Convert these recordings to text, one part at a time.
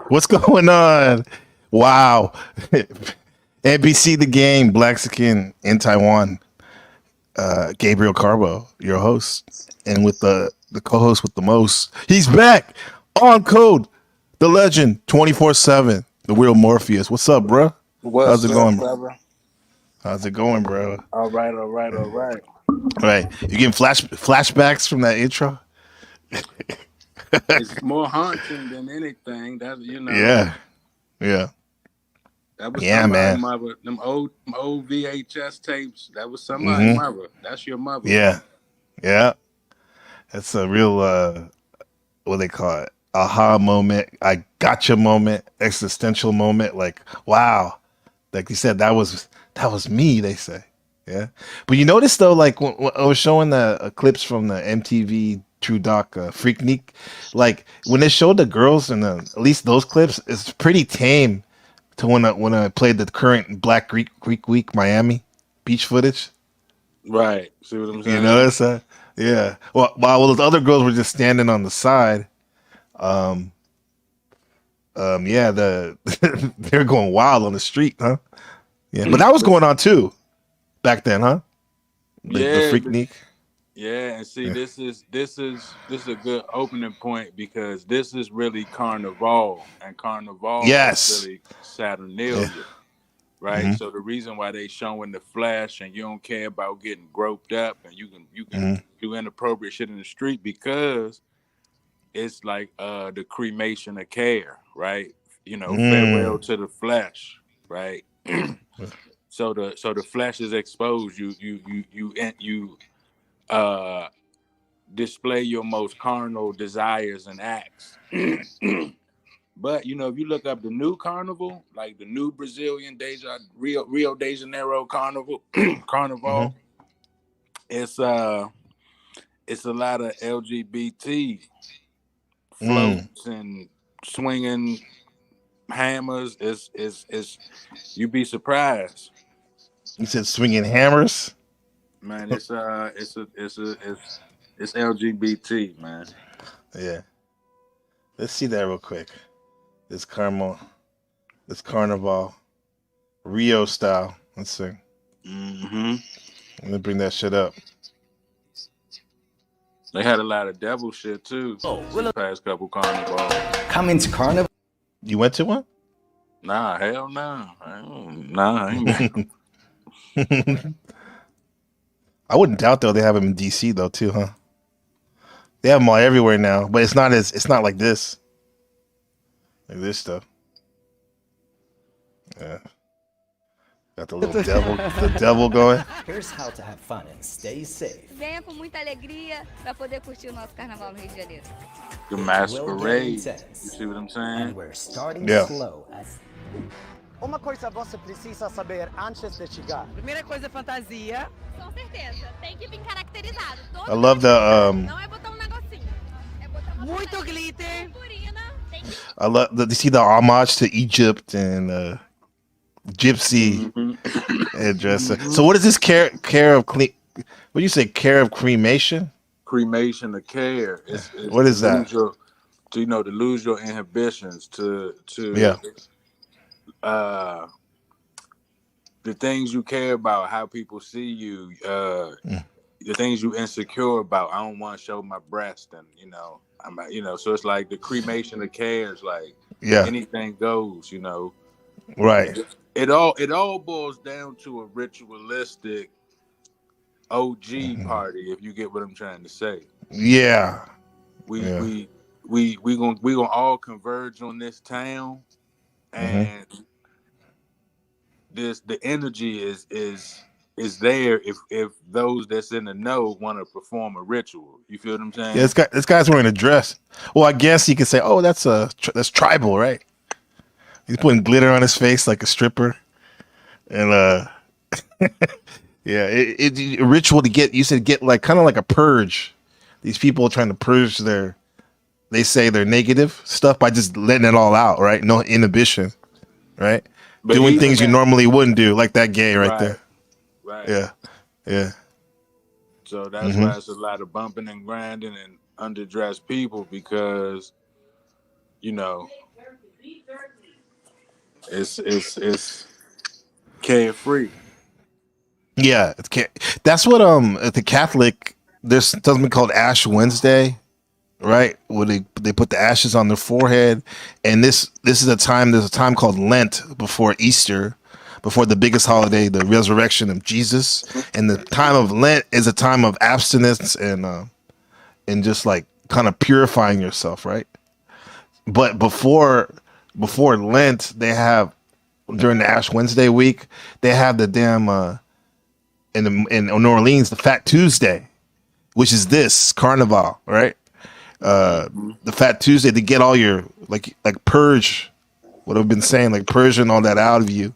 What's going on? Wow. NBC The Game, Blaxican in Taiwan. Gabriel Carbo, your host, and with the co-host with the most. He's back on code. The legend, 24/7. The real Morpheus. What's up, bro? How's What's it up, going? brother? How's it going, bro? All right, all right, all right. All right. You getting flashbacks from that intro? It's more haunting than anything. That's Yeah. Yeah. that was Yeah, somebody's man. mother. Them old VHS tapes. That was somebody's Mm-hmm. mother. That's your mother. Yeah. Yeah. That's a real what they call it, aha moment, I gotcha moment, existential moment. Like, wow, like you said, that was me. They say, yeah. But you notice though, like when I was showing the clips from the MTV True Doc Freaknik, like when they showed the girls in at least those clips, it's pretty tame to when I played the current Black Greek Week Miami beach footage. Right. See what I'm You saying? notice that? Yeah. Well, while those other girls were just standing on the side. Um, yeah, they're going wild on the street, huh? Yeah, but that was going on too back then, huh? The Yeah, Freaknik. yeah. And see, Yeah. this is a good opening point because this is really Carnival, and Carnival is Yes. really Yeah. Saturnalia. Right. Hmm. So the reason why they showing the flash and you don't care about getting groped up and you can Hmm. do inappropriate shit in the street because it's like the cremation of care, right? Farewell Mm. to the flesh, right? So the flesh is exposed. You uh display your most carnal desires and acts. But if you look up the new carnival, like the new Brazilian Rio de Janeiro carnival, Hmm. carnival, it's it's a lot of LGBT Mm. floats and swinging hammers. It's you'd be surprised, You said swinging hammers. man. It's LGBT, man. Yeah. Let's see that real quick. This caramel, this carnival, Rio style. Let's see. Hmm. Let me bring that shit up. They had a lot of devil shit too. This past couple carnivals. Coming to Carnival. You went to one? Nah, hell no. Nah, I ain't. I wouldn't doubt though they have them in DC though too, huh? They have them all everywhere now, but it's not like this. Like this stuff. Yeah. Got the devil going. Here's how to have fun and stay safe. Venha com muita alegria para poder curtir o nosso carnaval no Rio de Janeiro. The It will masquerade. get intense. You see what I'm And saying? we're starting Yeah. slow as Uma coisa você precisa saber antes de chegar. Primeira coisa, fantasia. Com certeza, tem que vir caracterizado. I love the Não é botar um negocinho, é botar uma Muito fantasia, glitter. purpurina. Tem que I love you see the homage to Egypt and gypsy headdress. So what is this care of clean? What do you say? Care of cremation? Cremation of care. What is to that? lose to lose your inhibitions, to Yeah. the things you care about, how people see you, the things you insecure about. I don't want to show my breast, and so it's like the cremation of care is like Yeah. anything goes. Right. It all boils down to a ritualistic OG party, if you get what I'm trying to say. Yeah. We Yeah. we gonna all converge on this town, and the energy is there if those that's in the know want to perform a ritual. You feel what I'm saying? Yeah. This guy's wearing a dress. Well, I guess you could say, oh, that's tribal, right? He's putting glitter on his face like a stripper, and yeah, it's a ritual to get like kind of like a purge. These people are trying to purge they say their negative stuff by just letting it all out, right? No inhibition, right? But Doing even things you that- normally wouldn't do, like that gay right there. Right. Yeah, yeah. So that's why it's a lot of bumping and grinding, and underdressed people because you know it's carefree. Yeah, that's what at the Catholic there's something called Ash Wednesday, right? Where they put the ashes on their forehead, and this is a time. There's a time called Lent before Easter, before the biggest holiday, the resurrection of Jesus. And the time of Lent is a time of abstinence and just like kind of purifying yourself, right? But before Lent, they have during the Ash Wednesday week, they have the damn in New Orleans the Fat Tuesday, which is this Carnival, right? The Fat Tuesday to get all your like purge what I've been saying, like purging all that out of you,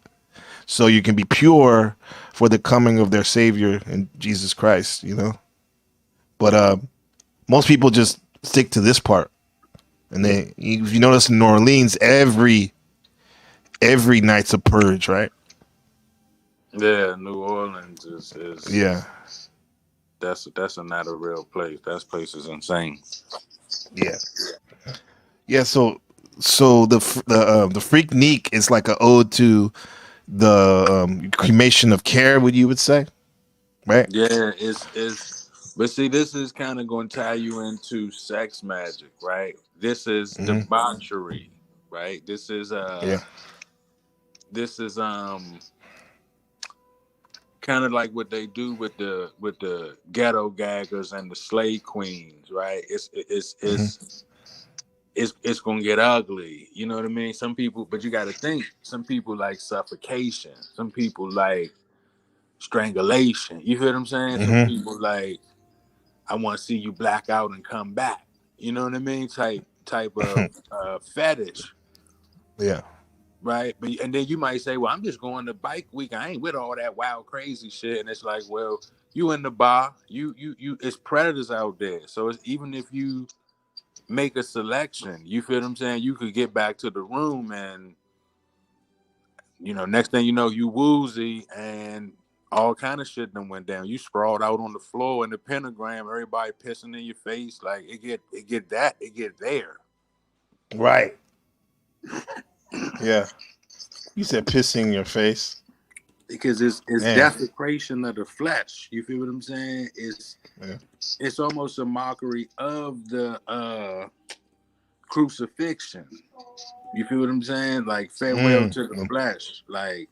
so you can be pure for the coming of their Savior in Jesus Christ. You know, but most people just stick to this part, and if you notice in New Orleans, every night's a purge, right? Yeah, New Orleans is Yeah, that's not a real place. That place is insane. yeah, yeah. So the Freaknik is like an ode to the cremation of care, what you would say, right? Yeah, it's but see, this is kind of going to tie you into sex magic, right? This is Hmm. debauchery, right? Yeah. This is kind of like what they do with the ghetto gaggers and the slave queens, right? Hmm. It's gonna get ugly. You know what I mean? Some people, but you got to think. Some people like suffocation. Some people like strangulation. You feel what I'm saying? Some Hmm. people like I want to see you black out and come back. You know what I mean? Type of fetish, Yeah. right? But and then you might say, well, I'm just going to bike week. I ain't with all that wild crazy shit. And it's like, well, you in the bar, you. It's predators out there. So it's, even if you make a selection, you feel what I'm saying? You could get back to the room and next thing you know, you woozy and all kind of shit done went down. You sprawled out on the floor in the pentagram, everybody pissing in your face. Like it get there. Right. Yeah. You said pissing your face. Because it's Man. desecration of the flesh. You feel what I'm saying? Yeah. It's almost a mockery of the crucifixion. You feel what I'm saying? Like farewell Mm. to the flesh. Like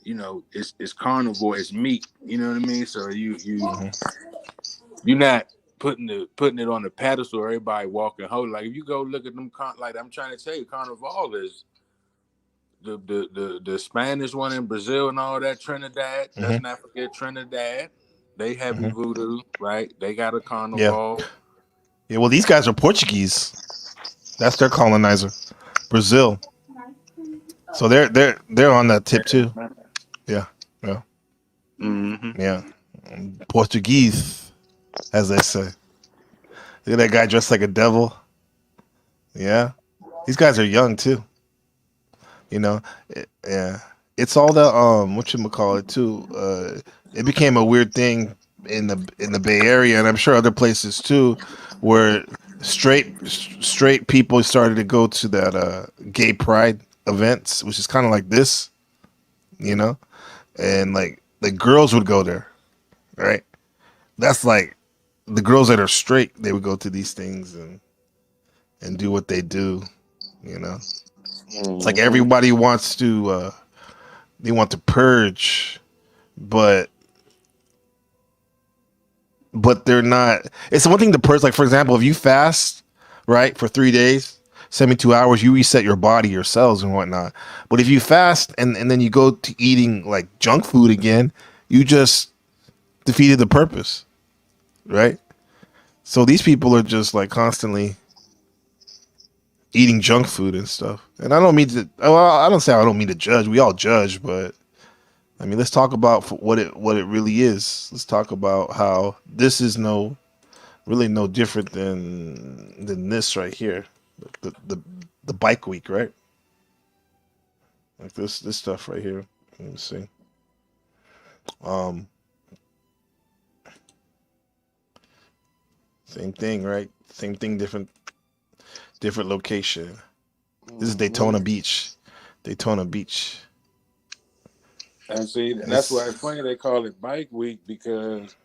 it's carnivore, it's meat. You know what I mean? So Hmm. you're not putting it on the pedestal. Everybody walking holy. Like if you go look at them, like I'm trying to tell you, carnival is the Spanish one in Brazil and all that. Trinidad. Let's Hmm. not forget Trinidad. They heavy Hmm. voodoo, right? They got a Yeah. carnival. Yeah. Well, these guys are Portuguese. That's their colonizer, Brazil. So they're on that tip too. Yeah. Yeah. Mm-hmm. Yeah. Portuguese, as they say. Look at that guy dressed like a devil. Yeah. These guys are young too. You know, yeah, it's all the what you call it too. It became a weird thing in the Bay Area, and I'm sure other places too, where straight people started to go to that gay pride events, which is kind of like this, you know, and like the girls would go there, right? That's like the girls that are straight, they would go to these things and do what they do, you know. It's like Mm-hmm. everybody wants to. They want to purge, but they're not. It's one thing to purge. Like for example, if you fast, right, for 3 days, 72 hours, you reset your body, your cells, and whatnot. But if you fast and then you go to eating like junk food again, you just defeated the purpose, right? So these people are just like constantly eating junk food and stuff. And I don't mean to. Well, I don't say I don't mean to judge. We all judge, but I mean, let's talk about what it really is. Let's talk about how this is really no different than this right here, the bike week, right? Like this stuff right here. Let me see. Um, Same thing, right? Same thing, different location. This is Daytona Beach. Daytona Beach. And see, that's why it's It's funny they call it Bike Week, because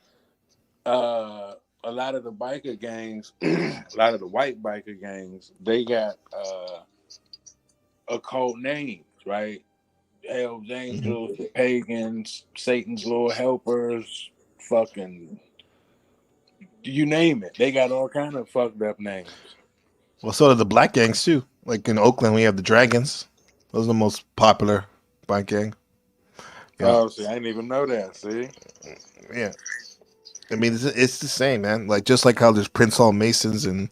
a lot of the biker gangs, a lot of the white biker gangs, they got occult names, right? Hell's mhm. Angels, the Pagans, Satan's Lord Helpers, fucking you name it. They got all kind of fucked up names. Well, so do the black gangs too. Like in Oakland, we have the Dragons. Those are the most popular bike gang. Yeah, Oh, see, I didn't even know that. See, yeah. I mean, it's the same, man. Like just like how there's Prince Hall Masons and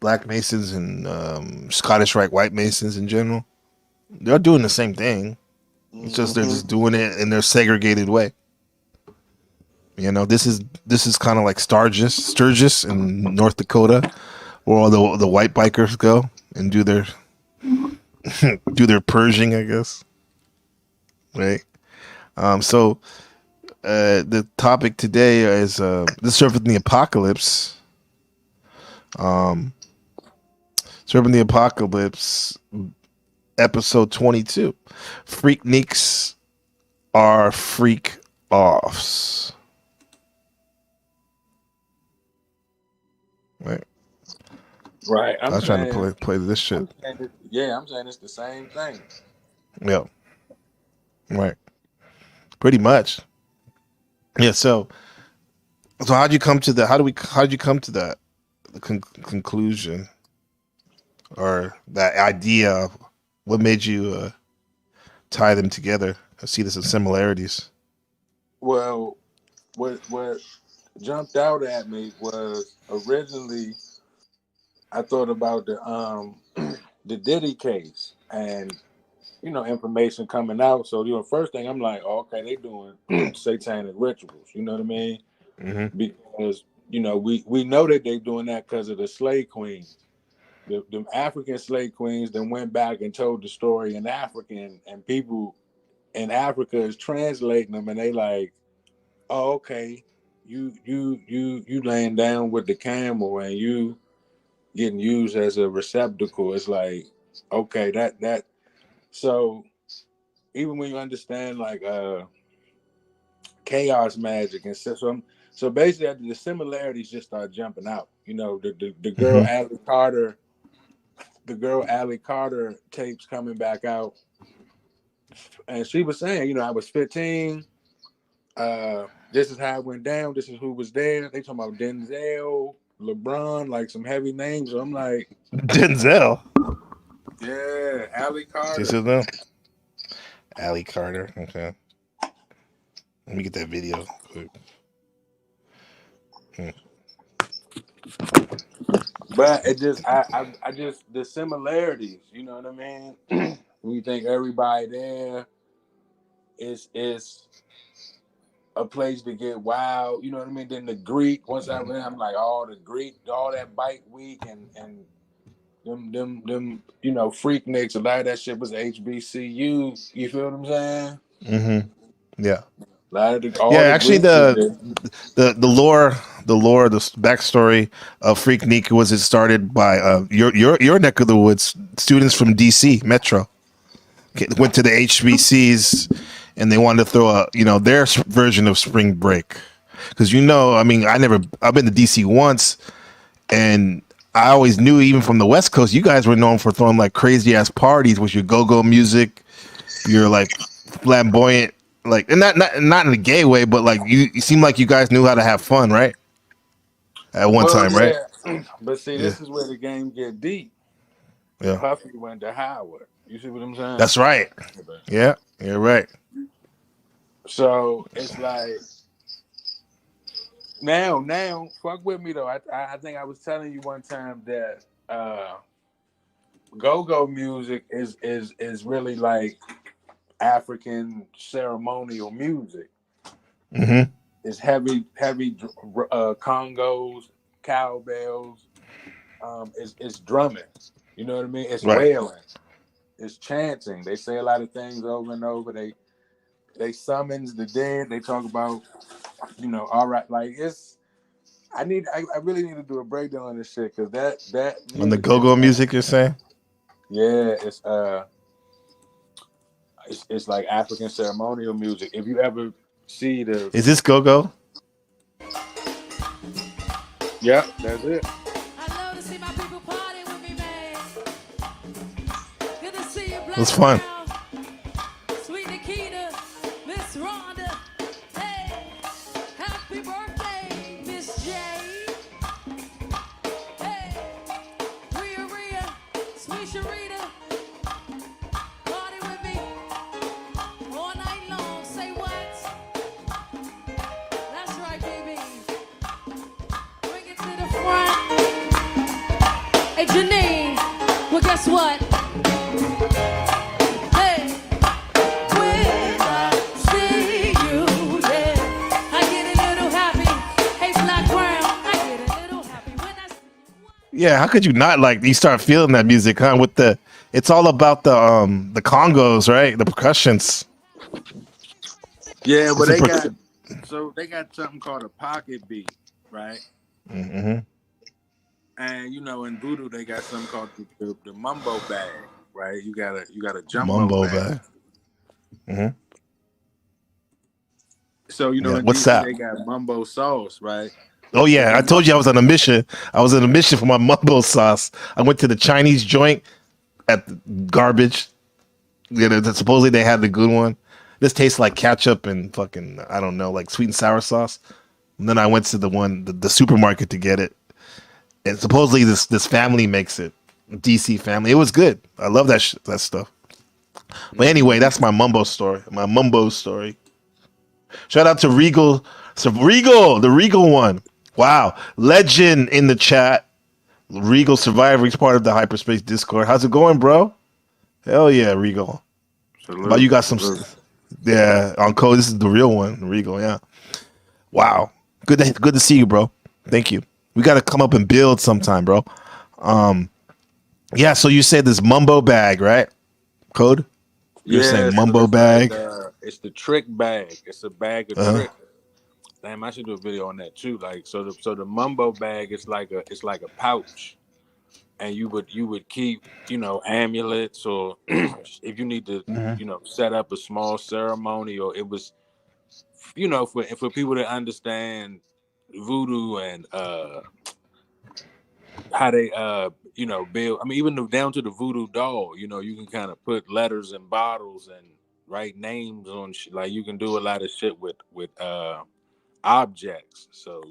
Black Masons and Scottish Rite White Masons in general. They're doing the same thing. It's just they're just doing it in their segregated way. You know, this is kind of like Sturgis in North Dakota, where all the white bikers go and do their do their purging, I guess. Right. So the topic today is the Surfing the Apocalypse. Surfing the Apocalypse, episode 22. Freakniks are freak offs. Right. right? I was trying to play this shit. I'm saying it's the same thing. Yeah. Right. Pretty much. Yeah. So how'd you come to that? How'd you come to that conclusion or that idea? Of what made you tie them together? I see there's some similarities. Well, what jumped out at me was originally I thought about the the Diddy case and information coming out. So first thing I'm like, oh, okay, they doing satanic rituals. You know what I mean? Hmm. Because we know that they doing that because of the slave queens. The African slave queens then went back and told the story in African, and people in Africa is translating them, and they like, oh, okay, you laying down with the camel and you getting used as a receptacle. It's like, okay, that so even when you understand like chaos magic and so basically the similarities just start jumping out. The girl Hmm. Allie Carter tapes coming back out, and she was saying, I was 15. This is how it went down. This is who was there. They talking about Denzel, LeBron, like some heavy names. So I'm like, Denzel. yeah, Allie You Carter. see them? Allie Carter. Okay. Let me get that video quick. Hmm. But it just, I just the similarities. You know what I mean? When you think everybody there is a place to get wild. You know what I mean? Then the Greek. Once I went, I'm like, all the Greek, all that bike week and them Freakniks. A lot of that shit was HBCU. You feel what I'm saying? Hmm. Yeah. A lot of Yeah. all the Actually, Greeks was there. the backstory of Freaknik was it started by your neck of the woods. Students from DC Metro went to the HBCs and they wanted to throw their version of spring break because I mean I've been to DC once and I always knew even from the West Coast you guys were known for throwing like crazy ass parties with your go-go music, your like flamboyant, like, and not in a gay way, but like you seem like you guys knew how to have fun, right? At one Well, time, right? yeah, but see, Yeah. this is where the game get deep. Yeah. Puffy went to Howard. You see what I'm saying? That's right. Yeah, you're right. So it's like now, fuck with me though. I think I was telling you one time that go-go music is really like African ceremonial music. Hmm. It's heavy congos, cowbells. It's drumming. You know what I mean? It's Right. wailing. It's chanting. They say a lot of things over and over. They summons the dead. They talk about all right. Like I really need to do a breakdown on this shit because that On the music is go-go music, you're saying? yeah, it's like African ceremonial music. If you ever see the Is this go-go? yeah, that's it. I love to see my people party with me, man. Good to see you, It was Black fun. Brown, Sweet Nikita, Miss Rhonda. Hey, happy birthday, Miss J. Hey, Rhea, Sweet Sharita, party with me all night long. Say what? That's right, baby. Bring it to the front. Hey, Janine, well, guess what? Hey, when I see you, yeah, I get a little happy. Hey, Black Brown, I get a little happy when I see you. Yeah, how could you not like? You start feeling that music, huh? With it's all about the congos, right? The percussions. Yeah, but It's a they got something called a pocket beat, right? mm-hmm. And you know, in voodoo they got something called the mumbo bag, right? You got a jumbo Mumbo bag. bag. Mm-hmm. So you know, Yeah, in what's DC that? they got mumbo sauce, right? Oh But yeah, the I told you I was on a mission. I was on a mission for my mumbo sauce. I went to the Chinese joint at the garbage. Supposedly they had the good one. This tastes like ketchup and fucking I don't know, like sweet and sour sauce. And then I went to the supermarket to get it. And supposedly this family makes it. DC family. It was good. I love that stuff. But anyway, that's my mumbo story. My mumbo story. Shout out to Regal. So Regal, the Regal one. Wow. Legend in the chat. Regal Survivor. He's part of the Hyperspace Discord. How's it going, bro? Hell yeah, Regal. But you got some yeah, on code. This is the real one, Regal, yeah. Wow. Good to see you, bro. Thank you. We gotta come up and build sometime, bro. Yeah, so you said this mumbo bag, right? Code? You're yeah, saying so mumbo it's like bag. it's the trick bag. It's a bag of Uh-huh. tricks. Damn, I should do a video on that too. Like so the mumbo bag is like a pouch. And you would keep, you know, amulets or if you need to, Mhm. you know, set up a small ceremony or it was, you know, for people that understand voodoo and how they you know build. I mean, even down to the voodoo doll, you know, you can kind of put letters in bottles and write names on like you can do a lot of shit with objects. So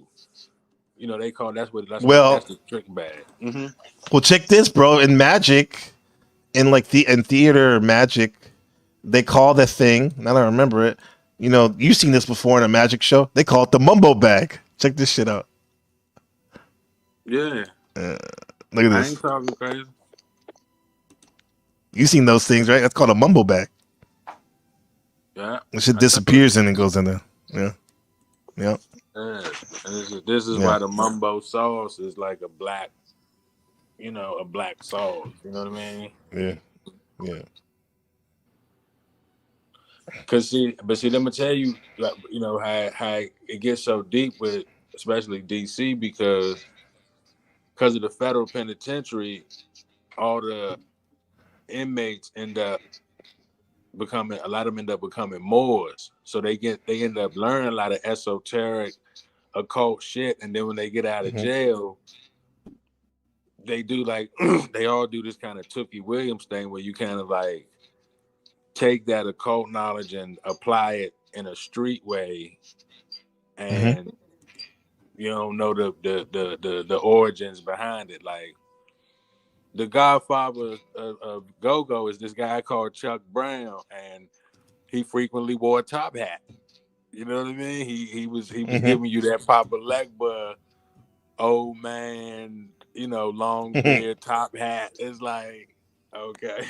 you know they call that's Well, the trick bag. Mm-hmm. well, check this, bro. In magic, in like in theater magic, they call the thing. Now that I remember it, you know, you've seen this before in a magic show. They call it the mumbo bag. Check this shit out. Yeah, Look at I this. ain't talking crazy. You've seen those things, right? That's called a mumbo bag. Yeah, It shit I told you. disappears and it goes in there. Yeah, yeah, Yeah. And this is yeah. why the mumbo sauce is like a black, you know, a black sauce. You know what I mean? Yeah, yeah. Cause let me tell you, like, you know how it gets so deep with especially DC because of the federal penitentiary, all the inmates end up becoming a lot of them end up becoming Moors. So they end up learning a lot of esoteric occult shit, and then when they get out of Mm-hmm. jail, they do like they all do this kind of Tookie Williams thing where you kind of like take that occult knowledge and apply it in a street way, Mm-hmm. and you don't know the origins behind it. Like the godfather of go-go is this guy called Chuck Brown, and he frequently wore a top hat. You know what I mean? He was Mm-hmm. giving you that Papa Legba old man, you know, long beard, top hat. It's like, okay.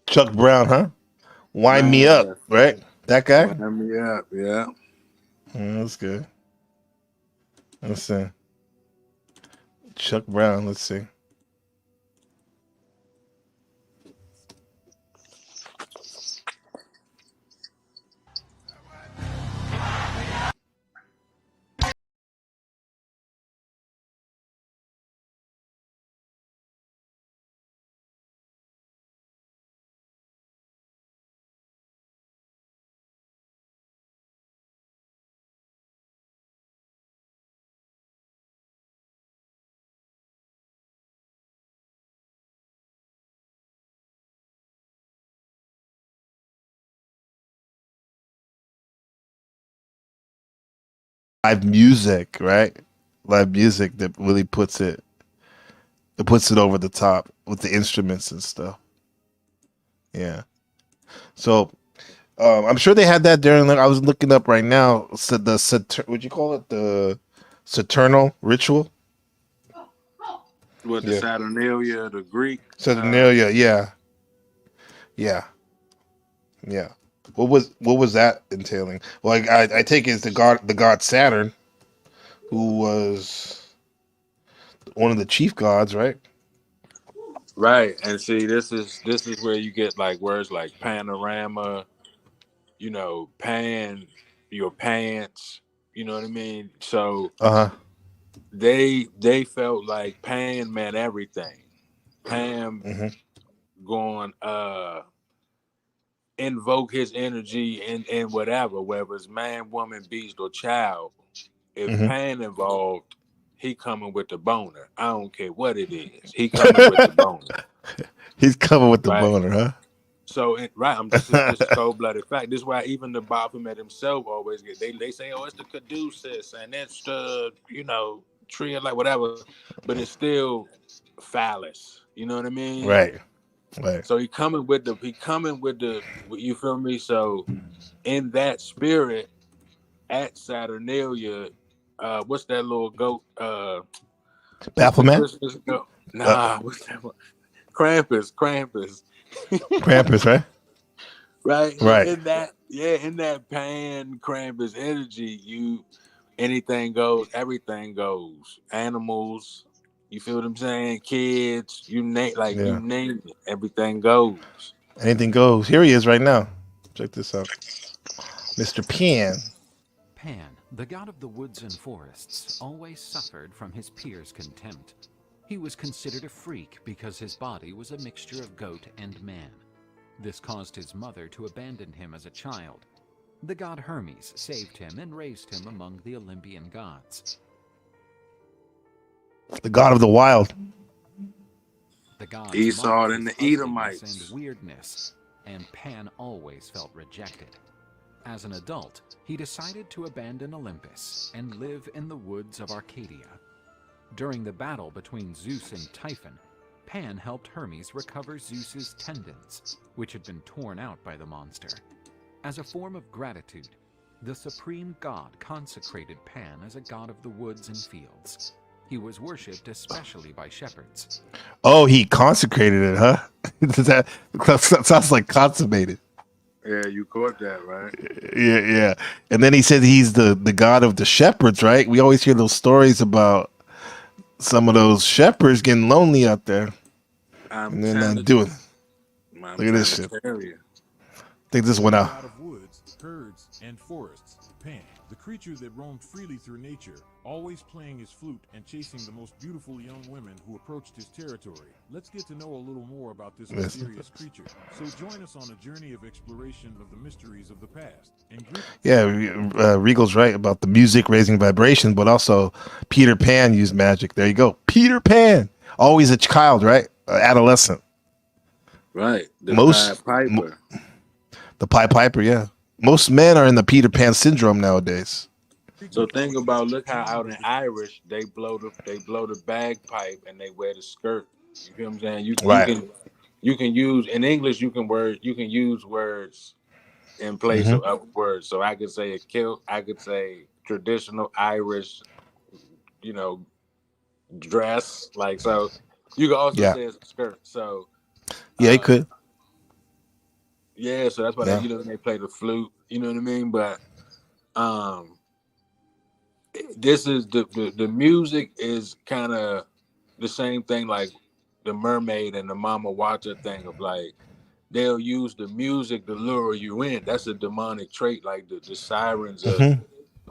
Chuck Brown, huh? Wind me up, Man, right? That guy. wind me up, yeah. That's good. Let's see. Chuck Brown. Let's see. live music, right? Live music that really puts it over the top with the instruments and stuff. Yeah. So I'm sure they had that during. I was looking up right now. So would you call it the Saturnal ritual? What, the Yeah. Saturnalia, the Greek? Saturnalia. Yeah. Yeah. Yeah. What was that entailing? Well, I take it as the god Saturn, who was one of the chief gods, right? Right. And see, this is where you get like words like panorama, pan, your pants, you know what I mean? So Uh huh. they felt like Pan meant everything. Pan Hmm. going invoke his energy in whatever, whether it's man, woman, beast, or child. If Hmm. Pan involved, he coming with the boner. I don't care what it is. He coming with the boner. He's coming with the Right. boner, huh? So right, this is cold blooded fact. This is why even the Baphomet himself always get they say, oh, it's the caduceus and it's the tree, like whatever, but it's still phallus. You know what I mean? Right. Right. So he coming with the you feel me? So in that spirit at Saturnalia, what's that little goat? What's the Baphomet? Christmas goat? Nah, what's that one? Krampus. Krampus, right? Right. Right. In that Pan Krampus energy, anything goes, everything goes. Animals, you feel what I'm saying? Kids, you name Yeah. it, everything goes. Anything goes. Here he is right now. Check this out. Mr. Pan. Pan, the god of the woods and forests, always suffered from his peers' contempt. He was considered a freak because his body was a mixture of goat and man. This caused his mother to abandon him as a child. The god Hermes saved him and raised him among the Olympian gods. The god of the wild. The gods Esau mocked and his the ugliness Edomites. and weirdness, and Pan always felt rejected. As an adult, he decided to abandon Olympus and live in the woods of Arcadia. During the battle between Zeus and Typhon, Pan helped Hermes recover Zeus's tendons, which had been torn out by the monster. As a form of gratitude, the supreme god consecrated Pan as a god of the woods and fields. He was worshipped especially by shepherds. Oh, he consecrated it, huh? that sounds like consummated. Yeah, you caught that, right? Yeah. And then he said he's the god of the shepherds, right? We always hear those stories about some of those shepherds getting lonely out there. And they're not doing it. Look at this shit. I think this went out. God of woods, herds, and forests, Pan, the creature that roamed freely through nature, always playing his flute and chasing the most beautiful young women who approached his territory. Let's get to know a little more about this mysterious creature. So join us on a journey of exploration of the mysteries of the past. Yeah, Regal's right about the music raising vibration, but also Peter Pan used magic. There you go. Peter Pan. Always a child, right? Adolescent. Right. The Pied Piper, yeah. Most men are in the Peter Pan syndrome nowadays. So think about, look how out in Irish they blow the bagpipe and they wear the skirt. You feel what I'm saying? You can use in English you can use words in place of other words. So I could say a kilt, I could say traditional Irish, dress. Like, so you could also say it's a skirt. So yeah, you could. Yeah, so that's why they play the flute. You know what I mean? But this is the music is kind of the same thing like the mermaid and the Mama Watcher thing of like they'll use the music to lure you in. That's a demonic trait. Like the sirens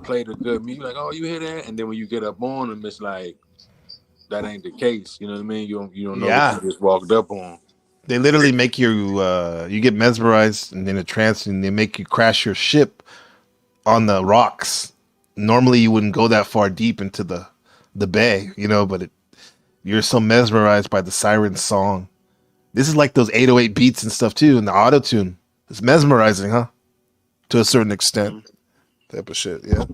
play the good music. Like, oh, you hear that? And then when you get up on them, it's like that ain't the case. You know what I mean? You don't know what you just walked up on. They literally make you get mesmerized and in a trance, and they make you crash your ship on the rocks. Normally, you wouldn't go that far deep into the bay, but you're so mesmerized by the siren song. This is like those 808 beats and stuff too, and the auto tune. It's mesmerizing, huh? To a certain extent, type of shit. Yeah.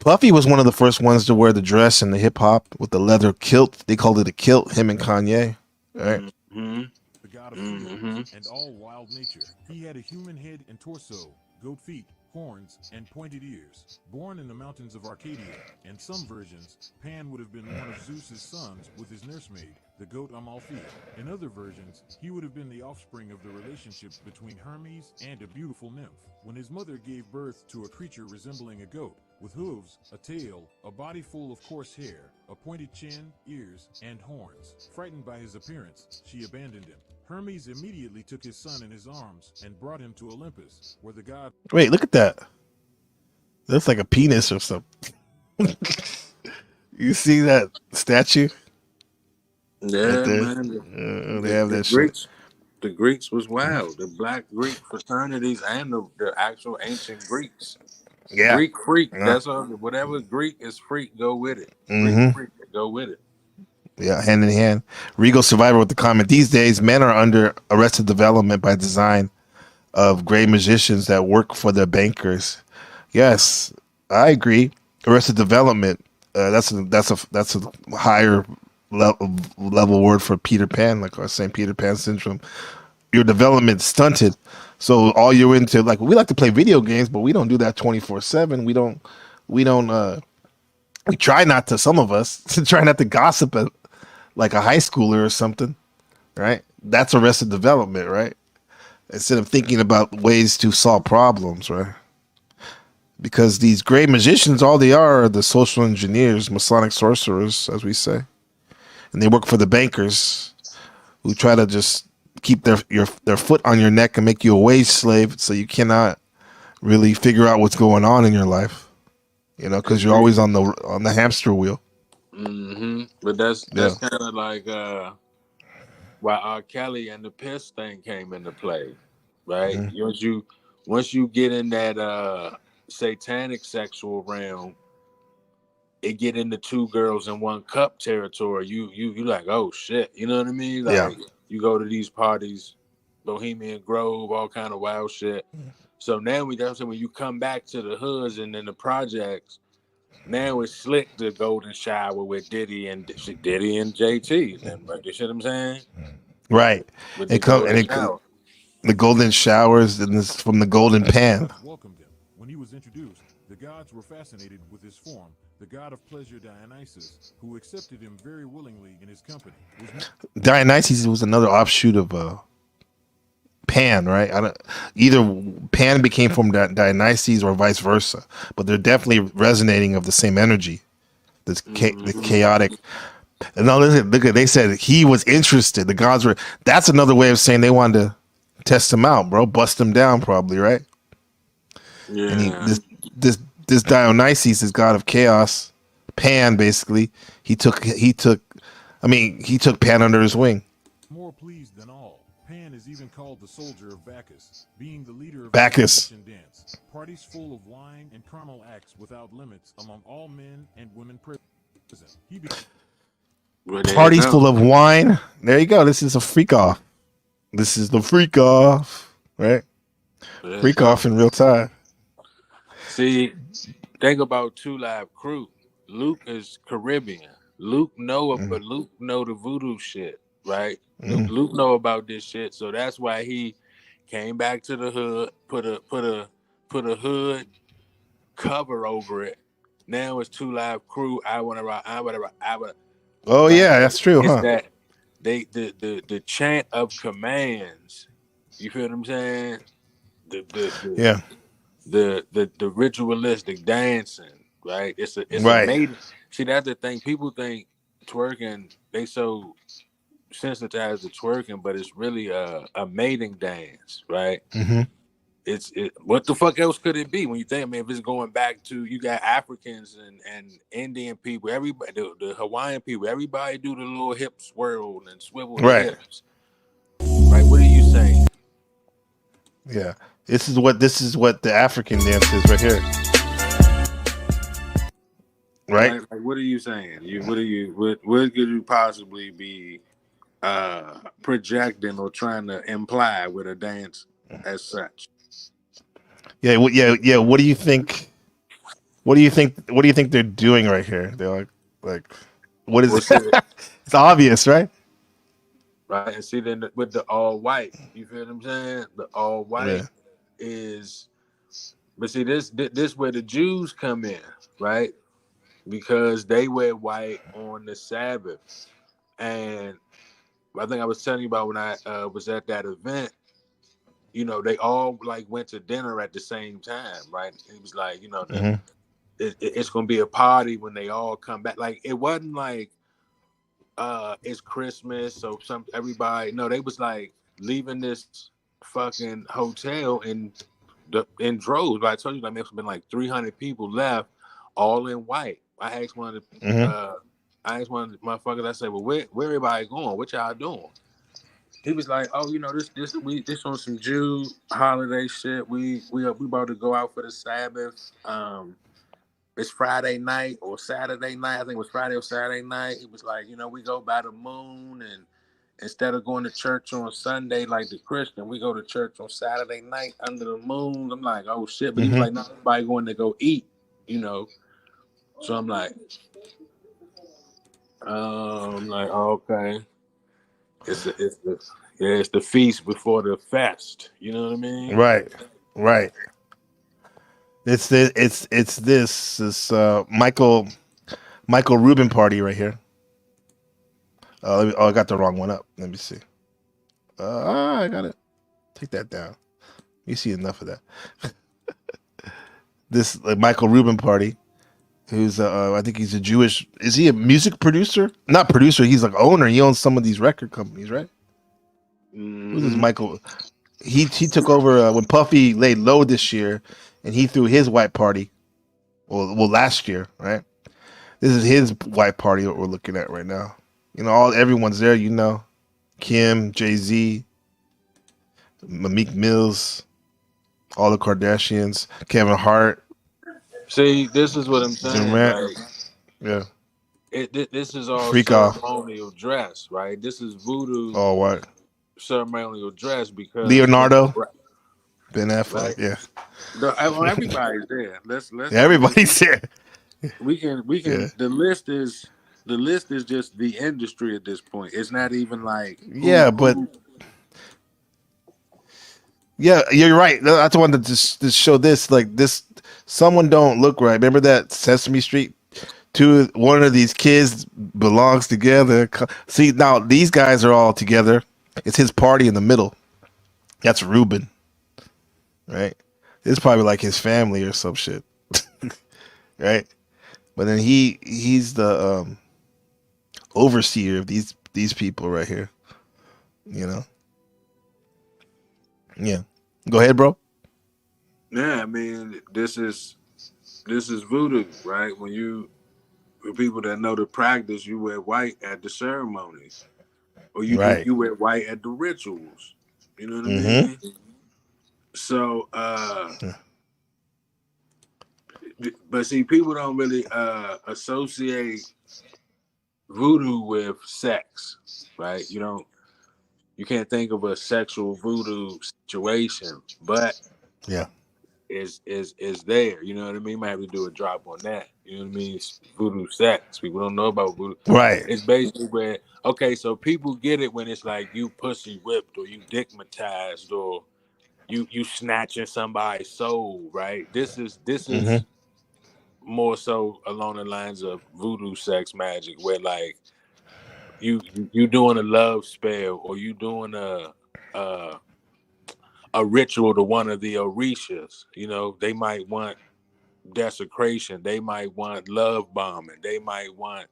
Puffy was one of the first ones to wear the dress and the hip hop with the leather kilt. They called it a kilt. Him and Kanye. Right. Mm-hmm. The god of Mm-hmm. fields and all wild nature. He had a human head and torso, goat feet, horns, and pointed ears. Born in the mountains of Arcadia, in some versions, Pan would have been one of Zeus's sons with his nursemaid, the goat Amalthea. In other versions, he would have been the offspring of the relationship between Hermes and a beautiful nymph. When his mother gave birth to a creature resembling a goat, with hooves, a tail, a body full of coarse hair, a pointed chin, ears, and horns. Frightened by his appearance, she abandoned him. Hermes immediately took his son in his arms and brought him to Olympus, where the god... Wait, look at that. That's like a penis or something. You see that statue? Yeah, Right there. man. They have that shit. Greeks, the Greeks was wild. The black Greek fraternities and the actual ancient Greeks. Yeah. Greek freak. Yeah. That's all. Whatever Greek is freak, go with it. Mhm. Greek freak, go with it. Yeah, hand in hand. Regal Survivor with the comment. These days, men are under arrested development by design of gray magicians that work for the bankers. Yes, I agree. Arrested development. That's a higher level word for Peter Pan, like I was saying, Peter Pan syndrome. Your development stunted, so all you're into, like, we like to play video games, but we don't do that 24/7. We try not to. Some of us try not to gossip at, like a high schooler or something, right? That's arrested development, right? Instead of thinking about ways to solve problems, right? Because these gray magicians, all they are the social engineers, Masonic sorcerers, as we say. And they work for the bankers who try to just keep their foot on your neck and make you a wage slave so you cannot really figure out what's going on in your life. You know, because you're always on the hamster wheel. Mm-hmm. But that's kind of like why R. Kelly and the piss thing came into play, right? Mm-hmm. Once you get in that satanic sexual realm, it get into two girls in one cup territory. You like, oh shit, you know what I mean? Like, you go to these parties, Bohemian Grove, all kind of wild shit. So now when you come back to the hoods and then the projects, now it's slick the golden shower with Diddy and JT. And like, you see what I'm saying? Right. With The golden showers and this from the golden pan. Welcomed him. When he was introduced, the gods were fascinated with his form. The god of pleasure Dionysus, who accepted him very willingly in his company. Dionysus was another offshoot of Pan, right? Either Pan became from Dionysus or vice versa, but they're definitely resonating of the same energy. The chaotic. And now look at they said he was interested. The gods were. That's another way of saying they wanted to test him out, bro. Bust him down, probably, right? Yeah. And this Dionysus is god of chaos. Pan, basically, he took Pan under his wing. More pleased than all. Pan is even called the soldier of Bacchus, being the leader of Bacchus. the dance. Parties full of wine and carnal acts without limits among all men and women present. Parties full of wine. There you go. This is a freak off. This is the freak off, right? Freak off in real time. See, think about Two Live Crew. Luke is Caribbean. Luke know but Luke know the voodoo shit, right? Luke know about this shit, so that's why he came back to the hood, put a hood cover over it. Now it's Two Live Crew. I wanna rock. Oh yeah, that's true, huh? That the chant of commands. You feel what I'm saying? The ritualistic dancing, right? It's right. A mating. See, that's the thing. People think twerking, they so sensitized to twerking, but it's really a mating dance, right? Mm-hmm. What the fuck else could it be when you think? I mean, if it's going back to, you got Africans and Indian people, everybody, the Hawaiian people, everybody do the little hip swirl and swivel their hips, right? What are you saying? Yeah, this is what the African dance is right here, right? Like, what are you saying? What could you possibly be projecting or trying to imply with a dance as such? Yeah. What do you think? What do you think? What do you think they're doing right here? They're like, what is Well, it? see, It's obvious, right? right, and see then with the all white, you feel what I'm saying? The all Yeah. white is, but see this where the Jews come in, right? Because they wear white on the Sabbath, and I think I was telling you about when I was at that event. You know, they all like went to dinner at the same time, right? It was like, you know, Hmm. it's gonna be a party when they all come back. Like it wasn't like it's Christmas, so some everybody no, they was like leaving this fucking hotel in droves. But I told you like there's been like 300 people left, all in white. Hmm. I asked one of the motherfuckers, I said, well, where everybody going? What y'all doing? He was like, "Oh, you know, this on some Jew holiday shit. We about to go out for the Sabbath. It's Friday night or Saturday night. I think it was Friday or Saturday night. He was like, you know, we go by the moon, and instead of going to church on Sunday like the Christian, we go to church on Saturday night under the moon." I'm like, "Oh shit!" But he was Hmm. like, "Not everybody going to go eat, you know." So I'm like, oh, okay. It's the feast before the fest. You know what I mean? Right. Right. It's this Michael Rubin party right here. I got the wrong one up. Let me see. I got it. Take that down. You see enough of that. This Michael Rubin party, who's I think he's a Jewish. Is he a music producer? Not producer. He's like owner. He owns some of these record companies, right? Who's this Mm-hmm. Michael? He took over when Puffy laid low this year, and he threw his white party. Well, last year, right? This is his white party that we're looking at right now. You know, everyone's there. You know, Kim, Jay-Z, Meek Mills, all the Kardashians, Kevin Hart, See, this is what I'm saying. Durant. Like, Yeah, this is all freak off. ceremonial dress, right? This is voodoo All white. ceremonial dress because Leonardo, right, Ben Affleck. right. Yeah, Everybody's there. yeah, everybody's there. We can. Yeah, The list is just the industry at this point. It's not even like yeah, but who. yeah, you're right. That's why I wanted to show this. Like this, someone don't look right. Remember that Sesame Street? One of these kids belongs together. See, now these guys are all together. It's his party in the middle. That's Ruben, right? It's probably like his family or some shit, right? But then he's the overseer of these people right here. You know? Yeah. Go ahead, bro. Yeah, I mean, this is voodoo, right? For people that know the practice, you wear white at the ceremonies, or Right. you wear white at the rituals. You know what I Mm-hmm. mean? So, but see, people don't really associate voodoo with sex, right? You can't think of a sexual voodoo situation, but Yeah. is there. You know what I mean? You might have to do a drop on that. You know what I mean? It's voodoo sex. People don't know about voodoo. Right. It's basically where so people get it when it's like you pussy whipped or you dickmatized or you snatching somebody's soul, right? This is Mm-hmm. more so along the lines of voodoo sex magic, where like you doing a love spell or you doing a ritual to one of the Orishas. You know, they might want desecration, they might want love bombing, they might want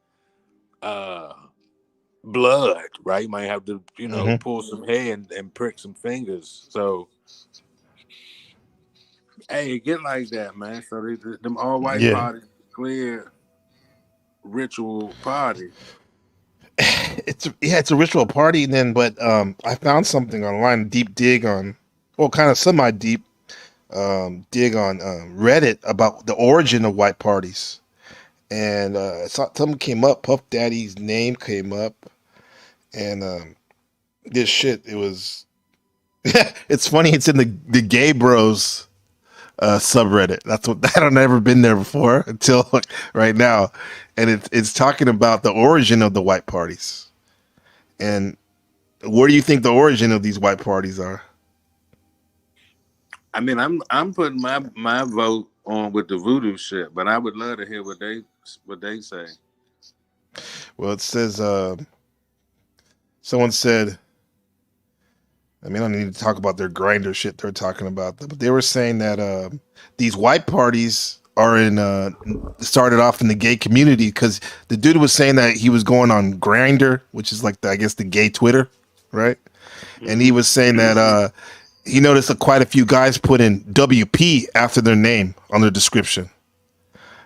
blood, right? You might have to, Mm-hmm. pull some hair and prick some fingers. So hey, it get like that, man. So them all white Yeah. parties, clear ritual party. It's a ritual party. And then, but I found something online, deep dig on, well, kind of semi deep dig on Reddit about the origin of white parties. And something came up. Puff Daddy's name came up, and this shit. It was. It's funny. It's in the gay bros subreddit. That's what I've never been there before until right now, and it's talking about the origin of the white parties. And where do you think the origin of these white parties are? I mean, I'm putting my vote on with the voodoo shit, but I would love to hear what they say. Well, it says someone said. I mean, I don't need to talk about their grinder shit they're talking about, but they were saying that these white parties are started off in the gay community because the dude was saying that he was going on Grinder, which is like I guess the gay Twitter, right? And he was saying that he noticed that quite a few guys put in WP after their name on their description.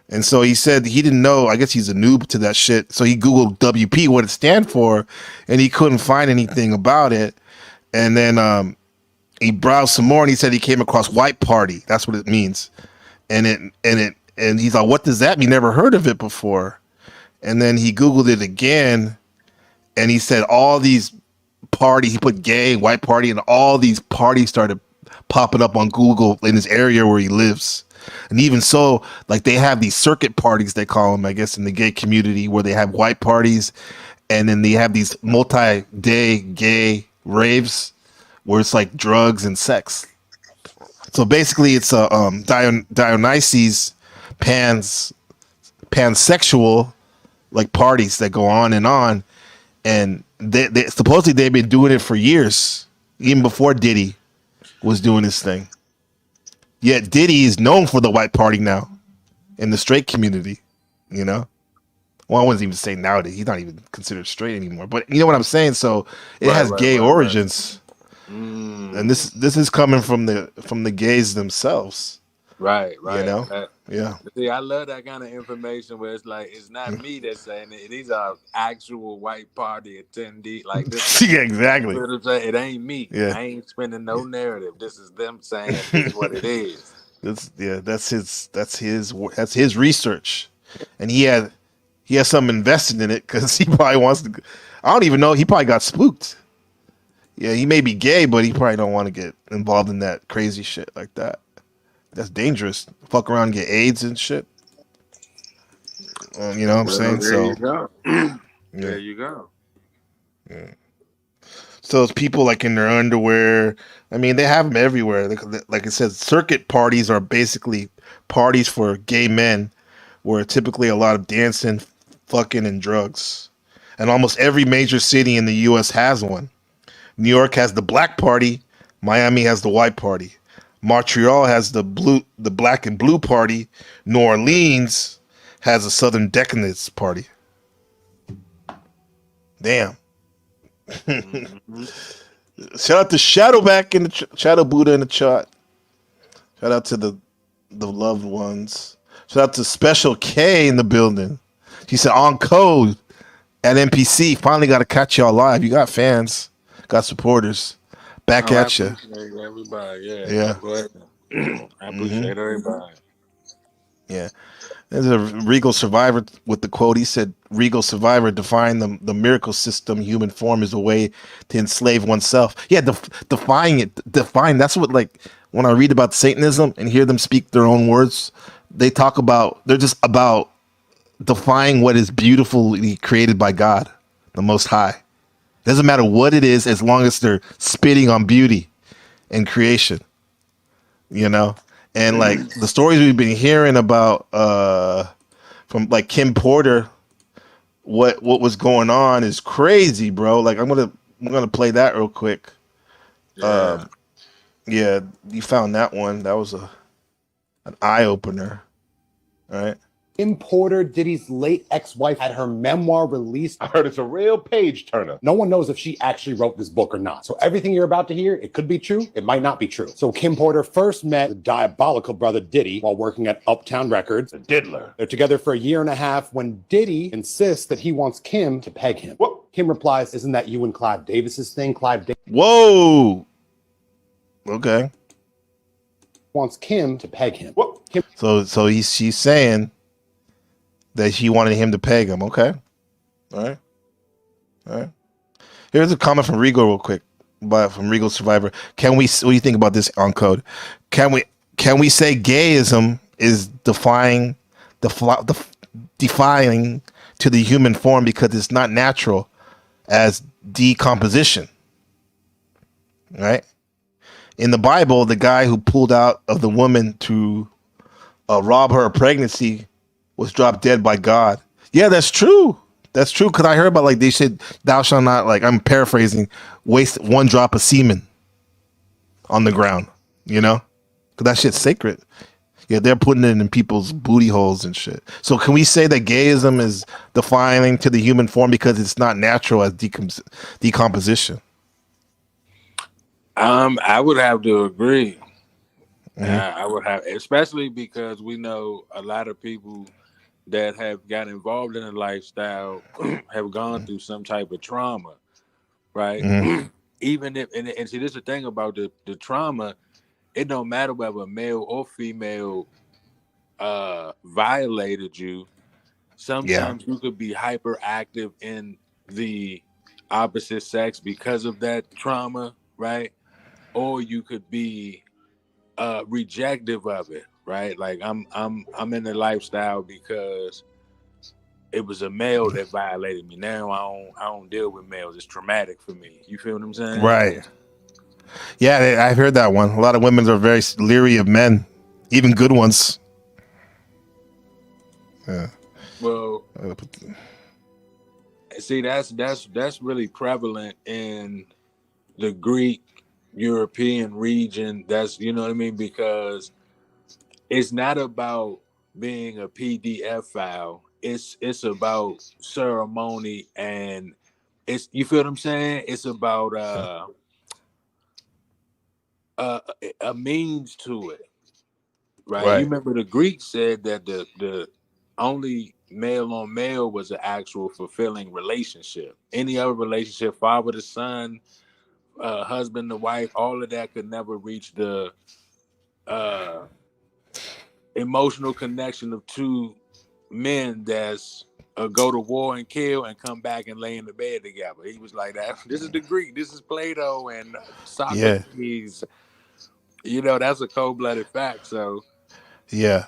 And so he said he didn't know. I guess he's a noob to that shit. So he Googled WP, what it stand for, and he couldn't find anything about it. And then he browsed some more, and he said he came across white party. That's what it means. And he's like, what does that mean? Never heard of it before. And then he Googled it again, and he said all these parties. He put gay, white party, and all these parties started popping up on Google in his area where he lives. And even so, like they have these circuit parties, they call them, I guess, in the gay community, where they have white parties, and then they have these multi-day gay raves where it's like drugs and sex. So basically it's a Dionysus pansexual like parties that go on, and they supposedly they've been doing it for years, even before Diddy was doing this thing. Yet Diddy is known for the white party now in the straight community, you know. Well, I wouldn't even say nowadays. He's not even considered straight anymore. But you know what I'm saying? So it has gay origins. And this is coming from the gays themselves. Right. You know? Yeah. See, I love that kind of information where it's like it's not me that's saying it. These are actual white party attendees. Like this. Yeah, exactly. It ain't me. Yeah. I ain't spinning no narrative. This is them saying this is what it is. That's his research, and he has something invested in it because he probably wants to. I don't even know. He probably got spooked. Yeah, he may be gay, but he probably don't want to get involved in that crazy shit like that. That's dangerous. Fuck around and get AIDS and shit. You know what I'm saying? There you go. Yeah. There you go. Yeah. So it's people like in their underwear. I mean, they have them everywhere. Like it says, circuit parties are basically parties for gay men where typically a lot of dancing, fucking, and drugs. And almost every major city in the U.S. has one. New York has the black party. Miami has the white party. Montreal has the black and blue party. New Orleans has a southern decadence party. Damn. Shout out to Shadowback in the Shadow Buddha in the chat. Shout out to the loved ones. Shout out to Special K in the building. She said on code at NPC. Finally got to catch y'all live. You got fans, got supporters. Back at you. Everybody, yeah. I appreciate everybody. Yeah. There's a Regal Survivor with the quote. He said, Regal Survivor defined the miracle system, human form is a way to enslave oneself. Yeah, defying it. That's what, like, when I read about Satanism and hear them speak their own words, they're just about defying what is beautifully created by God, the Most High. Doesn't matter what it is, as long as they're spitting on beauty and creation, you know? And like the stories we've been hearing about from like Kim Porter, what was going on is crazy, bro. Like I'm gonna play that real quick. Yeah, you found that one. That was an eye opener, right? Kim Porter, Diddy's late ex-wife, had her memoir released. I heard it's a real page turner. No one knows if she actually wrote this book or not. So everything you're about to hear, it could be true, it might not be true. So Kim Porter first met the diabolical brother Diddy while working at Uptown Records. The diddler. They're together for a year and a half when Diddy insists that he wants Kim to peg him. What? Kim replies, isn't that you and Clive Davis's thing? Whoa. Okay. Wants Kim to peg him. What? Kim. So she's saying that she wanted him to peg him. Okay. All right. Here's a comment from Regal real quick, from Regal Survivor. What do you think about this on code? Can can we say gayism is defying to the human form because it's not natural as decomposition, right? In the Bible, the guy who pulled out of the woman to rob her of pregnancy was dropped dead by God. Yeah, that's true. That's true. Because I heard about, like, they said, thou shalt not, like, I'm paraphrasing, waste one drop of semen on the ground, you know? Because that shit's sacred. Yeah, they're putting it in people's booty holes and shit. So can we say that gayism is defining to the human form because it's not natural as decomposition? I would have to agree. I would have, especially because we know a lot of people that have got involved in a lifestyle have gone through some type of trauma, right? Even if, and see, this is the thing about the trauma, it don't matter whether male or female violated you. Sometimes you could be hyperactive in the opposite sex because of that trauma, right? Or you could be rejective of it, right? Like I'm in the lifestyle because it was a male that violated me. Now I don't deal with males. It's traumatic for me. You feel what I'm saying? Right. Yeah, I've heard that one. A lot of women are very leery of men, even good ones. Yeah. Well, see, that's really prevalent in the Greek European region. That's, you know what I mean? Because it's not about being a PDF file. It's about ceremony, and it's, you feel what I'm saying? It's about a means to it, right? You remember the Greeks said that the only male on male was an actual fulfilling relationship. Any other relationship, father to son, husband to wife, all of that could never reach the emotional connection of two men that's go to war and kill and come back and lay in the bed together. He was like that. This is the Greek. This is Plato and Socrates. You know, that's a cold-blooded fact. So yeah,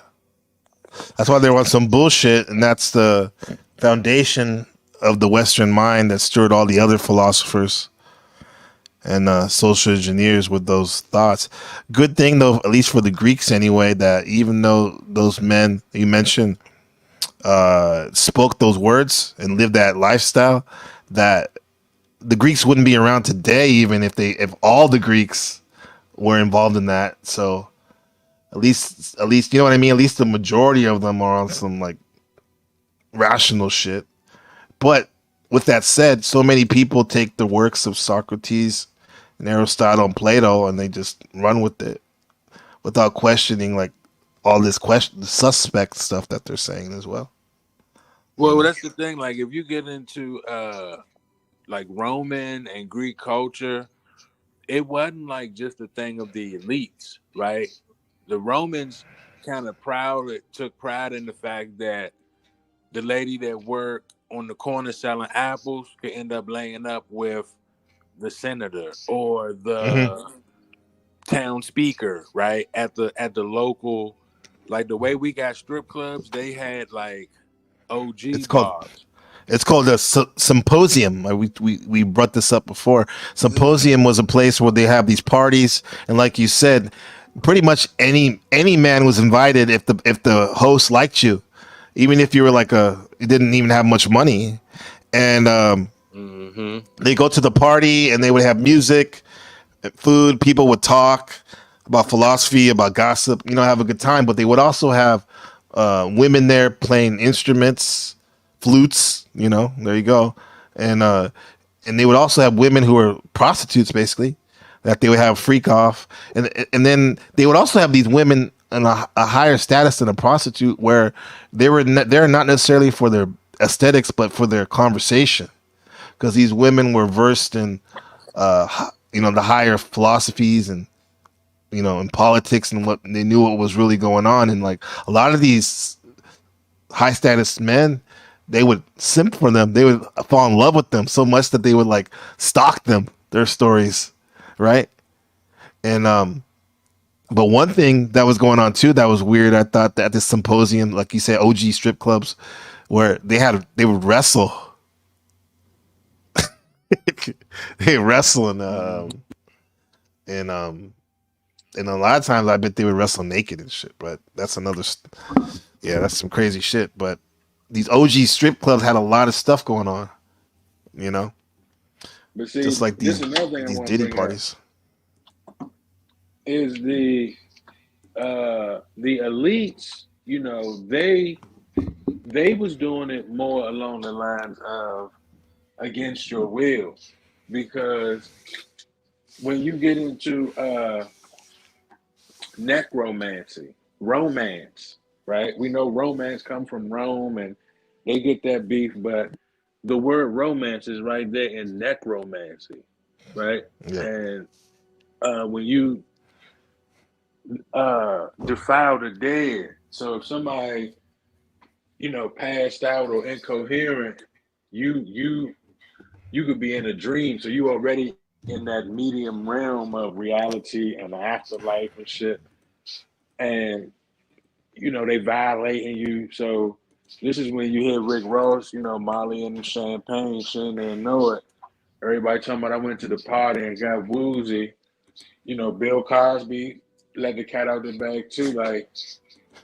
that's why they want some bullshit, and that's the foundation of the Western mind that stirred all the other philosophers and social engineers with those thoughts. Good thing, though, at least for the Greeks anyway, that even though those men you mentioned spoke those words and lived that lifestyle, that the Greeks wouldn't be around today even if all the Greeks were involved in that. So at least you know what I mean? At least the majority of them are on some like rational shit. But with that said, so many people take the works of Socrates and Aristotle and Plato and they just run with it without questioning like all this the suspect stuff that they're saying as well. Well, that's the thing. Like, if you get into like Roman and Greek culture, it wasn't like just a thing of the elites, right? The Romans kind of took pride in the fact that the lady that worked on the corner selling apples could end up laying up with the senator or the town speaker, right? At the local, like the way we got strip clubs, they had like OG bars. It's called a symposium. We brought this up before. Symposium was a place where they have these parties, and like you said, pretty much any man was invited if the host liked you, even if you were like you didn't even have much money, and they go to the party and they would have music, food. People would talk about philosophy, about gossip, you know, have a good time. But they would also have women there playing instruments. Flutes, you know, there you go, and they would also have women who were prostitutes, basically, that they would have freak off, and then they would also have these women in a higher status than a prostitute, where they're not necessarily for their aesthetics, but for their conversation, because these women were versed in, you know, the higher philosophies and, you know, in politics and what they knew what was really going on, and like a lot of these high status men, they would simp for them. They would fall in love with them so much that they would like stalk them, their stories, right? And But one thing that was going on too that was weird, I thought, that at this symposium, like you said, OG strip clubs, where they would wrestle. They wrestle and a lot of times I bet they would wrestle naked and shit. But that's that's some crazy shit. But these OG strip clubs had a lot of stuff going on, you know, But see, just like this these is another thing I want to Diddy bring up parties. is the elites. You know, they was doing it more along the lines of against your will, because when you get into necromancy, romance, right? We know romance come from Rome and they get that beef, but the word romance is right there in necromancy, right? Yeah. And when you defile the dead, so if somebody, you know, passed out or incoherent, you could be in a dream, so you already in that medium realm of reality and the afterlife and shit, and you know they violating you. So this is when you hear Rick Ross, you know, Molly and the champagne, shouldn't they know it? Everybody talking about I went to the party and got woozy. You know, Bill Cosby let the cat out the bag too. Like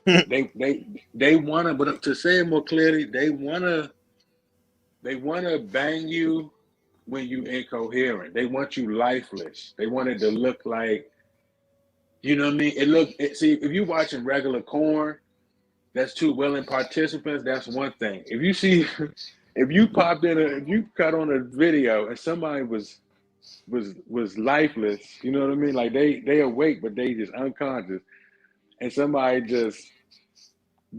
they wanna, but to say it more clearly, they wanna bang you when you incoherent. They want you lifeless. They want it to look like, you know what I mean? See, if you watching regular porn, that's two willing participants, that's one thing. If you see, if you cut on a video and somebody was lifeless, you know what I mean? Like they awake, but they just unconscious, and somebody just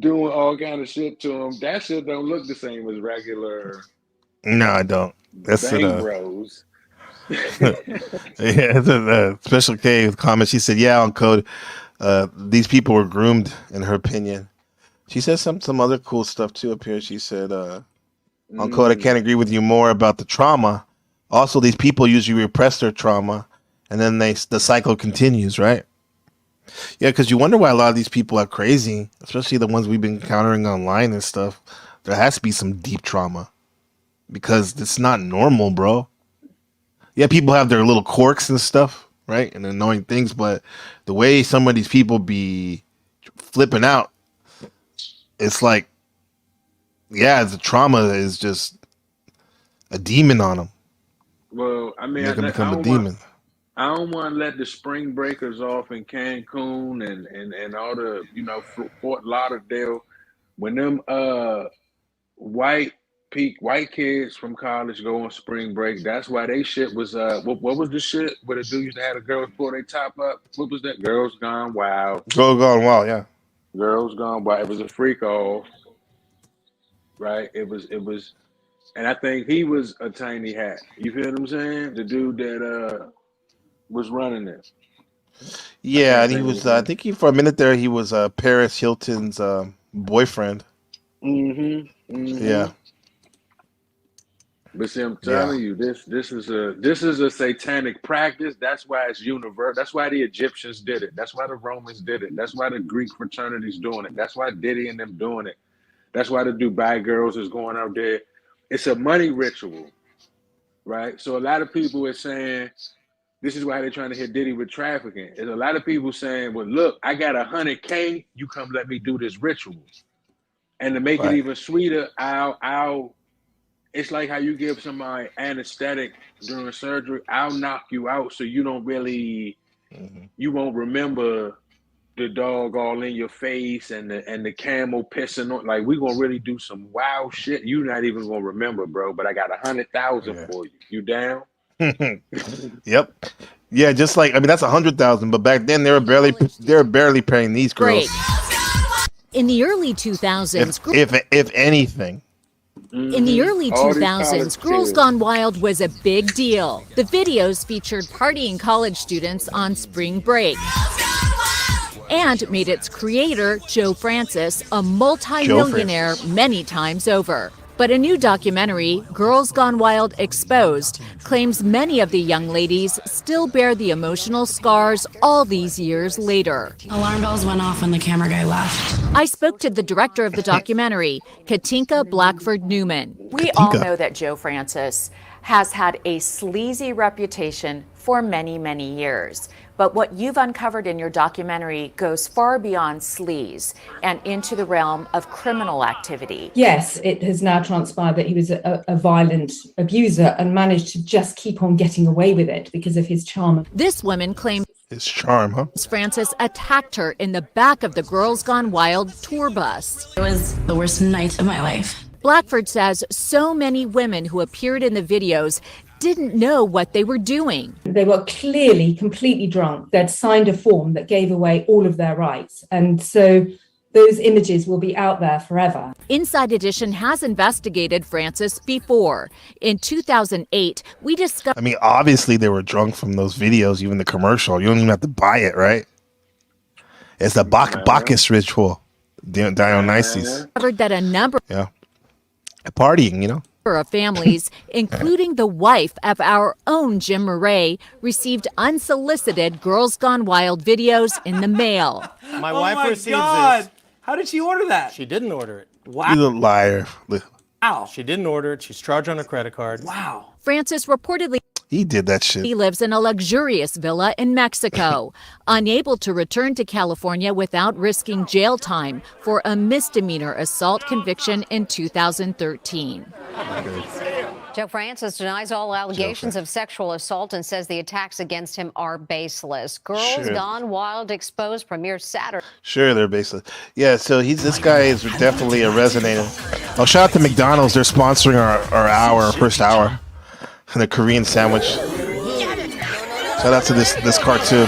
doing all kind of shit to them, that shit don't look the same as regular. No, I don't. That's bang bros. Yeah, it's a Special K with comments. She said, "Yeah, on code, these people were groomed." In her opinion, she said some other cool stuff too up here. She said, "On code, I can't agree with you more about the trauma. Also, these people usually repress their trauma, and then the cycle continues, right? Yeah, because you wonder why a lot of these people are crazy, especially the ones we've been encountering online and stuff. There has to be some deep trauma because it's not normal, bro." Yeah, people have their little quirks and stuff, right? And annoying things, but the way some of these people be flipping out, it's like, yeah, the trauma is just a demon on them. Well, I mean, they can become a demon. I don't want to let the spring breakers off in Cancun and all the, you know, Fort Lauderdale, when them white kids from college go on spring break. That's why they shit was what was the shit where the dude used to have the girls pull their top up? What was that? Girls Gone Wild. Girls Gone Wild, yeah. Girls Gone Wild. It was a freak off, right? It was, and I think he was a tiny hat. You feel what I'm saying? The dude that was running it. Yeah, and he was. I think for a minute there he was Paris Hilton's boyfriend. Yeah. But see, I'm telling you, this is a satanic practice. That's why it's universal. That's why the Egyptians did it. That's why the Romans did it. That's why the Greek fraternities doing it. That's why Diddy and them doing it. That's why the Dubai girls is going out there. It's a money ritual, right? So a lot of people are saying this is why they're trying to hit Diddy with trafficking. There's a lot of people saying, well, look, I got 100K. You come let me do this ritual. And to make it even sweeter, it's like how you give somebody anesthetic during surgery. I'll knock you out so you don't really, you won't remember the dog all in your face and the camel pissing on. Like, we gonna really do some wild shit. You not even gonna remember, bro. But I got 100,000 for you. You down? Yep. Yeah, just like, I mean, that's 100,000. But back then they were barely paying these girls. In the early 2000s, if anything. In the early 2000s, Girls Gone Wild was a big deal. The videos featured partying college students on spring break and made its creator, Joe Francis, a multi-millionaire many times over. But a new documentary, Girls Gone Wild Exposed, claims many of the young ladies still bear the emotional scars all these years later. Alarm bells went off when the camera guy left. I spoke to the director of the documentary, Katinka Blackford Newman. We all know that Joe Francis has had a sleazy reputation for many, many years. But what you've uncovered in your documentary goes far beyond sleaze and into the realm of criminal activity. Yes, it has now transpired that he was a violent abuser and managed to just keep on getting away with it because of his charm. This woman claims his charm, huh? Francis attacked her in the back of the Girls Gone Wild tour bus. It was the worst night of my life. Blackford says so many women who appeared in the videos didn't know what they were doing. They were clearly completely drunk. They'd signed a form that gave away all of their rights. And so those images will be out there forever. Inside Edition has investigated Francis before. In 2008, we discovered... I mean, obviously they were drunk from those videos, even the commercial. You don't even have to buy it, right? It's the Bacchus ritual. Dionysus. That a number... Yeah. Partying, you know? Of families, including the wife of our own Jim Murray, received unsolicited Girls Gone Wild videos in the mail. My wife received this. How did she order that? She didn't order it. Wow. You're a liar. Wow. She didn't order it. She's charged on a credit card. Wow. Francis reportedly... He did that shit. He lives in a luxurious villa in Mexico, unable to return to California without risking jail time for a misdemeanor assault conviction in 2013. Joe Francis denies all allegations of sexual assault and says the attacks against him are baseless. Girls Gone Wild Exposed premieres Saturday. Sure, they're baseless. Yeah, so this guy is definitely a resonator. Oh, shout out to McDonald's. They're sponsoring our first hour. And a Korean sandwich. Shout out to this cartoon.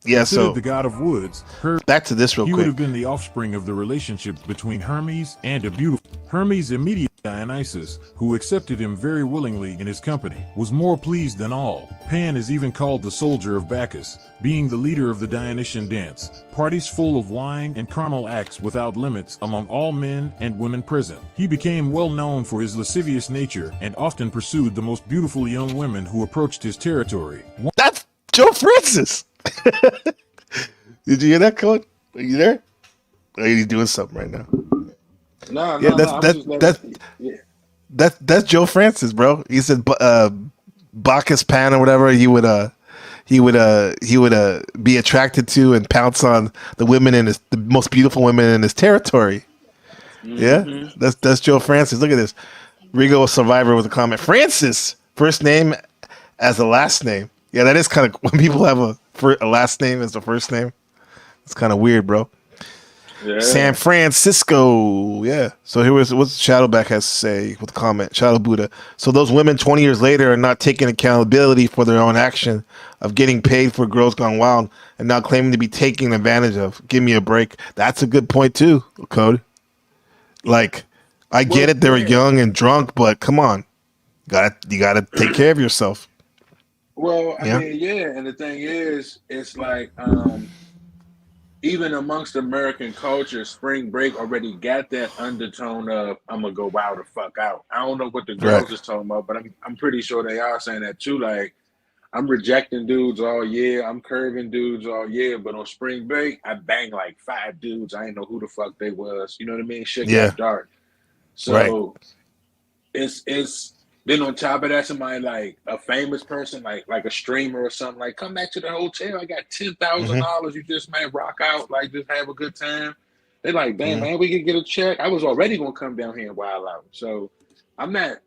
Yeah, so the god of woods. Back to this real quick. He would have quick. been the offspring of the relationship between Hermes and a beautiful Hermes' immediate Dionysus, who accepted him very willingly in his company, was more pleased than all. Pan is even called the soldier of Bacchus, being the leader of the Dionysian dance, parties full of wine and carnal acts without limits among all men and women present. He became well known for his lascivious nature and often pursued the most beautiful young women who approached his territory. That's Joe Francis. Did you hear that, Code? Are you there? Or are you doing something right now? No, that's Joe Francis, bro. He said Bacchus Pan or whatever he would be attracted to and pounce on the women the most beautiful women in his territory. Yeah, that's Joe Francis. Look at this. Rigo Survivor with a comment. Francis, first name as a last name. Yeah, that is kind of when people have a last name as the first name. It's kind of weird, bro. Yeah. San Francisco. Yeah. So here was what Shadowback has to say with a comment. Shadow Buddha. So those women 20 years later are not taking accountability for their own action of getting paid for Girls Gone Wild and now claiming to be taken advantage of. Give me a break. That's a good point too, Code. Like, I get it. They were young and drunk, but come on. You gotta take care of yourself. Well, I mean, yeah, and the thing is, it's like even amongst American culture, spring break already got that undertone of I'm gonna go wild the fuck out. I don't know what the girls is talking about, but I'm pretty sure they are saying that too. Like, I'm rejecting dudes all year, I'm curving dudes all year, but on spring break, I bang like 5 dudes. I didn't know who the fuck they was. You know what I mean? Shit got dark. So it's then on top of that, somebody like a famous person, like a streamer or something, like come back to the hotel. I got $10,000. You just man rock out, like just have a good time. They're like, damn man, we could get a check. I was already gonna come down here and wild out. So I'm not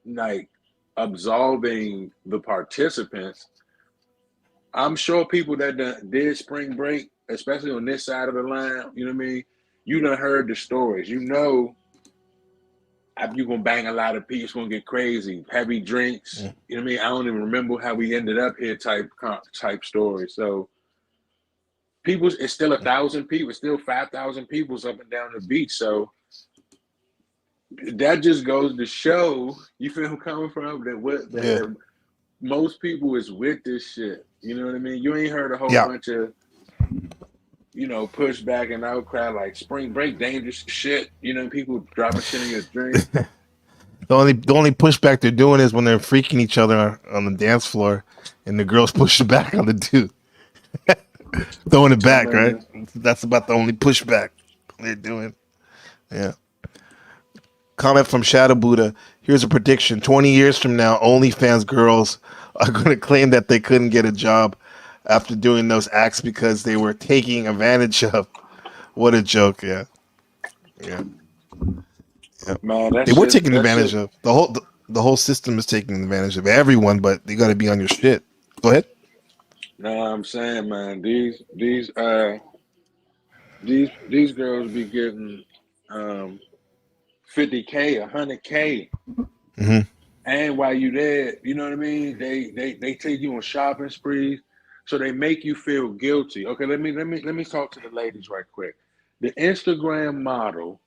like absolving the participants. I'm sure people that did spring break, especially on this side of the line, you know what I mean? You done heard the stories. You know you're gonna bang a lot of people, it's gonna get crazy, heavy drinks. You know what I mean? I don't even remember how we ended up here type story. So it's still 1,000 people, it's still 5,000 people's up and down the beach. So that just goes to show, you feel I'm coming from, that most people is with this shit. You know what I mean? You ain't heard a whole bunch of you know, pushback and outcry like spring break, dangerous shit. You know, people dropping shit in your drink. The only pushback they're doing is when they're freaking each other on the dance floor, and the girls push back on the dude, throwing it back. Right? That's about the only pushback they're doing. Yeah. Comment from Shadow Buddha. Here's a prediction: 20 years from now, OnlyFans girls are going to claim that they couldn't get a job after doing those acts because they were taking advantage of. What a joke! Yeah. Man, that they were shit, taking that advantage shit. of the whole system is taking advantage of everyone, but you got to be on your shit. Go ahead. No, I'm saying, man, these girls be getting 50K, 100K, and while you there, you know what I mean? They take you on shopping sprees, so they make you feel guilty. Okay, let me talk to the ladies right quick. The Instagram model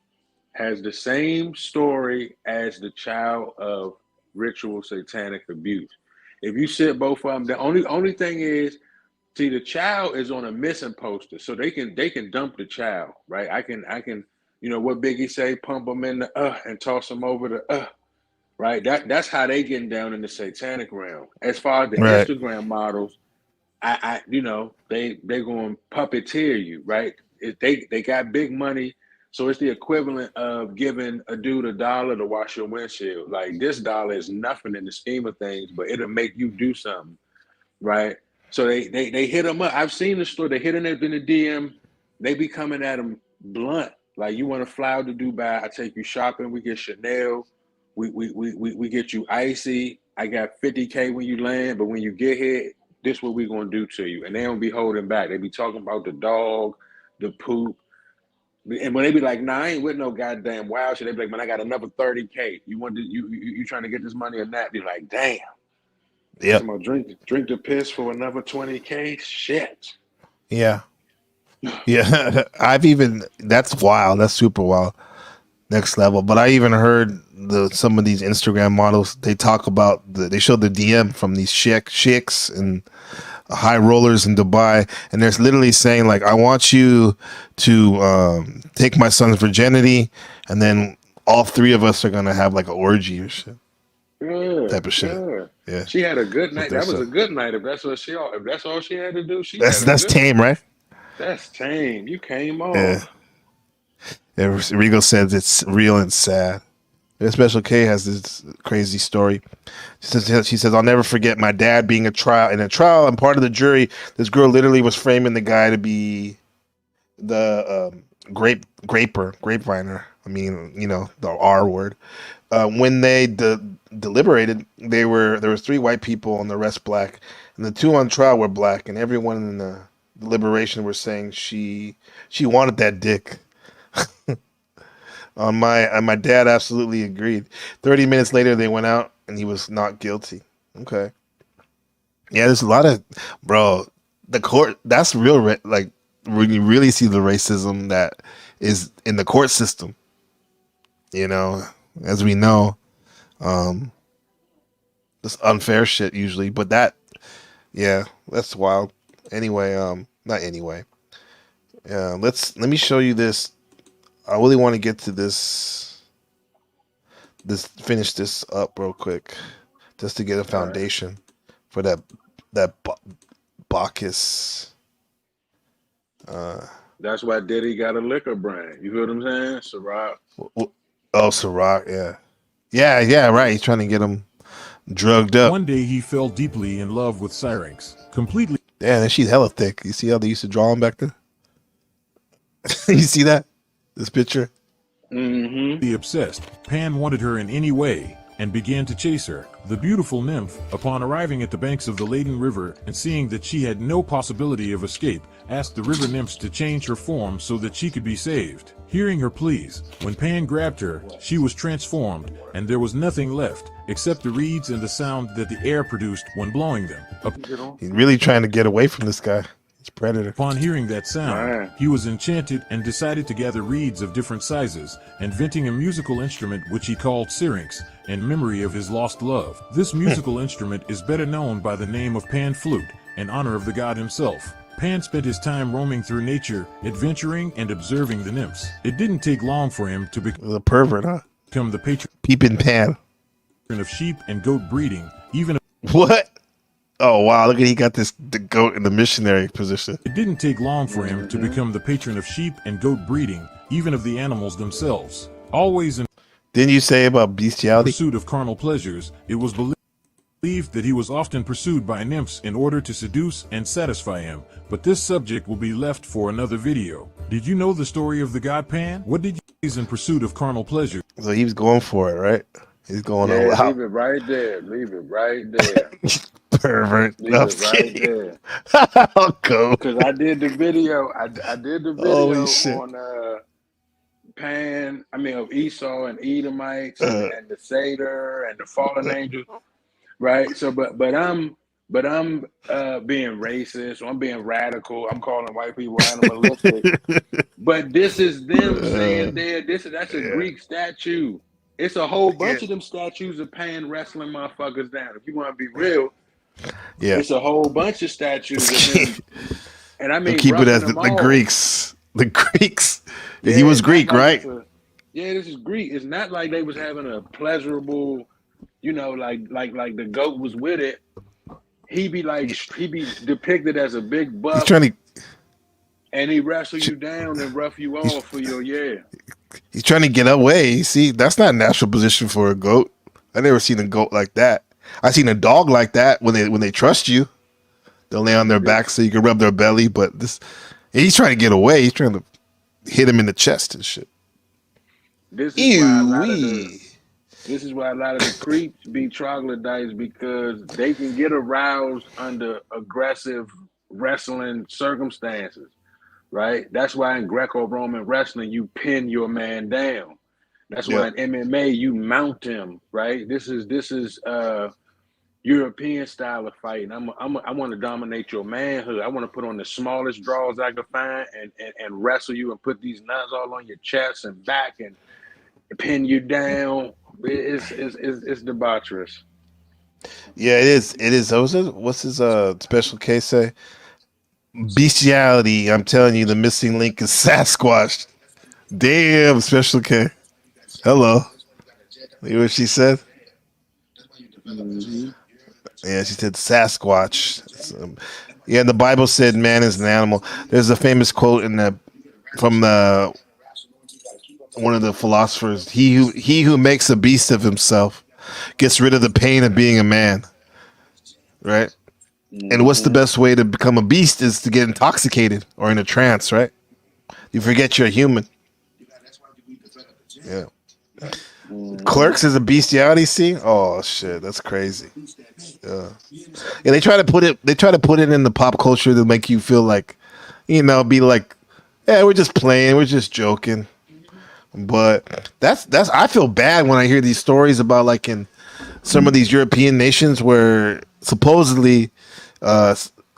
has the same story as the child of ritual satanic abuse. If you sit both of them, the only thing is, see, the child is on a missing poster, so they can dump the child, right? I can, you know what Biggie say, pump them in the and toss them over the right? That's how they getting down in the satanic realm. As far as the Right. Instagram models, I you know, they going to puppeteer you, right? They got big money, so it's the equivalent of giving a dude $1 to wash your windshield. Like, this dollar is nothing in the scheme of things, but it'll make you do something, right? So they hit them up. I've seen the story. They hit them in the DM. They be coming at them blunt. Like, you want to fly out to Dubai? I take you shopping. We get Chanel. We get you icy. I got 50K when you land, but when you get here, this what we gonna do to you. And they don't be holding back. They be talking about the dog, the poop. And when they be like, nah, I ain't with no goddamn wild shit, they be like, man, I got another 30K. You trying to get this money or not? Be like, damn. Yeah. Drink the piss for another 20K? Shit. Yeah. That's wild. That's super wild. Next level. But I even heard some of these Instagram models, they talk about they show the DM from these chicks and high rollers in Dubai, and they're literally saying like, I want you to take my son's virginity, and then all three of us are gonna have like an orgy or shit. Yeah, type of shit. Yeah. She had a good night. That was a good night. If that's all she had to do, That's tame, right? That's tame. You came on. Yeah. Rigo says it's real and sad. Special K has this crazy story. She says, I'll never forget my dad being in a trial. I'm part of the jury. This girl literally was framing the guy to be the grapeviner. I mean, you know, the R word. When they deliberated, there was 3 white people and the rest black, and the 2 on trial were black, and everyone in the deliberation were saying she wanted that dick. My dad absolutely agreed. 30 minutes later, they went out and he was not guilty. Okay. Yeah, there's a lot of, bro, the court, that's real, like, when you really see the racism that is in the court system, you know, as we know, this unfair shit usually, but that's wild. Anyway, not anyway. Let me show you this. I really want to get to this, finish this up real quick, just to get a foundation for that Bacchus. That's why Diddy got a liquor brand. You feel what I'm saying? Ciroc. Oh, Ciroc, yeah, right. He's trying to get him drugged up. One day he fell deeply in love with Syrinx, completely. Damn, and she's hella thick. You see how they used to draw him back then? You see that? This picture? The obsessed, Pan wanted her in any way and began to chase her. The beautiful nymph, upon arriving at the banks of the laden river and seeing that she had no possibility of escape, asked the river nymphs to change her form so that she could be saved. Hearing her pleas, when Pan grabbed her, she was transformed, and there was nothing left except the reeds and the sound that the air produced when blowing them. He's really trying to get away from this guy. It's Predator. Upon hearing that sound, he was enchanted and decided to gather reeds of different sizes, inventing a musical instrument which he called Syrinx, in memory of his lost love. This musical instrument is better known by the name of Pan Flute, in honor of the god himself. Pan spent his time roaming through nature, adventuring and observing the nymphs. It didn't take long for him to The pervert, huh? become the patron Peeping Pan. of sheep and goat breeding, even What? Oh wow! Look at he got the goat in the missionary position. It didn't take long for him to become the patron of sheep and goat breeding, even of the animals themselves. Always in Didn't you say about bestiality? pursuit of carnal pleasures, it was believed that he was often pursued by nymphs in order to seduce and satisfy him. But this subject will be left for another video. Did you know the story of the god Pan? What did you do in pursuit of carnal pleasure? So he was going for it, right? He's going all Yeah, out. leave it right there. Leave it right there. Pervert. Leave No, I'm it right kidding. there. I'll go. Because I did the video. I did the Holy video shit. on of Esau and Edomites and the Seder and the fallen angels, right? So, but I'm being racist. Or I'm being radical. I'm calling white people animalistic. But this is them saying that's a Greek statue. It's a whole bunch of them statues of Pan wrestling motherfuckers down. If you want to be real, it's a whole bunch of statues of him. And I mean, keep it as roughing the them all. Greeks. The Greeks. Yeah, he was it's Greek, not like right? this is Greek. It's not like they was having a pleasurable, like the goat was with it. He be depicted as a big buff. He's trying to. And he wrestle you down and rough you off for your He's trying to get away. See, that's not a natural position for a goat. I never seen a goat like that. I seen a dog like that when they trust you. They'll lay on their back so you can rub their belly. But he's trying to get away. He's trying to hit him in the chest and shit. This is why a lot of the creeps be troglodytes, because they can get aroused under aggressive wrestling circumstances. Right? That's why in Greco-Roman wrestling, you pin your man down. That's why in MMA, you mount him, right? This is European style of fighting. I want to dominate your manhood. I want to put on the smallest draws I could find and wrestle you and put these nuts all on your chest and back and pin you down. It's debaucherous. Yeah, it is. It is. What's his special case say? Bestiality. I'm telling you, the missing link is Sasquatch. Damn, special K. Hello. You what she said? Yeah, she said Sasquatch. Yeah, the Bible said man is an animal. There's a famous quote from one of the philosophers. He who makes a beast of himself gets rid of the pain of being a man. Right? And what's the best way to become a beast is to get intoxicated or in a trance, right? You forget you're a human. Yeah. Clerks is a bestiality scene? Oh shit, that's crazy. Yeah. Yeah, they try to put it in the pop culture to make you feel like, be like, yeah, we're just playing, we're just joking. But that's I feel bad when I hear these stories about like in some of these European nations where supposedly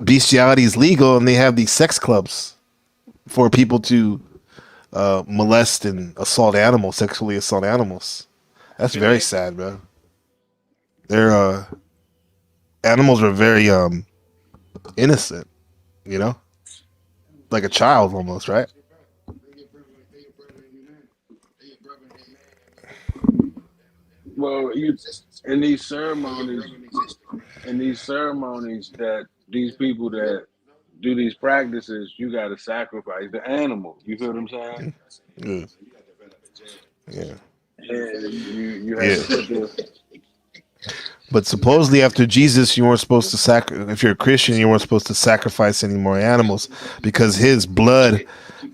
bestiality is legal and they have these sex clubs for people to molest and sexually assault animals. That's very sad, man. Their animals are very innocent, like a child almost, right? Well, in these ceremonies that these people that do these practices, you got to sacrifice the animal. You feel what I'm saying? Yeah. And you have to put the. But supposedly after Jesus, you weren't supposed to if you're a Christian, you weren't supposed to sacrifice any more animals because his blood,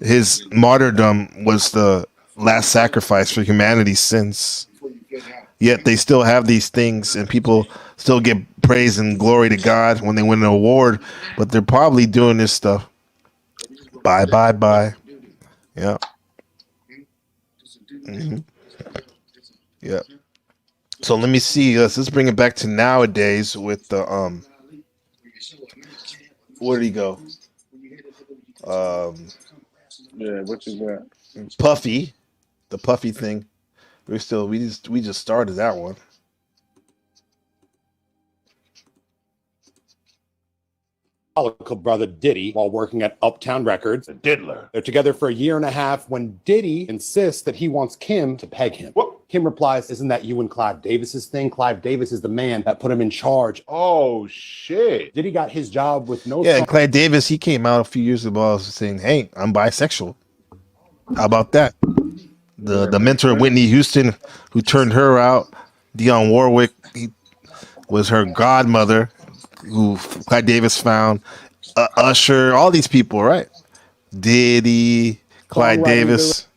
his martyrdom was the last sacrifice for humanity's sins. Yet they still have these things and people still get praise and glory to God when they win an award, but they're probably doing this stuff. Bye. Yeah. Mm-hmm. Yeah. So let me see. Let's bring it back to nowadays with the where did he go? Yeah, what you got? Puffy, the Puffy thing. We just started that one. brother Diddy while working at Uptown Records. The diddler. They're together for a year and a half when Diddy insists that he wants Kim to peg him. What? Kim replies, isn't that you and Clive Davis's thing? Clive Davis is the man that put him in charge. Oh, shit. Diddy got his job with no... Yeah, and Clive Davis, he came out a few years ago saying, hey, I'm bisexual. How about that? The mentor of Whitney Houston, who turned her out, Dionne Warwick, he was her godmother, who Clive Davis found, Usher, all these people, right? Diddy, Clive Davis.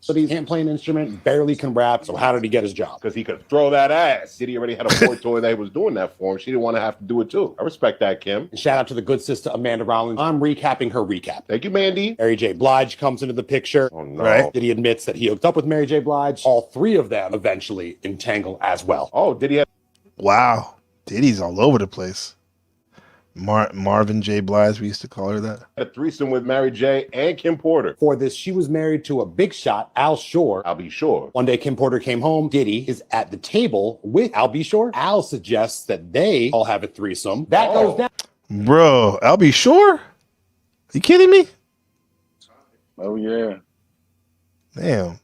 So he can't play an instrument, barely can rap. So how did he get his job? Because he could throw that ass. Diddy already had a boy toy that was doing that for him. She didn't want to have to do it too. I respect that, Kim. And shout out to the good sister Amanda Rollins. I'm recapping her recap. Thank you, Mandy. Mary J. Blige comes into the picture. Oh no. Right. Diddy admits that he hooked up with Mary J. Blige. All three of them eventually entangle as well. Oh, Diddy had... Wow. Diddy's all over the place. Marvin J. Blige, we used to call her that. A threesome with Mary J. and Kim Porter. For this, she was married to a big shot, Al Shore. I'll be sure. One day, Kim Porter came home. Diddy is at the table with Al B. Shore. Al suggests that they all have a threesome. That goes down. Bro, Al B. Shore? You kidding me? Oh, yeah. Damn.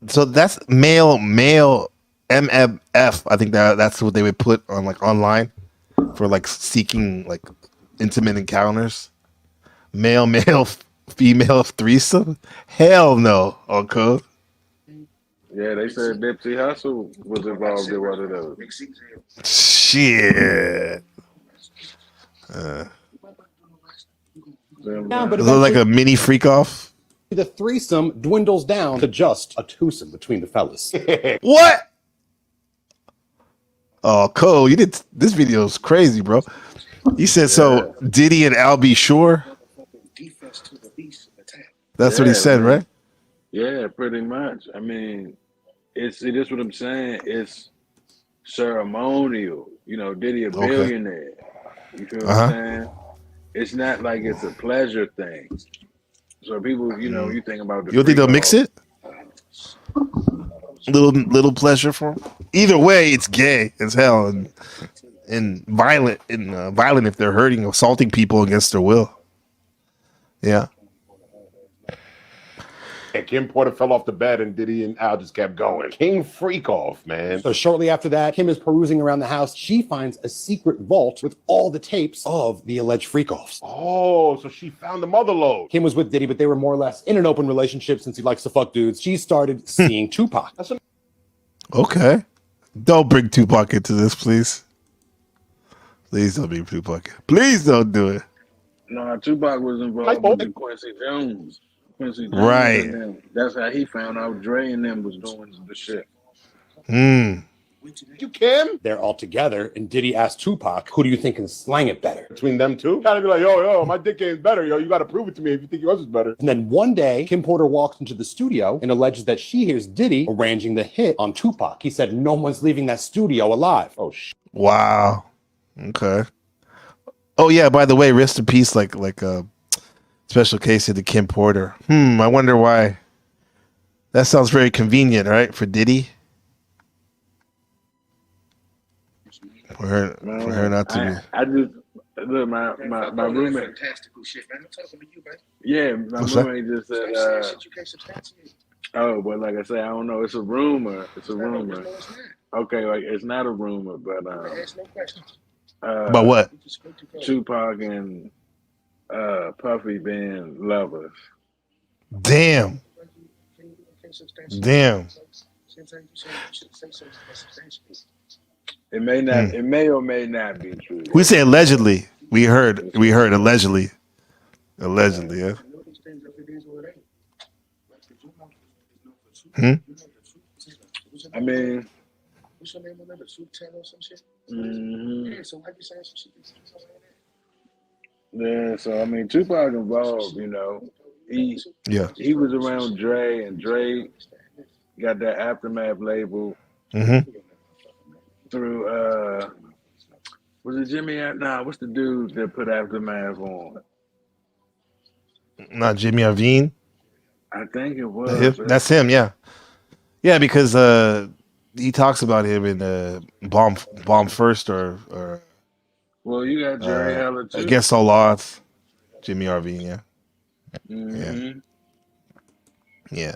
So that's male MF. I think that's what they would put on like online for like seeking like intimate encounters. Male, female threesome? Hell no, on code. Yeah, they said Nipsey Hussle was involved in one of those. Shit. Yeah, but is it like a mini freak off? The threesome dwindles down to just a twosome between the fellas. What? Oh, Cole, you did this video is crazy, bro. You said so. Diddy and Al B. Shore. That's what he said, right? Yeah, pretty much. I mean, it's what I'm saying. It's ceremonial. You know, Diddy a billionaire. You feel what I'm saying? It's not like it's a pleasure thing. So people, you know, you think about the. You think they'll mix it? Little pleasure for him. Either way, it's gay as hell and violent if they're hurting, assaulting people against their will. Yeah. And Kim Porter fell off the bed and Diddy and Al just kept going. King freak off, man. So shortly after that, Kim is perusing around the house. She finds a secret vault with all the tapes of the alleged freak offs. Oh, so she found the mother lode. Kim was with Diddy, but they were more or less in an open relationship since he likes to fuck dudes. She started seeing Tupac. Okay. Don't bring Tupac into this, please. Please don't bring Tupac. Please don't do it. No, Tupac was involved with Quincy Jones. Right. And that's how he found out Dre and them was doing the shit. You Kim? They're all together, and Diddy asked Tupac, who do you think can slang it better? Between them two? Gotta be like, yo, my dick game's better, yo. You gotta prove it to me if you think yours is better. And then one day, Kim Porter walks into the studio and alleges that she hears Diddy arranging the hit on Tupac. He said, no one's leaving that studio alive. Oh, wow. Okay. Oh, yeah, by the way, rest in peace, like a special case of the Kim Porter. I wonder why. That sounds very convenient, right, for Diddy? For her not to be. I just look my roommate. Fantastical shit, man. I'm talking to you, man. Yeah, my roommate just said. Oh, but like I say, I don't know. It's a rumor. It's a rumor. Okay, like it's not a rumor, but about what? Tupac and Puffy being lovers. Damn. It may not. It may or may not be true. We say allegedly. We heard allegedly. Allegedly, yeah. I mean. Yeah, so I mean, Tupac involved. You know, he was around Dre, and Dre got that Aftermath label. Through was it Jimmy? Nah, what's the dude that put Aftermath on? Not Jimmy Iovine. I think it was. That's him. Yeah, yeah, because he talks about him in Bomb First or Well, you got Jerry Heller too. Against all odds, Jimmy RV. Yeah. Mm-hmm. Yeah.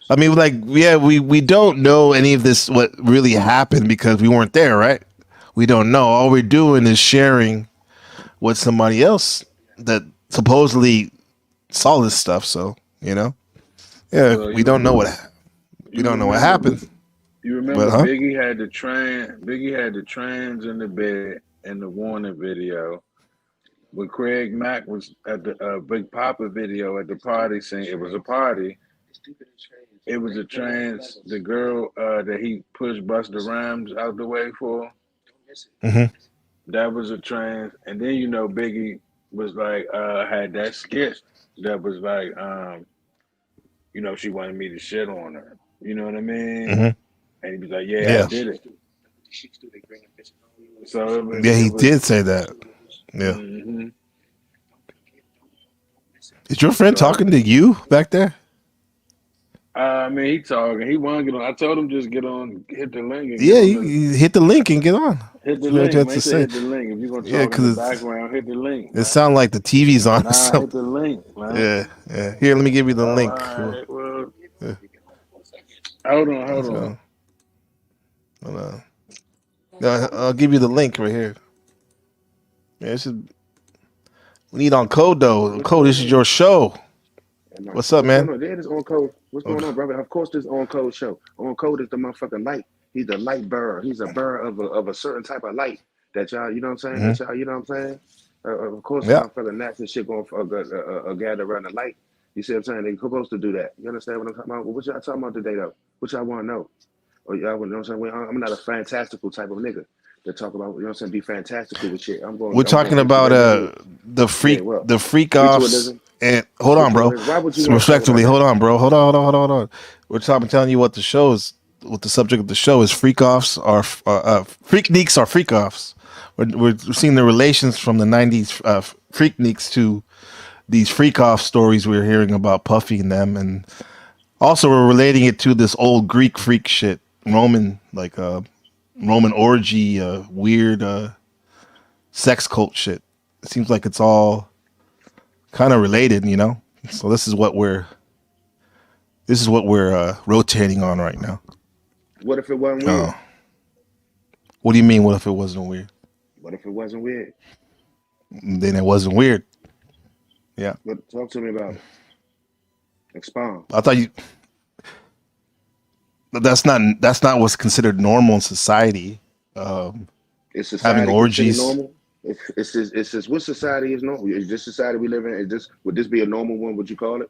I mean, like, yeah, we don't know any of this, what really happened, because we weren't there, right? We don't know. All we're doing is sharing with somebody else that supposedly saw this stuff. So, yeah, Well, we don't know what happened. You remember But, Biggie had the trans in the bed in the Warner video. When Craig Mack was at the Big Papa video at the party scene, it was a party. It was a trans, the girl that he pushed Busta Rhymes out the way for. Mm-hmm. That was a trans. And then, Biggie was like, had that skit that was like, she wanted me to shit on her. You know what I mean? Mm-hmm. And he was like, yeah, I did it. So he did say that. Yeah. Mm-hmm. Is your friend talking to you back there? I mean, he talking. He want to get on. I told him just get on, hit the link. And You hit the link and get on. Hit the That's link. what you have to Man, say. hit the link. If you're going to talk in the background, hit the link. It sounds like the TV's on. Nah, or something. hit the link, man. Yeah. Here, let me give you the link. Right, well, Hold on. No, I'll give you the link right here. Yeah, we need on code though. Code, this is your show. What's up, man? There it is on code. What's going on, brother? Of course, this on code show. On code is the motherfucking light. He's the light bearer. He's a bearer of a certain type of light that y'all, you know what I'm saying? Mm-hmm. That y'all, you know what I'm saying? Of course, Yeah. motherfucking gnats and shit going for gather around the light. You see what I'm saying? They're supposed to do that. You understand what I'm talking about? Well, what y'all talking about today, though? What y'all want to know? Or y'all, you know what I'm saying? I'm not a fantastical type of nigga that talk about, you know what I'm saying, be fantastical with shit. We're talking about the freak offs. And hold on, bro. Respectfully, hold on, bro. Hold on. We're telling you what the show is. What the subject of the show is: freak offs are freakniks are freak offs. We're seeing the relations from the '90s freakniks to these freak off stories we're hearing about Puffy and them, and also we're relating it to this old Greek freak shit, Roman orgy, weird sex cult shit. It seems like it's all kind of related, you know. So this is what we're rotating on right now. What if it wasn't weird? What do you mean? What if it wasn't weird? What if it wasn't weird? Then it wasn't weird. Yeah. But talk to me about it. Expound. I thought you. That's not what's considered normal in society. Is society having orgies. Normal? It's just what society is normal? Is this society we live in? Would this be a normal one? Would you call it?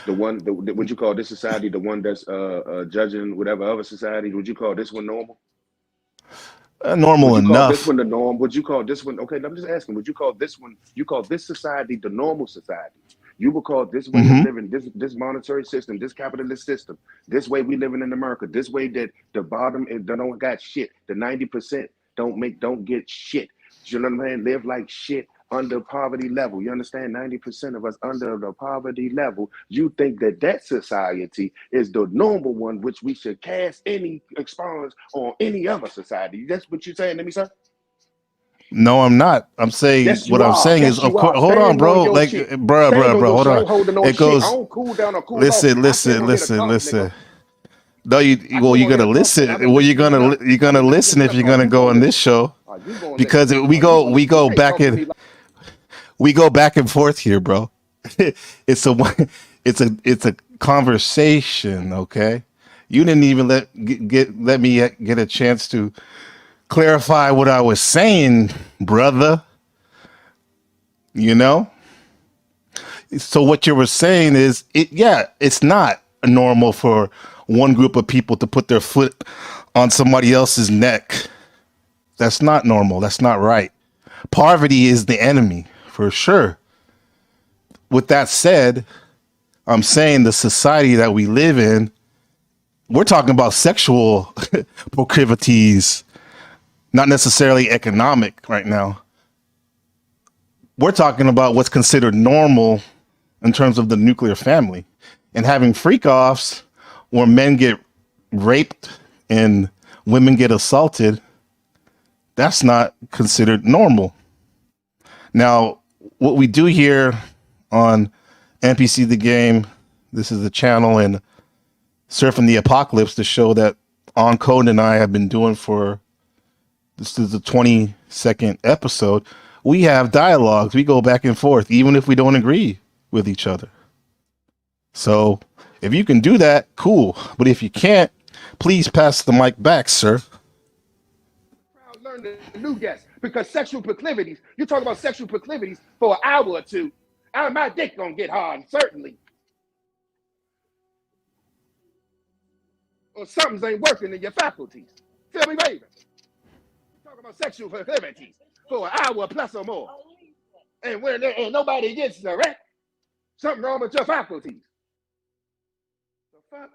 Would you call this society the one that's judging whatever other society? Would you call this one normal? Normal would you enough. Call this one the norm? Would you call this one? Okay, I'm just asking. Would you call this one? You call this society the normal society? You would call this way of living, this monetary system, this capitalist system, this way we living in America, this way that the bottom don't got shit, the 90% don't get shit. You know what I'm saying? Live like shit under poverty level. You understand? 90% of us under the poverty level. You think that society is the normal one, which we should cast any expunge on any other society. That's what you're saying to me, sir? No, I'm not. I'm saying Yes, what I'm saying is, of course. Hold on, bro. Like, bro. Hold on. It goes. Listen. No, you're gonna listen. Well, you're gonna listen if you're gonna go on this show, because we go back and forth here, bro. It's a conversation, okay? You didn't even let me get a chance to clarify what I was saying, brother. You know? So what you were saying is, it's not normal for one group of people to put their foot on somebody else's neck. That's not normal. That's not right. Poverty is the enemy, for sure. With that said, I'm saying the society that we live in, we're talking about sexual proclivities, not necessarily economic right now. We're talking about what's considered normal in terms of the nuclear family, and having freak offs where men get raped and women get assaulted. That's not considered normal. Now, what we do here on NPC the Game, this is the channel, and Surfing the Apocalypse, the show that On Code and I have been doing for, this is the 22nd episode. We have dialogues. We go back and forth, even if we don't agree with each other. So if you can do that, cool. But if you can't, please pass the mic back, sir. Learn the new guest, because sexual proclivities, you talk about sexual proclivities for an hour or two, my dick gonna get hard, certainly. Or something's ain't working in your faculties. Feel me, baby? Talk about sexual proclivities for an hour plus or more. And when and nobody gets the wreck, something wrong with your faculties. The fuck?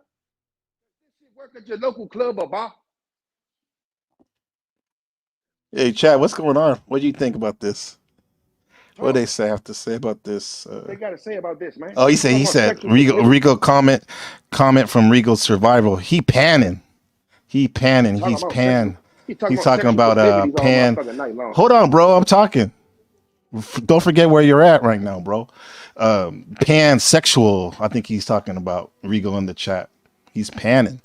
This shit work at your local club or bar? Hey, Chad, what's going on? What do you think about this? What do they have to say about this? They got to say about this, man. Oh, he said Regal comment from Regal Survival. He panning. He's pan. He's talking about pan. Hold on, bro. I'm talking. Don't forget where you're at right now, bro. Pansexual. I think he's talking about Regal in the chat. He's panning.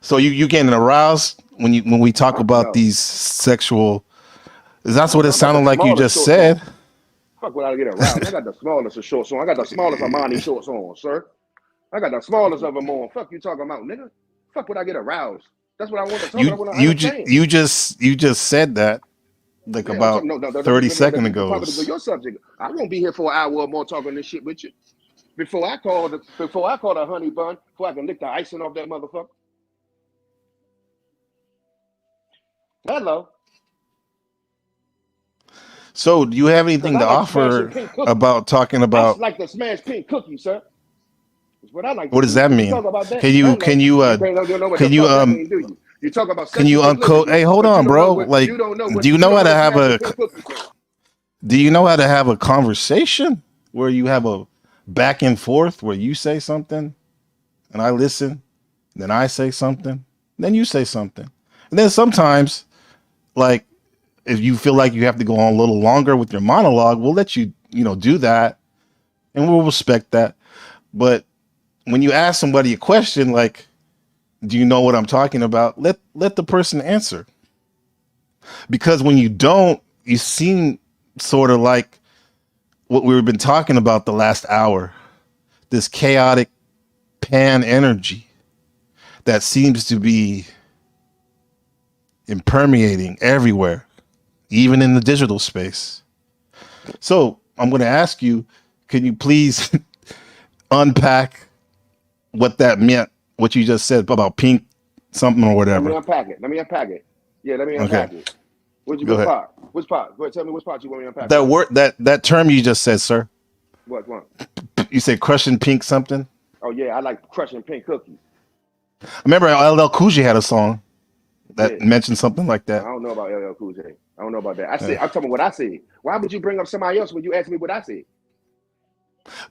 So you getting aroused when we talk about these sexual? That's what it sounded like you just said. Fuck what I get aroused. I got the smallest of shorts on. I got the smallest Armani shorts on, sir. I got the smallest of them on. Fuck you talking about, nigga. Fuck what I get aroused. That's what I want to talk about. You just said that like about 30 seconds ago. Your subject. I won't be here for an hour or more talking this shit with you. Before I call a honey bun, before I can lick the icing off that motherfucker. Hello. So, do you have anything to offer about talking about? I like to smash pink cookies, sir. That's what I like. What does that mean? Can you talk about? Can you uncode? Hey, hold on, bro. Like, do you know how to have a? Do you know how to have a conversation where you have a back and forth where you say something, and I listen, then I say something, then you say something, and then sometimes, like, if you feel like you have to go on a little longer with your monologue, we'll let you, do that, and we'll respect that. But when you ask somebody a question like, do you know what I'm talking about? Let the person answer. Because when you don't, you seem sort of like what we've been talking about the last hour, this chaotic pan energy that seems to be impermeating everywhere, even in the digital space. So I'm going to ask you, can you please unpack what that meant, what you just said about pink something or whatever? Let me unpack it. Yeah, let me unpack it. Which part? Which part? Go ahead, tell me which part you want me to unpack. That word, that term you just said, sir. What one? You said crushing pink something? Oh yeah, I like crushing pink cookies. I remember LL Cool J had a song that mentioned something like that. I don't know about LL Cool J. I don't know about that. I'm talking about what I said. Why would you bring up somebody else when you ask me what I said?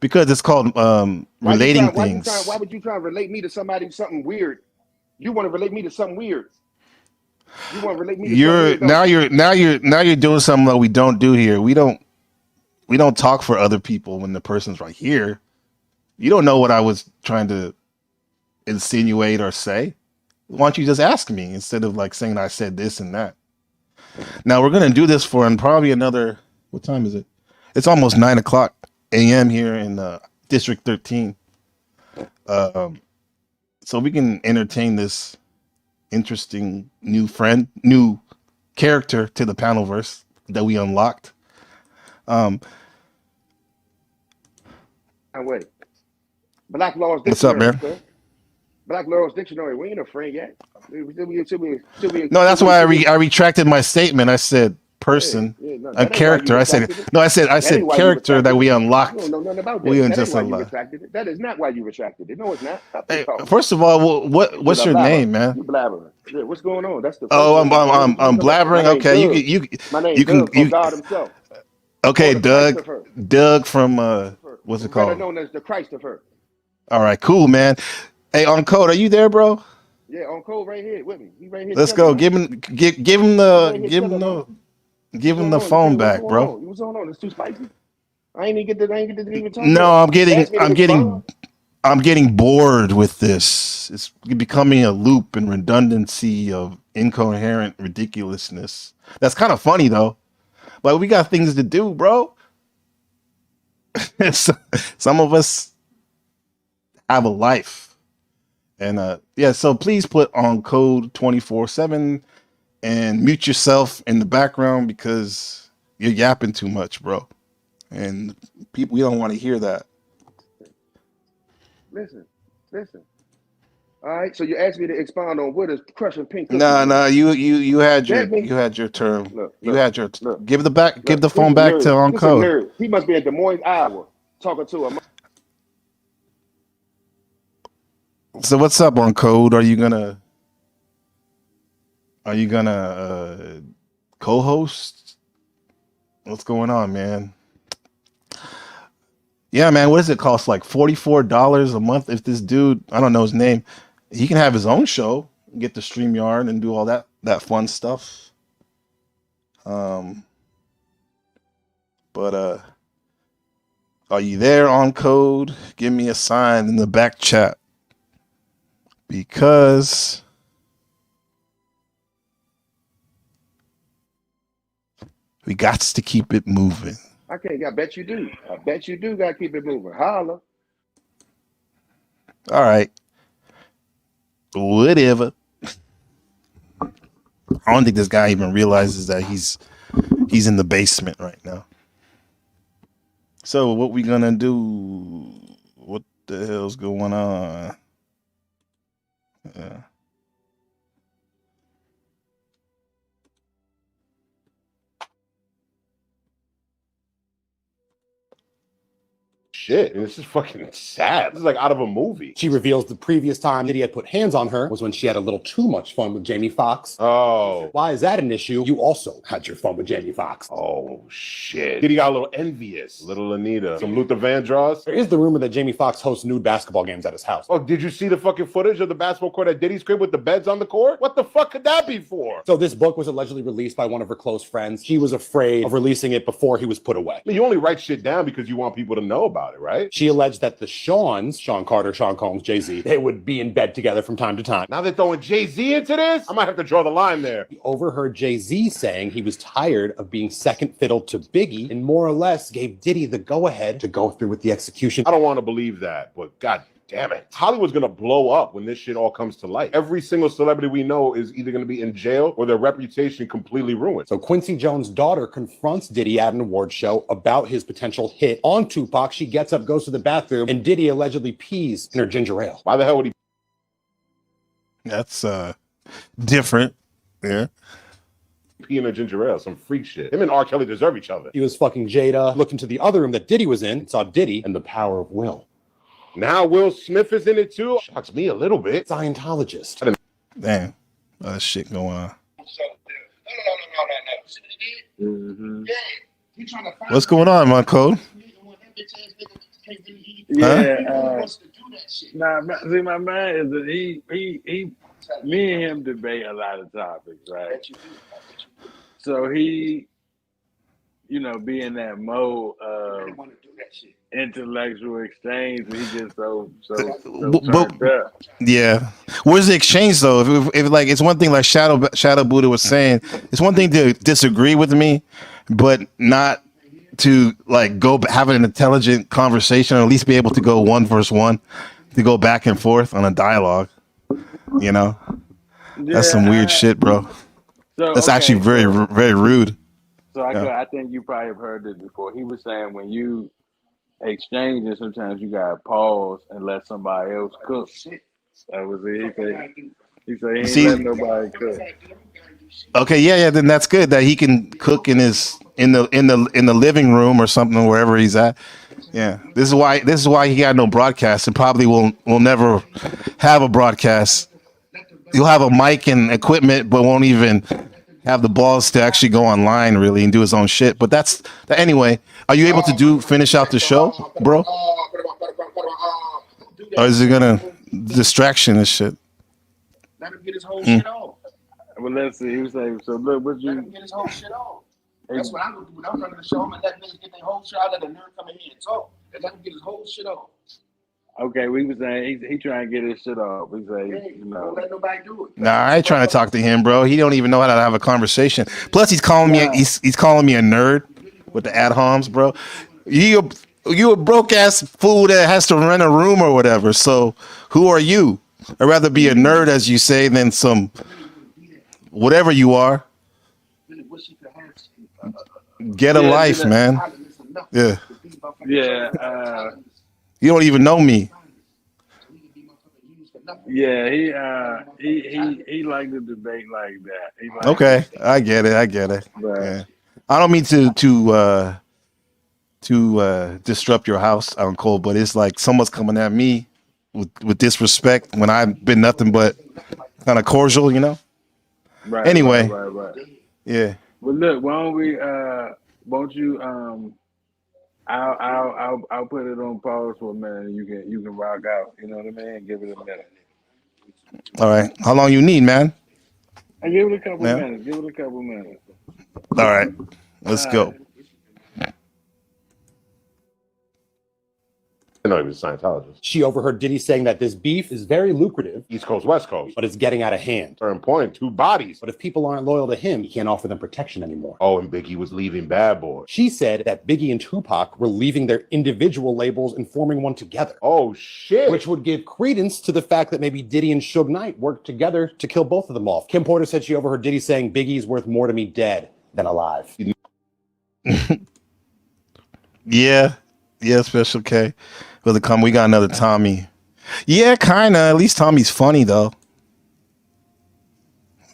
Because it's called relating things. Why would you try to relate me to something weird? You want to relate me to something weird. You want to relate me to now you're doing something that we don't do here. We don't talk for other people when the person's right here. You don't know what I was trying to insinuate or say. Why don't you just ask me instead of like saying I said this and that? Now we're gonna do this for probably another. What time is it? It's almost 9:00 a.m. here in District 13. So we can entertain this interesting new character to the Panelverse that we unlocked. Wait. Black Law's Dictionary. What's up, man? Sir. Black Law's Dictionary. We ain't a friend yet. No, that's why I retracted my statement. I said person, a character. I said character that we unlocked. You don't know nothing about that. That ain't why you retracted it. That is not why you retracted it. No, it's not. Hey, first of all, what's your name, man? You blabbering. Yeah, what's going on? That's the. I'm blabbering. Okay, you can God himself. Okay, Doug from what's it called? Better known as the Christ of her. All right, cool, man. Hey, on code, are you there, bro? Yeah, on code right here with me. He right here. Let's chilling, go. man. Give him He right here chilling, man. give him the What's going phone on? What's back, going bro. on? What's going on? It's too spicy. I ain't even get to even talk to No, him. Ask me to respond. I'm getting bored with this. It's becoming a loop and redundancy of incoherent ridiculousness. That's kind of funny though. But we got things to do, bro. Some of us have a life. And yeah, so please put on code 24/7 and mute yourself in the background because you're yapping too much, bro. And people, we don't want to hear that. Listen. All right. So you asked me to expound on what is crushing pink cookies. No, you had your That means- you had your term. Look, You had your look, give the phone He's a back nerd. to on He's a code. nerd. He must be in Des Moines, Iowa, talking to him. So what's up on code? Are you gonna co-host? What's going on, man? Yeah, man. What does it cost? Like $44 a month. If this dude, I don't know his name, he can have his own show, get the StreamYard and do all that fun stuff. But are you there on code? Give me a sign in the back chat. Because we got to keep it moving. I bet you do. I bet you do. Got to keep it moving. Holla. All right. Whatever. I don't think this guy even realizes that he's in the basement right now. So what we gonna do? What the hell's going on? Shit, this is fucking sad. This is like out of a movie. She reveals the previous time Diddy had put hands on her was when she had a little too much fun with Jamie Foxx. Oh. Why is that an issue? You also had your fun with Jamie Foxx. Oh, shit. Diddy got a little envious. Little Anita. Some Luther Vandross. There is the rumor that Jamie Foxx hosts nude basketball games at his house. Oh, did you see the fucking footage of the basketball court at Diddy's crib with the beds on the court? What the fuck could that be for? So this book was allegedly released by one of her close friends. She was afraid of releasing it before he was put away. I mean, you only write shit down because you want people to know about it, right? She alleged that the Seans, Sean Carter, Sean Combs, Jay-Z, they would be in bed together from time to time. Now they're throwing Jay-Z into this? I might have to draw the line there. He overheard Jay-Z saying he was tired of being second fiddle to Biggie and more or less gave Diddy the go-ahead to go through with the execution. I don't want to believe that, but God damn it. Hollywood's gonna blow up when this shit all comes to light. Every single celebrity we know is either gonna be in jail or their reputation completely ruined. So Quincy Jones' daughter confronts Diddy at an award show about his potential hit on Tupac. She gets up, goes to the bathroom, and Diddy allegedly pees in her ginger ale. Why the hell would he? That's different. Yeah. Pee in a ginger ale, some freak shit. Him and R. Kelly deserve each other. He was fucking Jada, looked into the other room that Diddy was in, and saw Diddy and the power of will. Now Will Smith is in it too. Shocks me a little bit. Scientologist. Damn. That shit going on. What's going on, my code? Yeah. See, my man is that he me and him debate a lot of topics, right? So he, be in that mode of intellectual exchange. He just so turned up. Yeah. Where's the exchange though? If like it's one thing like Shadow Buddha was saying, it's one thing to disagree with me, but not to like go have an intelligent conversation, or at least be able to go 1v1, to go back and forth on a dialogue. That's some weird shit, bro. So, That's actually very, very rude. So I think you probably have heard this before. He was saying when you exchange it, sometimes you gotta pause and let somebody else cook. That was it. He said he ain't letting nobody cook. Okay, yeah, then that's good that he can cook in the living room or something, wherever he's at. Yeah, this is why he got no broadcast and probably will never have a broadcast. He'll have a mic and equipment, but won't even have the balls to actually go online really and do his own shit. But that's anyway. Are you able to finish out the show, bro? Or is it gonna distraction and shit? Let him get his whole Mm. shit off. Well, let's see. He was saying, so look, what Let you? him get his whole shit off. That's what I'm gonna do. When I'm running the show, I'm gonna let niggas get their whole shit. I let a nerd come in here and talk, and let him get his whole shit off. Okay, we was saying he trying to get his shit off. We say, you know, Don't let nobody do it. Nah, I ain't trying to talk to him, bro. He don't even know how to have a conversation. Plus, he's calling me. He's calling me a nerd with the ad homs, bro. You a broke ass fool that has to rent a room or whatever. So who are you? I'd rather be a nerd, as you say, than some whatever you are. Get a Yeah, life, get a- man. Yeah, yeah, you don't even know me. yeah. He liked to debate like that. He liked Okay, I get it. I get it. Right. Yeah. I don't mean to disrupt your house, Uncle, but it's like someone's coming at me with disrespect when I've been nothing but kind of cordial, you know. Right. Anyway, Right. yeah. Well, look, won't you I'll put it on pause for a minute. And you can rock out. You know what I mean? Give it a minute. All right. How long you need, man? I give it a couple Yeah. minutes. Give it a couple minutes. All right. Let's All go. right. I know he was a Scientologist. She overheard Diddy saying that this beef is very lucrative, East Coast, West Coast, but it's getting out of hand. Very important, 2 bodies. But if people aren't loyal to him, he can't offer them protection anymore. Oh, and Biggie was leaving Bad Boy. She said that Biggie and Tupac were leaving their individual labels and forming one together. Oh, shit. Which would give credence to the fact that maybe Diddy and Suge Knight worked together to kill both of them off. Kim Porter said she overheard Diddy saying Biggie's worth more to me dead than alive. Yeah. Yeah, Special K. We got another Tommy. Yeah, kind of. At least Tommy's funny, though.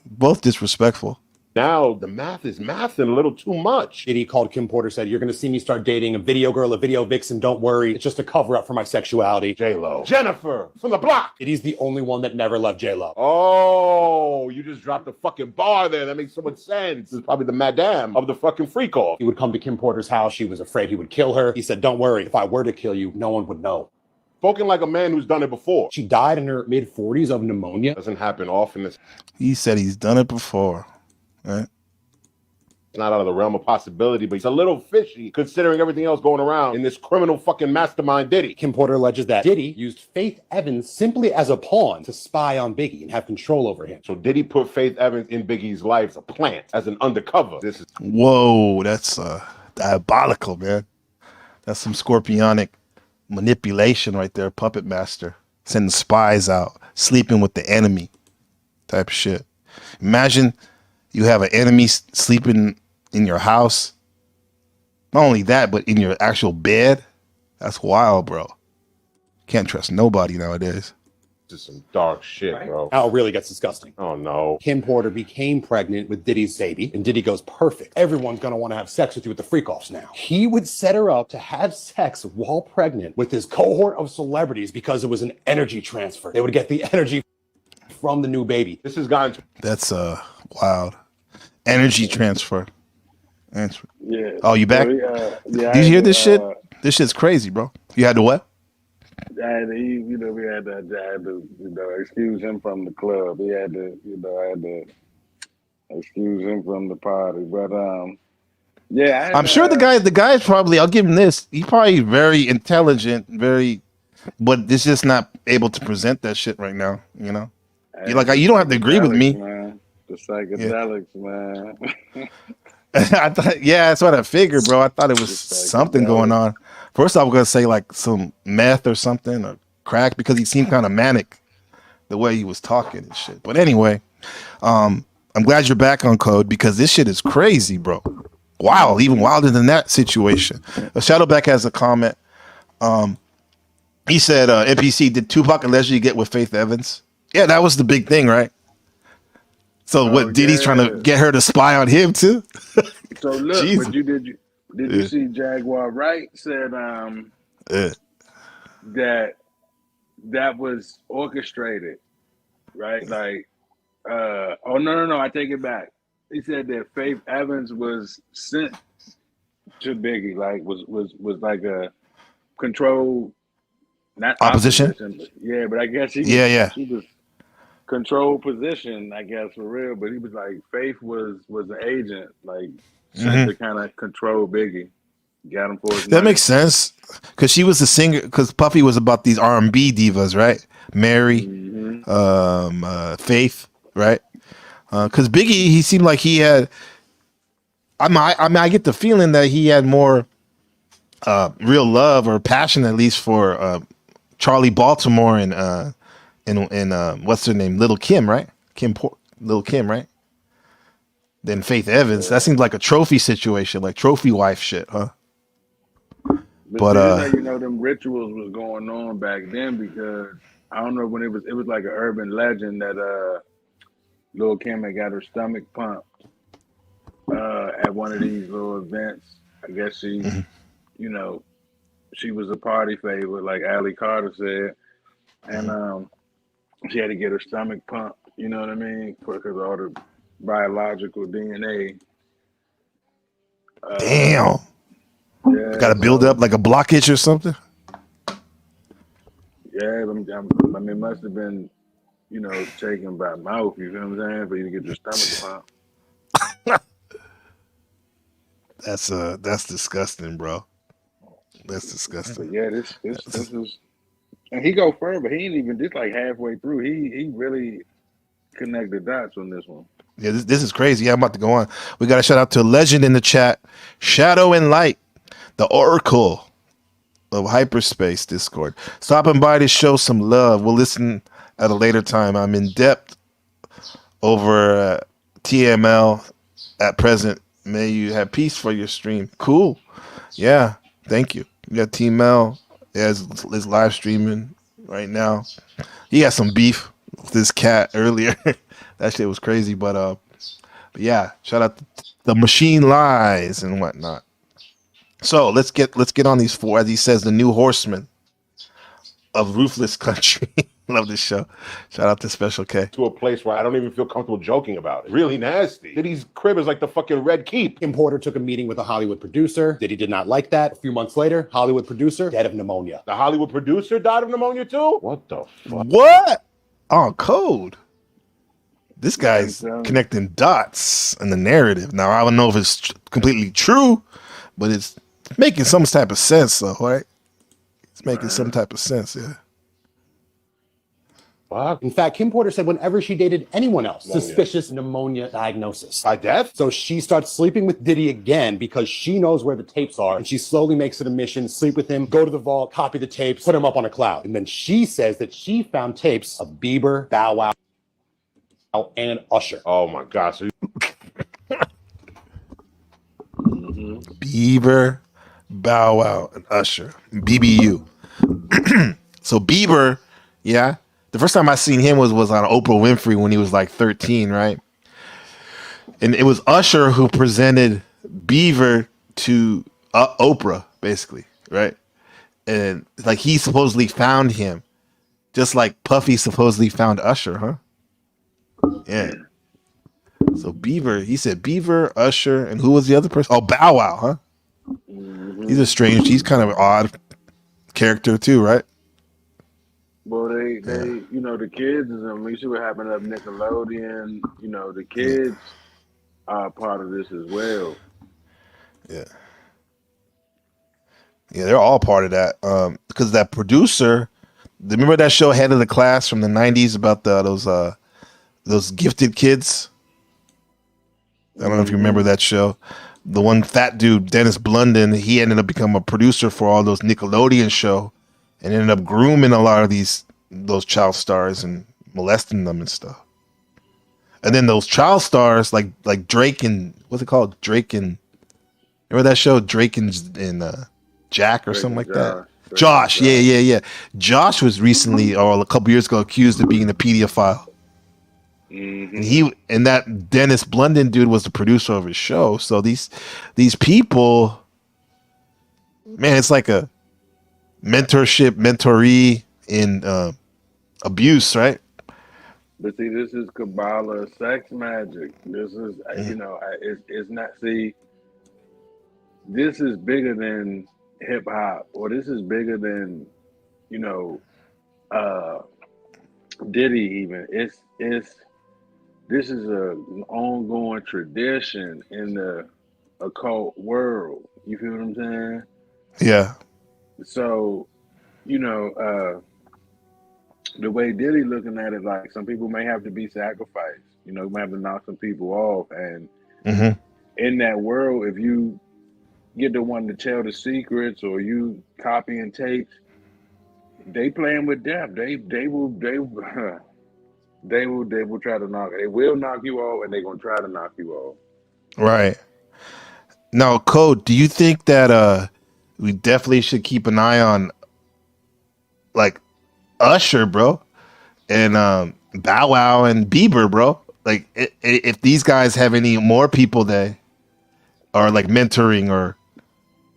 Both disrespectful. Now the math is mathing a little too much. Diddy called Kim Porter, said, "You're going to see me start dating a video girl, a video vixen. Don't worry. It's just a cover up for my sexuality." J-Lo. Jennifer from the block. Diddy's the only one that never loved J-Lo. Oh, you just dropped a fucking bar there. That makes so much sense. This is probably the madame of the fucking freak off. He would come to Kim Porter's house. She was afraid he would kill her. He said, "Don't worry. If I were to kill you, no one would know." Spoken like a man who's done it before. She died in her mid-40s of pneumonia. Doesn't happen often. He said he's done it before. Right? It's not out of the realm of possibility, but it's a little fishy considering everything else going around in this criminal fucking mastermind Diddy. Kim Porter alleges that Diddy used Faith Evans simply as a pawn to spy on Biggie and have control over him. So Diddy put Faith Evans in Biggie's life as a plant, as an undercover. This is Whoa, that's diabolical, man. That's some scorpionic manipulation right there, puppet master. Sending spies out, sleeping with the enemy type of shit. Imagine you have an enemy sleeping in your house. Not only that, but in your actual bed. That's wild, bro. Can't trust nobody nowadays. This is some dark shit, bro. Now it really gets disgusting. Oh, no. Kim Porter became pregnant with Diddy's baby, and Diddy goes, "Perfect. Everyone's going to want to have sex with you with the freak-offs now." He would set her up to have sex while pregnant with his cohort of celebrities because it was an energy transfer. They would get the energy from the new baby. This has gotten... That's wild. Energy transfer. Yeah. Oh, you back? So yeah, Did you hear this shit? This shit's crazy, bro. You had to what? I had to, we had to, excuse him from the club. He had to, I had to excuse him from the party. But yeah, I'm sure the guy's probably. I'll give him this. He's probably very intelligent, but it's just not able to present that shit right now. You know, you don't have to agree with me. Man. The psychedelics, man. I thought, yeah, that's what I figured, bro. I thought it was something going on. First, I was gonna say like some meth or something or crack because he seemed kind of manic the way he was talking and shit. But anyway, I'm glad you're back on Code because this shit is crazy, bro. Wow, even wilder than that situation. Shadowback has a comment. He said, NPC, did Tupac allegedly get with Faith Evans? Yeah, that was the big thing, right? So what? Diddy's trying to get her to spy on him too? So look, but did you see Jaguar Wright said that was orchestrated, right? Like, oh no, I take it back. He said that Faith Evans was sent to Biggie, like was like a controlled, not opposition. Yeah, but I guess she was control position, I guess, for real. But he was like, Faith was an agent, like sent Mhm. to kind of control Biggie, got him for his That money. makes sense because she was the singer. Because Puffy was about these R&B divas, right? Mary, Mhm. Faith, right? Because Biggie, he seemed like he had. I get the feeling that he had more real love or passion, at least, for Charlie Baltimore and what's her name, Little Kim, right? Little Kim, right? Then Faith Evans. That seems like a trophy situation, like trophy wife shit, huh? But But see, this how you know them rituals was going on back then, because I don't know when it was like an urban legend that Lil Kim had got her stomach pumped at one of these little events. I guess she, you know, she was a party favorite, like Ali Carter said, and she had to get her stomach pumped. You know what I mean? Because all the biological DNA. damn, got Yeah, to build so up like a blockage or something. yeah, I mean, it must have been, you know, taken by mouth. You feel what I'm saying? For you to get your stomach pumped. That's disgusting, bro. That's disgusting. But yeah, this is, and he go further. He ain't even just like halfway through. He really connected dots on this one. Yeah, this is crazy. Yeah, I'm about to go on. We got to shout out to a legend in the chat, Shadow and Light, the Oracle of Hyperspace Discord. Stopping by to show some love. We'll listen at a later time. I'm in depth over TML at present. May you have peace for your stream. Cool. Yeah, thank you. You got TML. Yeah, is live streaming right now. He had some beef with this cat earlier. That shit was crazy, but yeah, shout out to the machine lies and whatnot. So let's get on these four, as he says, the new horsemen of ruthless country. Love this show. Shout out to Special K. To a place where I don't even feel comfortable joking about it. Really nasty. Diddy's crib is like the fucking Red Keep. Kim Porter took a meeting with a Hollywood producer. Diddy did not like that. A few months later, Hollywood producer dead of pneumonia. The Hollywood producer died of pneumonia too? What the fuck? What? On code. This guy's connecting dots in the narrative. Now, I don't know if it's completely true, but it's making some type of sense, though, right? It's making some type of sense, yeah. Fuck. In fact, Kim Porter said whenever she dated anyone else, suspicious pneumonia diagnosis. By death? So she starts sleeping with Diddy again because she knows where the tapes are, and she slowly makes it a mission, sleep with him, go to the vault, copy the tapes, put them up on a cloud. And then she says that she found tapes of Bieber, Bow Wow, and Usher. Oh my gosh. Bieber, Bow Wow, and Usher. BBU. So Bieber, yeah. The first time I seen him was on Oprah Winfrey when he was like 13, right? And it was Usher who presented Bieber to Oprah, basically, right? And like he supposedly found him, just like Puffy supposedly found Usher, huh? Yeah. So Bieber, he said Bieber, Usher, and who was the other person? Oh, Bow Wow, huh? He's a strange, he's kind of an odd character too, right? Well, they, you know, the kids, you see what happened at Nickelodeon, you know, the kids are part of this as well. Yeah. Yeah, they're all part of that. Because that producer, remember that show Head of the Class from the 90s about those gifted kids? I don't know if you remember that show. The one fat dude, Dennis Blunden, he ended up becoming a producer for all those Nickelodeon show and ended up grooming a lot of those child stars and molesting them and stuff. And then those child stars like Drake and what's it called? Drake and remember that show? Drake and Jack or something like that. Josh, yeah. Josh was recently or a couple years ago accused of being a pedophile. And that Dennis Blunden dude was the producer of his show. So these people, man, it's like a mentoree in abuse, right? But see, this is Kabbalah sex magic. This is, you know, it's not, see, this is bigger than hip hop, or this is bigger than, you know, Diddy even. It's this is an ongoing tradition in the occult world. You feel what I'm saying? Yeah. So, you know, the way Diddy looking at it, like some people may have to be sacrificed. You know, you might have to knock some people off. And Hmm. in that world, if you get the one to tell the secrets or you copying tapes, they playing with death. They will try to knock. They will knock you off, and they're gonna try to knock you off. Right. Now, Code, do you think that we definitely should keep an eye on like Usher, bro, and Bow Wow and Bieber, bro? Like, if these guys have any more people that are like mentoring or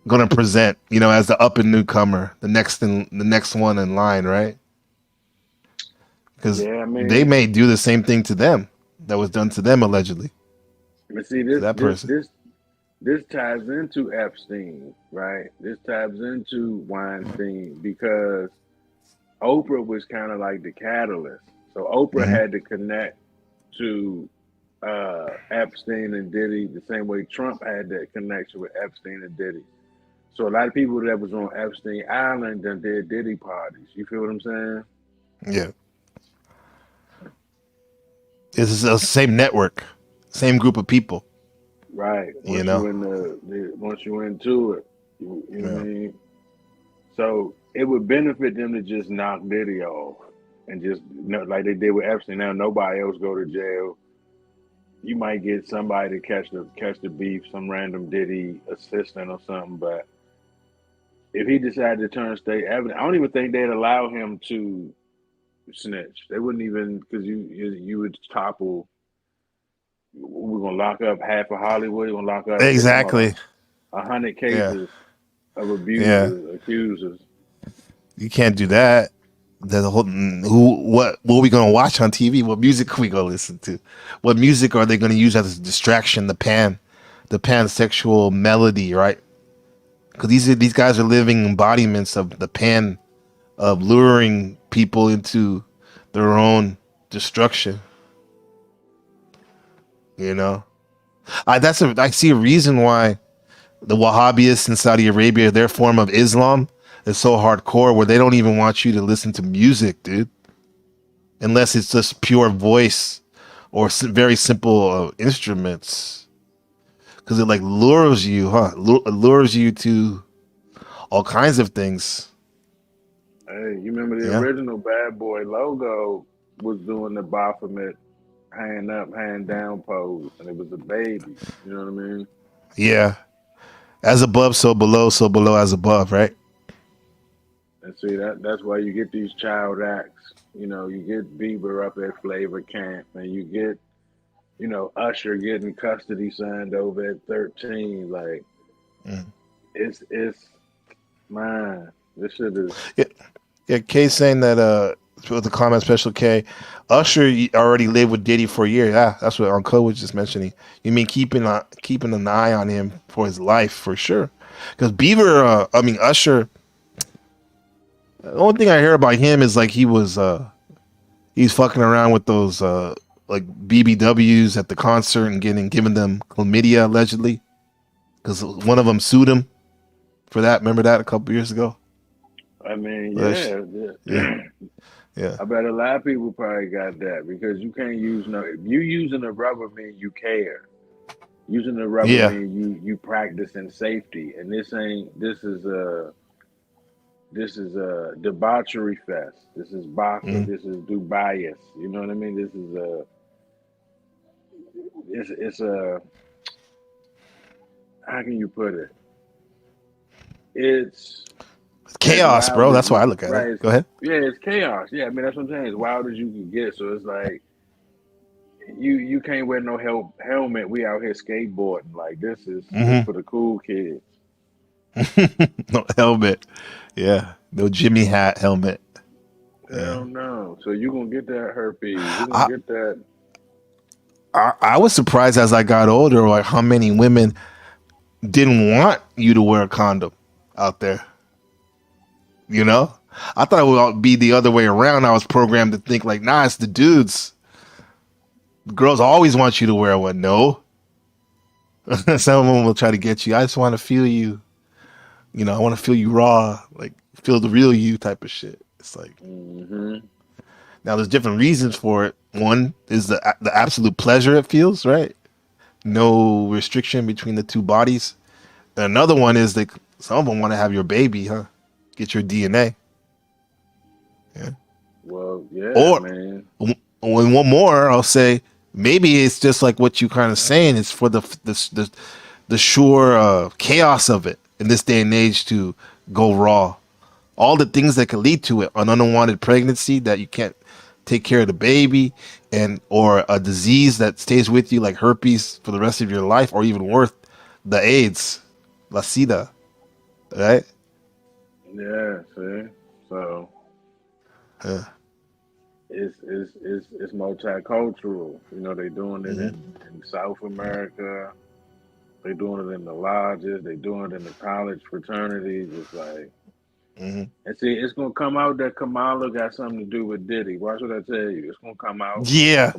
gonna present, you know, as the up and newcomer, the next one in line, right? Because Yeah, I they mean, may do the same thing to them that was done to them allegedly. but see, To that person. this ties into Epstein, right? This ties into Weinstein because Oprah was kind of like the catalyst. So Oprah Mhm. had to connect to Epstein and Diddy the same way Trump had that connection with Epstein and Diddy. So a lot of people that was on Epstein Island done did Diddy parties. You feel what I'm saying? Yeah. It's the same network, same group of people, Right. you Once know? you in once you into it, you know what I Yeah. mean? So it would benefit them to just knock Diddy off and just like they did with Epstein. Now nobody else go to jail. You might get somebody to catch the beef, some random Diddy assistant or something. But if he decided to turn state evidence, I don't even think they'd allow him to snitch. They wouldn't even because you would topple. We're gonna lock up half of Hollywood. We're gonna lock up. They talking about Exactly. 100 Yeah. cases of Yeah. abusers, accusers. You can't do that. The whole what are we gonna watch on TV? What music are we gonna listen to? What music are they gonna use as a distraction? The pansexual melody, right? Because these guys are living embodiments of the pan of luring people into their own destruction. You know, I see a reason why the Wahhabists in Saudi Arabia, their form of Islam, is so hardcore where they don't even want you to listen to music, dude, unless it's just pure voice or very simple instruments, because it like lures you, lures you to all kinds of things. Hey, you remember the Yeah. original Bad Boy logo was doing the Baphomet hand up, hand down pose, and it was a baby. You know what I mean? Yeah. As above, so below as above, right? And see that's why you get these child acts. You know, you get Bieber up at Flavor Camp, and you get, you know, Usher getting custody signed over at 13. Like, it's man, this shit is. Yeah, K saying that with the comment, special K, Usher already lived with Diddy for a year. Yeah, that's what Uncle was just mentioning. You mean keeping an eye on him for his life for sure? Because Usher. The only thing I hear about him is like he's fucking around with those like BBWs at the concert and giving them chlamydia allegedly, because one of them sued him for that. Remember that a couple years ago? I mean, Yeah. Yeah. I bet a lot of people probably got that because you can't use if you using a rubber mean you care. Using a rubber Yeah. mean you practicing safety, and this is a debauchery fest. This is boxing. This is Dubaius. You know what I mean? This is it's a how can you put it? It's chaos, wild bro. as That's why I look at right, it. Go ahead. Yeah, it's chaos. Yeah, I mean that's what I'm saying. As wild as you can get. So it's like you can't wear no helmet. We out here skateboarding. Like this is for the cool kids. No helmet. Yeah. No Jimmy hat helmet. Hell no. So you gonna get that herpes. You gonna get that. I was surprised as I got older, like how many women didn't want you to wear a condom out there. You know, I thought it would be the other way around. I was programmed to think like, nah, it's the dudes. Girls always want you to wear one. No. Some of them will try to get you. I just want to feel you. You know, I want to feel you raw, like feel the real you type of shit. It's like, now there's different reasons for it. One is the absolute pleasure it feels, right? No restriction between the two bodies. Another one is that some of them want to have your baby, huh? Get your DNA. Yeah. Well, yeah, Or man. one more, I'll say maybe it's just like what you kind of saying. It's for the sure chaos of it in this day and age to go raw. All the things that can lead to it, an unwanted pregnancy that you can't take care of the baby, and or a disease that stays with you like herpes for the rest of your life, or even worse, the AIDS, la sida, right? Yeah, see, so it's multicultural. You know, they doing it in South America. They doing it in the lodges. They doing it in the college fraternities. It's like, and see, it's gonna come out that Kamala got something to do with Diddy. Watch what I tell you. It's gonna come out. Yeah.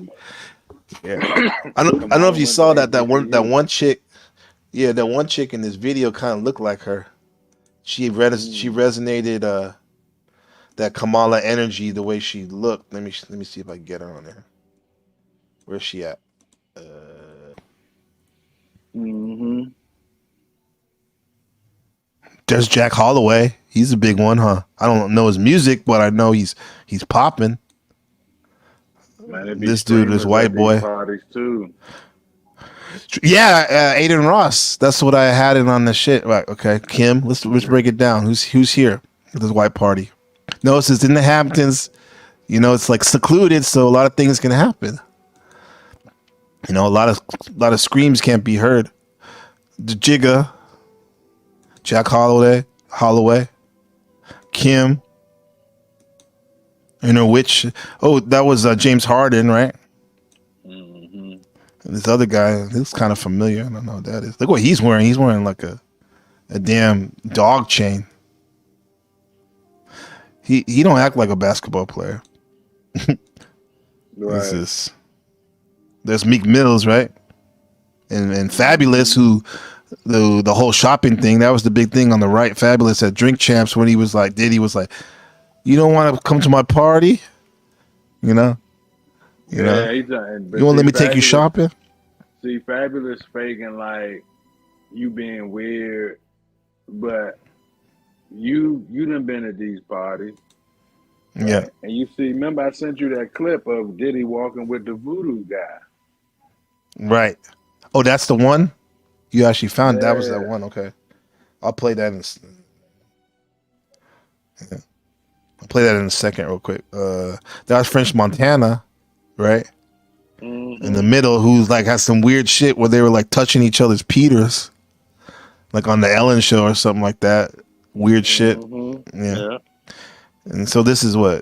I don't know if you saw that one chick. Yeah, that one chick in this video kind of looked like her. She resonated that Kamala energy, the way she looked. Let me see if I can get her on there. Where's she at? There's Jack Holloway. He's a big one, huh? I don't know his music, but I know he's popping. Man, This dude, this white boy. Parties too. Yeah, Aiden Ross. That's what I had it on the shit. Right, okay. Kim, let's break it down. Who's here at this white party? No, it's in the Hamptons. You know, it's like secluded, so a lot of things can happen. You know, a lot of screams can't be heard. The Jigga, Jack Holloway, Kim. You know which? Oh, that was James Harden, right? And this other guy, he looks kind of familiar. I don't know what that is. Look what he's wearing. He's wearing like a damn dog chain. He don't act like a basketball player. Right. There's Meek Mills, right? And Fabulous, who the whole shopping thing, that was the big thing on the right. Fabulous at Drink Champs when he was like, Diddy was like, you don't want to come to my party? You know? You know? He's but you want to let me take you Fabulous- shopping? See, Fabulous faking like you being weird, but you done been at these parties. Yeah. And you see, remember I sent you that clip of Diddy walking with the voodoo guy. Right. Oh, that's the one? You actually found that was that Yeah. one. Okay. I'll play that I'll play that in a second real quick. That was French Montana, right? In the middle, who's like has some weird shit where they were like touching each other's peters. Like on the Ellen show or something like that. Weird shit. Yeah. And so this is on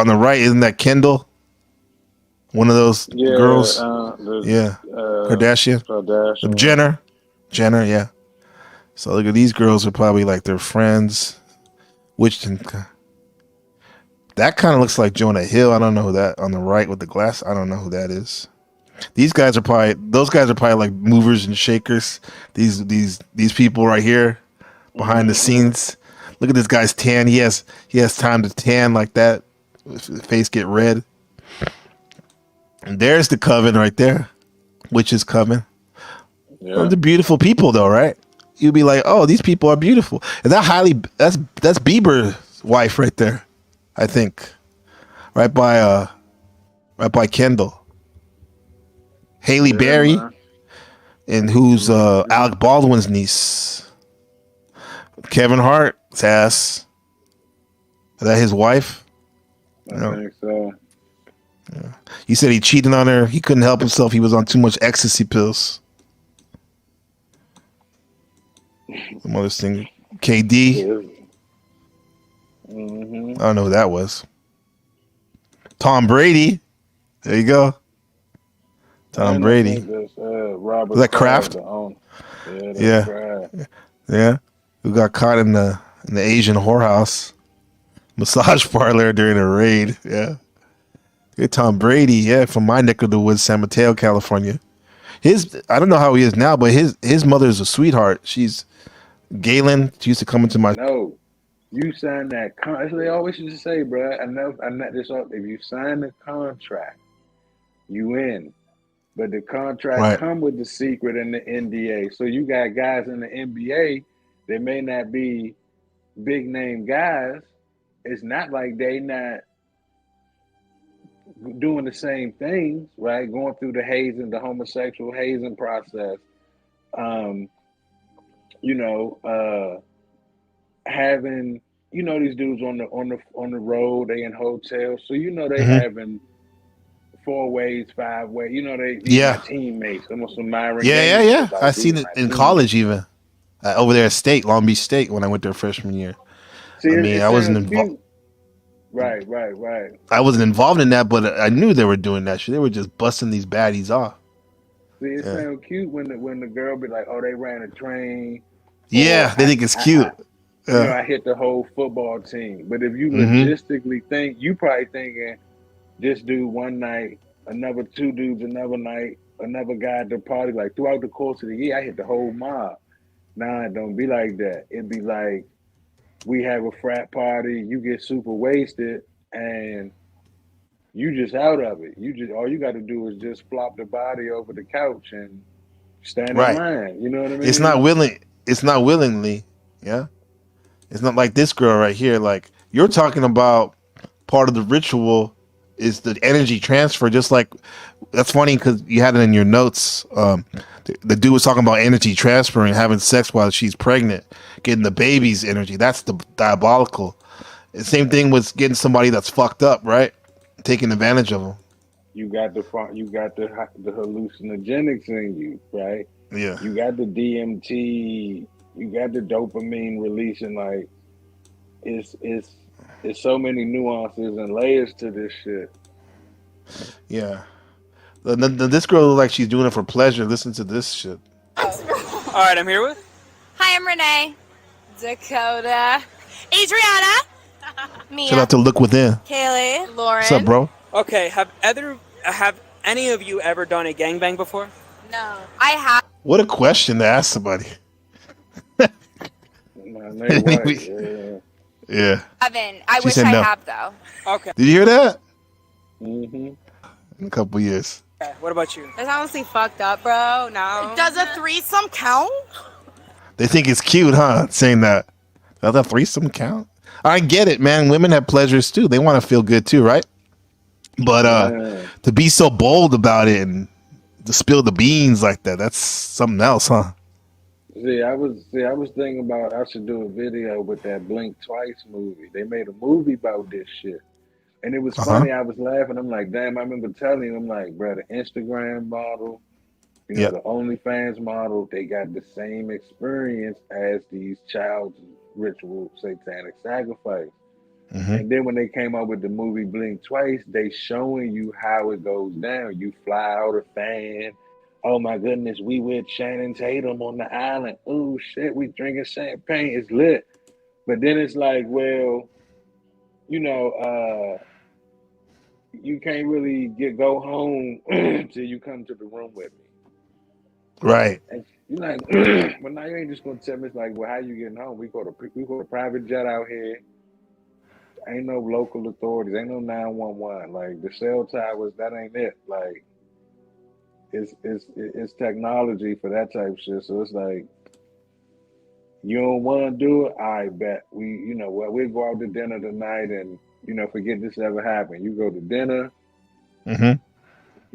the right, isn't that Kendall? One of those girls? Kardashian. Jenner, yeah. So look at these girls are probably like their friends. That kind of looks like Jonah Hill. I don't know who that on the right with the glass. I don't know who that is. Those guys are probably like movers and shakers. These people right here behind the scenes. Look at this guy's tan. He has time to tan like that. Face get red. And there's the coven right there. Witch's coven. Yeah. The beautiful people though, right? You'd be like, oh, these people are beautiful. And that's Bieber's wife right there, I think. Right by Kendall. Haley Berry, and who's Alec Baldwin's niece. Kevin Hart's ass. Is that his wife? I think so. Yeah. He said he cheated on her. He couldn't help himself. He was on too much ecstasy pills. Some other thing. KD. I don't know who that was. Tom Brady. There you go. Tom Brady. Robert Was that Kraft? Yeah. Yeah. Who got caught in the Asian whorehouse. Massage parlor during a raid. Yeah. Good Tom Brady. Yeah, from my neck of the woods, San Mateo, California. I don't know how he is now, but his mother's a sweetheart. She's Galen. She used to come into my. No, you sign that That's what they always used to say, bro. I know this up. If you sign the contract, you in. But the contract Right. come with the secret and the NDA. So you got guys in the NBA that may not be big name guys. It's not like they not doing the same things, right? Going through the homosexual hazing process. You know, having these dudes on the road, they in hotels, so they having 4 ways, 5 ways. These my teammates. Almost some Myron. Yeah. I These seen it my in teammates. college even. Over there at State, Long Beach State, when I went there freshman year. See, I mean, I wasn't sounds involved. cute. Right. I wasn't involved in that, but I knew they were doing that shit. They were just busting these baddies off. See, it sounds cute when the girl be like, "Oh, they ran a train." Yeah, they think it's cute. I hit the whole football team. But if you logistically think, you probably thinking this dude one night, another 2 dudes another night, another guy at the party. Like throughout the course of the year, I hit the whole mob. Nah, it don't be like that. It be like we have a frat party, you get super wasted, and you just out of it. All you got to do is just flop the body over the couch and stand in line. You know what I mean? It's not willingly. Yeah. It's not like this girl right here. Like you're talking about part of the ritual is the energy transfer. Just like that's funny because you had it in your notes. The dude was talking about energy transferring, having sex while she's pregnant, getting the baby's energy. That's the diabolical. The same thing with getting somebody that's fucked up, right? Taking advantage of them. You got the hallucinogenics in you, right? Yeah. You got the DMT. You got the dopamine releasing. Like it's so many nuances and layers to this shit. Yeah. This girl looks like she's doing it for pleasure. Listen to this shit. All right, I'm here with. Hi, I'm Renee. Dakota. Adriana. Mia. Shout out to Look Within. Kaylee. Lauren. What's up, bro? Okay, have any of you ever done a gangbang before? No, I have. What a question to ask somebody. Yeah. Evan, I She wish said I no. have though. Okay. Did you hear that? Mm-hmm. In a couple years. Okay, what about you? That's honestly fucked up, bro. No. Does a threesome count? They think it's cute, huh? Saying that. Does that threesome count? I get it, man. Women have pleasures too. They want to feel good too, right? But to be so bold about it and to spill the beans like that, that's something else, huh? See, I was thinking about I should do a video with that Blink Twice movie. They made a movie about this shit. And it was funny, I was laughing. I'm like, damn, I remember telling him, I'm like, bro, the Instagram model, the OnlyFans model, they got the same experience as these child ritual satanic sacrifice. And then when they came out with the movie Blink Twice, they showing you how it goes down. You fly out a fan. Oh my goodness, we with Shannon Tatum on the island. Oh shit, we drinking champagne. It's lit. But then it's like, well, you can't really go home till you come to the room with me. Right. And you're like, well, now you ain't just gonna tell me. It's like, well, how you getting home? We go to private jet out here. Ain't no local authorities. Ain't no 911. Like the cell towers, that ain't it. Like it's technology for that type of shit. So it's like, you don't want to do it. I bet we go out to dinner tonight, and forget this ever happened. You go to dinner. You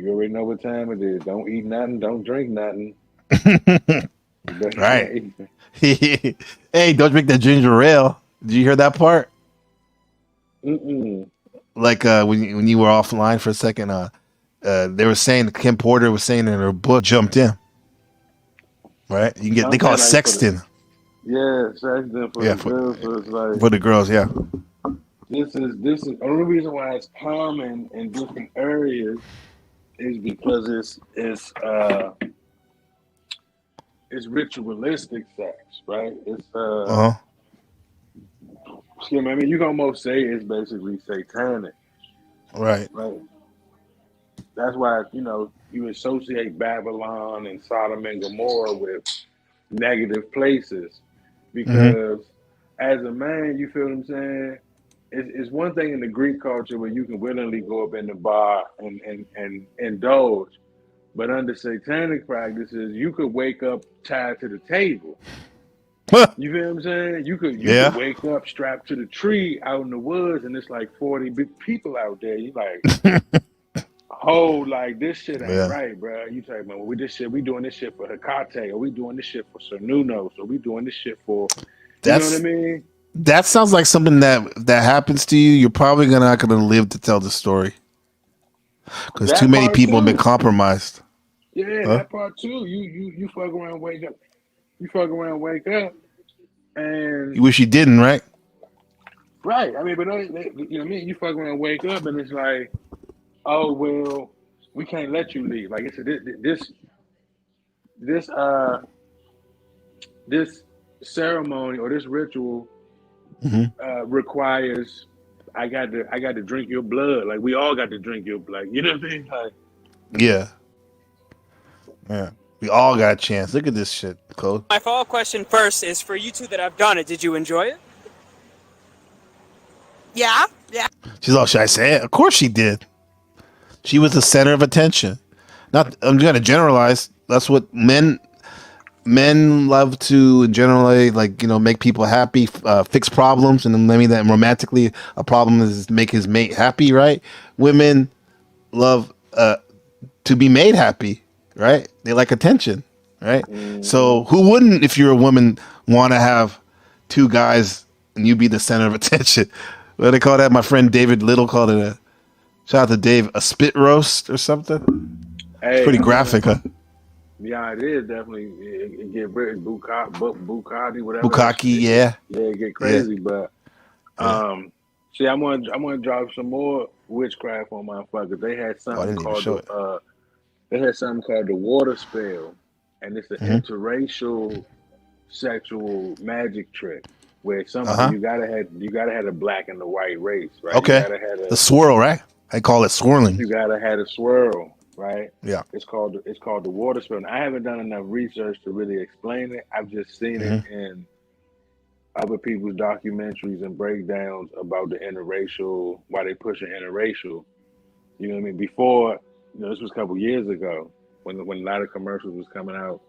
already know what time it is. Don't eat nothing. Don't drink nothing. Right. Hey, don't drink that ginger ale. Did you hear that part? Like when you were offline for a second, they were saying Kim Porter was saying in her book, jumped in. Right? You can get, they call it sexting. Yeah, sexting for the girls. So it's like for the girls, yeah. This is the only reason why it's common in different areas is because it's ritualistic sex, right? It's I mean, you can almost say it's basically satanic. Right. Right. That's why, you know, you associate Babylon and Sodom and Gomorrah with negative places. Hmm. Because as a man, you feel what I'm saying? It's one thing in the Greek culture where you can willingly go up in the bar and indulge. But under satanic practices, you could wake up tied to the table. You feel what I'm saying? You could Yeah. wake up strapped to the tree out in the woods, and it's like 40 big people out there. You like, oh, like this shit ain't Yeah. right, bro. You talking about we doing this shit for Hecate, or we doing this shit for Cernunnos, or we doing this shit for, you know what I That's mean? that sounds like something that happens to you. You're probably not gonna live to tell the story because too That many part people have been too. compromised. Yeah, Huh? that part too. You fuck around, wake up. You fuck around, wake up, and You wish you didn't, right? right. I mean, but you know what I mean. You fuck around, wake up, and it's like, oh well, we can't let you leave. Like it's this this ceremony or this ritual Hmm. requires I got to drink your blood. Like we all got to drink your blood. You know what I mean? Like Yeah. Yeah. We all got a chance. Look at this shit, Cole. My follow-up question first is for you two that have done it. Did you enjoy it? Yeah, yeah. She's all, should I say it? Of course she did. She was the center of attention. Not, I'm gonna generalize. That's what men love to generally, like, you know, make people happy, fix problems, and then maybe that romantically a problem is make his mate happy, right? Women love to be made happy, right? They like attention, right? So who wouldn't, if you're a woman, want to have two guys and you be the center of attention? What do they call that? My friend David Little called it shout out to Dave, a spit roast or something. It's pretty graphic, huh? Yeah, it is definitely. It get very Bukkake, whatever. Bukkake, yeah. Yeah, it get crazy. But see, I want to drop some more witchcraft on motherfuckers. They had something called the water spell, and it's an interracial sexual magic trick where somebody you gotta have the black and the white race, right? Okay. You gotta have the swirl, right? I call it swirling. You gotta have a swirl. Right. Yeah. It's called the water spell. I haven't done enough research to really explain it. I've just seen it in other people's documentaries and breakdowns about the interracial, why they pushing interracial. You know what I mean? Before, you know, this was a couple years ago when a lot of commercials was coming out.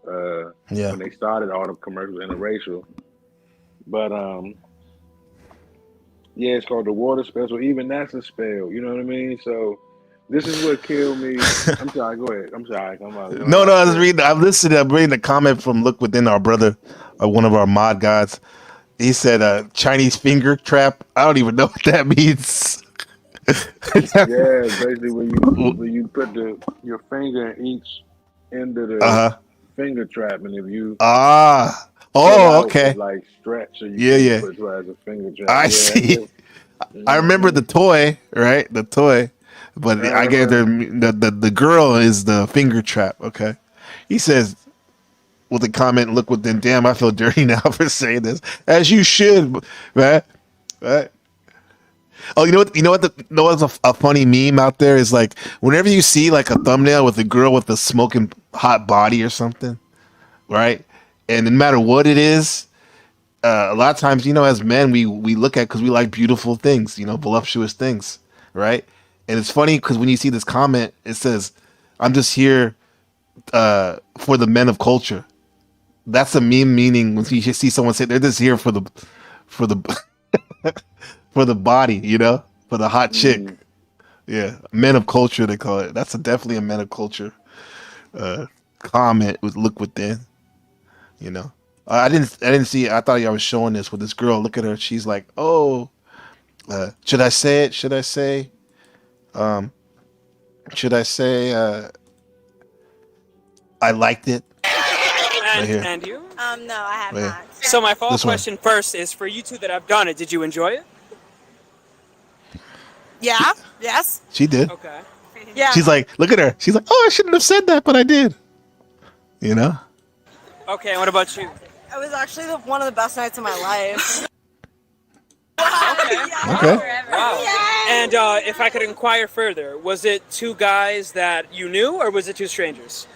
When they started all the commercials interracial. But yeah, it's called the water spell. So even that's a spell. You know what I mean? So. This is what killed me. I'm sorry. Go ahead. I'm sorry. Come on. No, I was reading. I'm listening. I'm reading a comment from Look Within, our brother, one of our mod gods. He said, "Chinese finger trap." I don't even know what that means. Yeah, basically when you put your finger in each end of the finger trap, and if you okay, like stretch, so you put it as a finger trap. I see. I remember the toy, right? The toy. But I gave the girl is the finger trap. Okay, he says with a comment, "Look within." Damn, I feel dirty now for saying this, as you should, right? Right. Oh, you know what's a funny meme out there is like whenever you see like a thumbnail with a girl with a smoking hot body or something, right? And no matter what it is, a lot of times, you know, as men, we look at because we like beautiful things, you know, voluptuous things, right? And it's funny because when you see this comment, it says, "I'm just here for the men of culture." That's a meme meaning when you see someone say they're just here for the for the body, you know, for the hot chick. Yeah, men of culture they call it. That's definitely a men of culture comment with Look Within. You know, I didn't see it. I thought y'all was showing this with this girl. Look at her. She's like, "Oh, should I say it? Should I say?" Should I say I liked it? And you? No, I have not. So my follow-up This one. question first is for you two that have done it. Did you enjoy it? Yeah. Yes. She did. Okay. Yeah. She's like, look at her. She's like, "Oh, I shouldn't have said that, but I did." You know? Okay. And what about you? It was actually one of the best nights of my life. Okay. Wow. And if I could inquire further, was it two guys that you knew, or was it two strangers?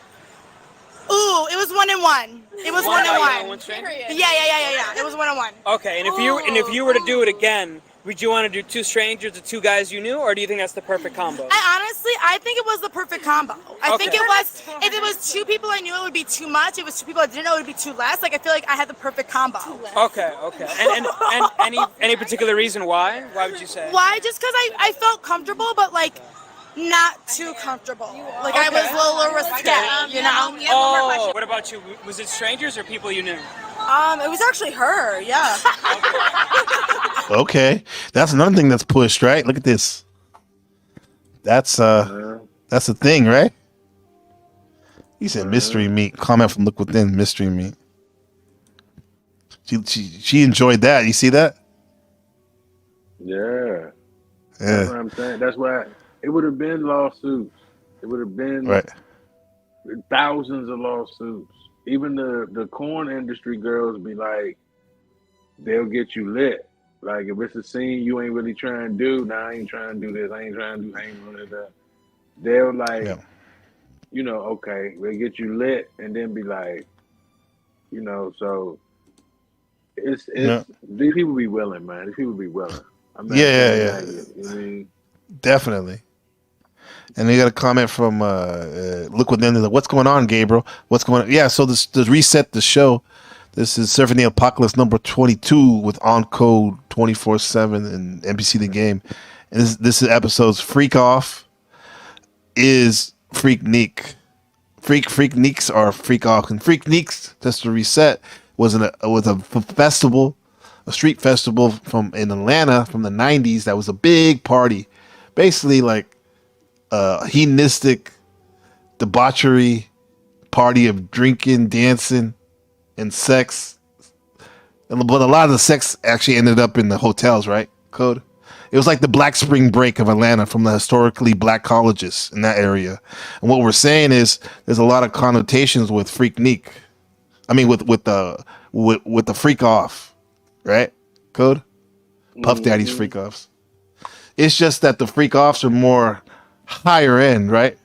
Ooh, it was 1-1. It was One 1-1. guy and one stranger? Yeah. It was 1-1. Okay, and if you were to do it again, would you want to do two strangers or two guys you knew, or do you think that's the perfect combo? I think it was the perfect combo. I think Okay. it was, if it was two people I knew, it would be too much. If it was two people I didn't know, it would be too less. Like, I feel like I had the perfect combo. Okay. And any particular reason why? Why would you say? Why? Just because I felt comfortable, but like, not too comfortable. Like, I was a little risque, you know? Oh, what about you? Was it strangers or people you knew? It was actually her, yeah. Okay. That's another thing that's pushed, right? Look at this. That's the thing, right? He said mystery meat. Comment from Look Within, mystery meat. She enjoyed that. You see that? Yeah. That's what I'm saying. That's why it would have been lawsuits. It would have been thousands of lawsuits. Even the corn industry girls be like, they'll get you lit. Like, if it's a scene you ain't really trying to do, I ain't trying to do this, I ain't doing that. They'll like, you know, okay, they get you lit and then be like, you know, so it's these people be willing, man. These people be willing. I'm not Yeah. you know what I mean? Definitely. And we got a comment from Look Within. Like, what's going on, Gabriel? What's going on? Yeah, so to reset the show, this is Surfing the Apocalypse number 22 with On Code 24/7 and NBC The Game. And this is episode's Freak Off is Freaknik. Freakniks are Freak Off. And Freakniks, just to reset, was a festival, a street festival in Atlanta from the 90s that was a big party. Basically like hedonistic debauchery party of drinking, dancing, and sex. But a lot of the sex actually ended up in the hotels, right? Code. It was like the Black Spring Break of Atlanta from the historically black colleges in that area. And what we're saying is there's a lot of connotations with Freaknik. I mean, with the freak off, right? Code. Puff Daddy's freak offs. It's just that the freak offs are more higher end, right?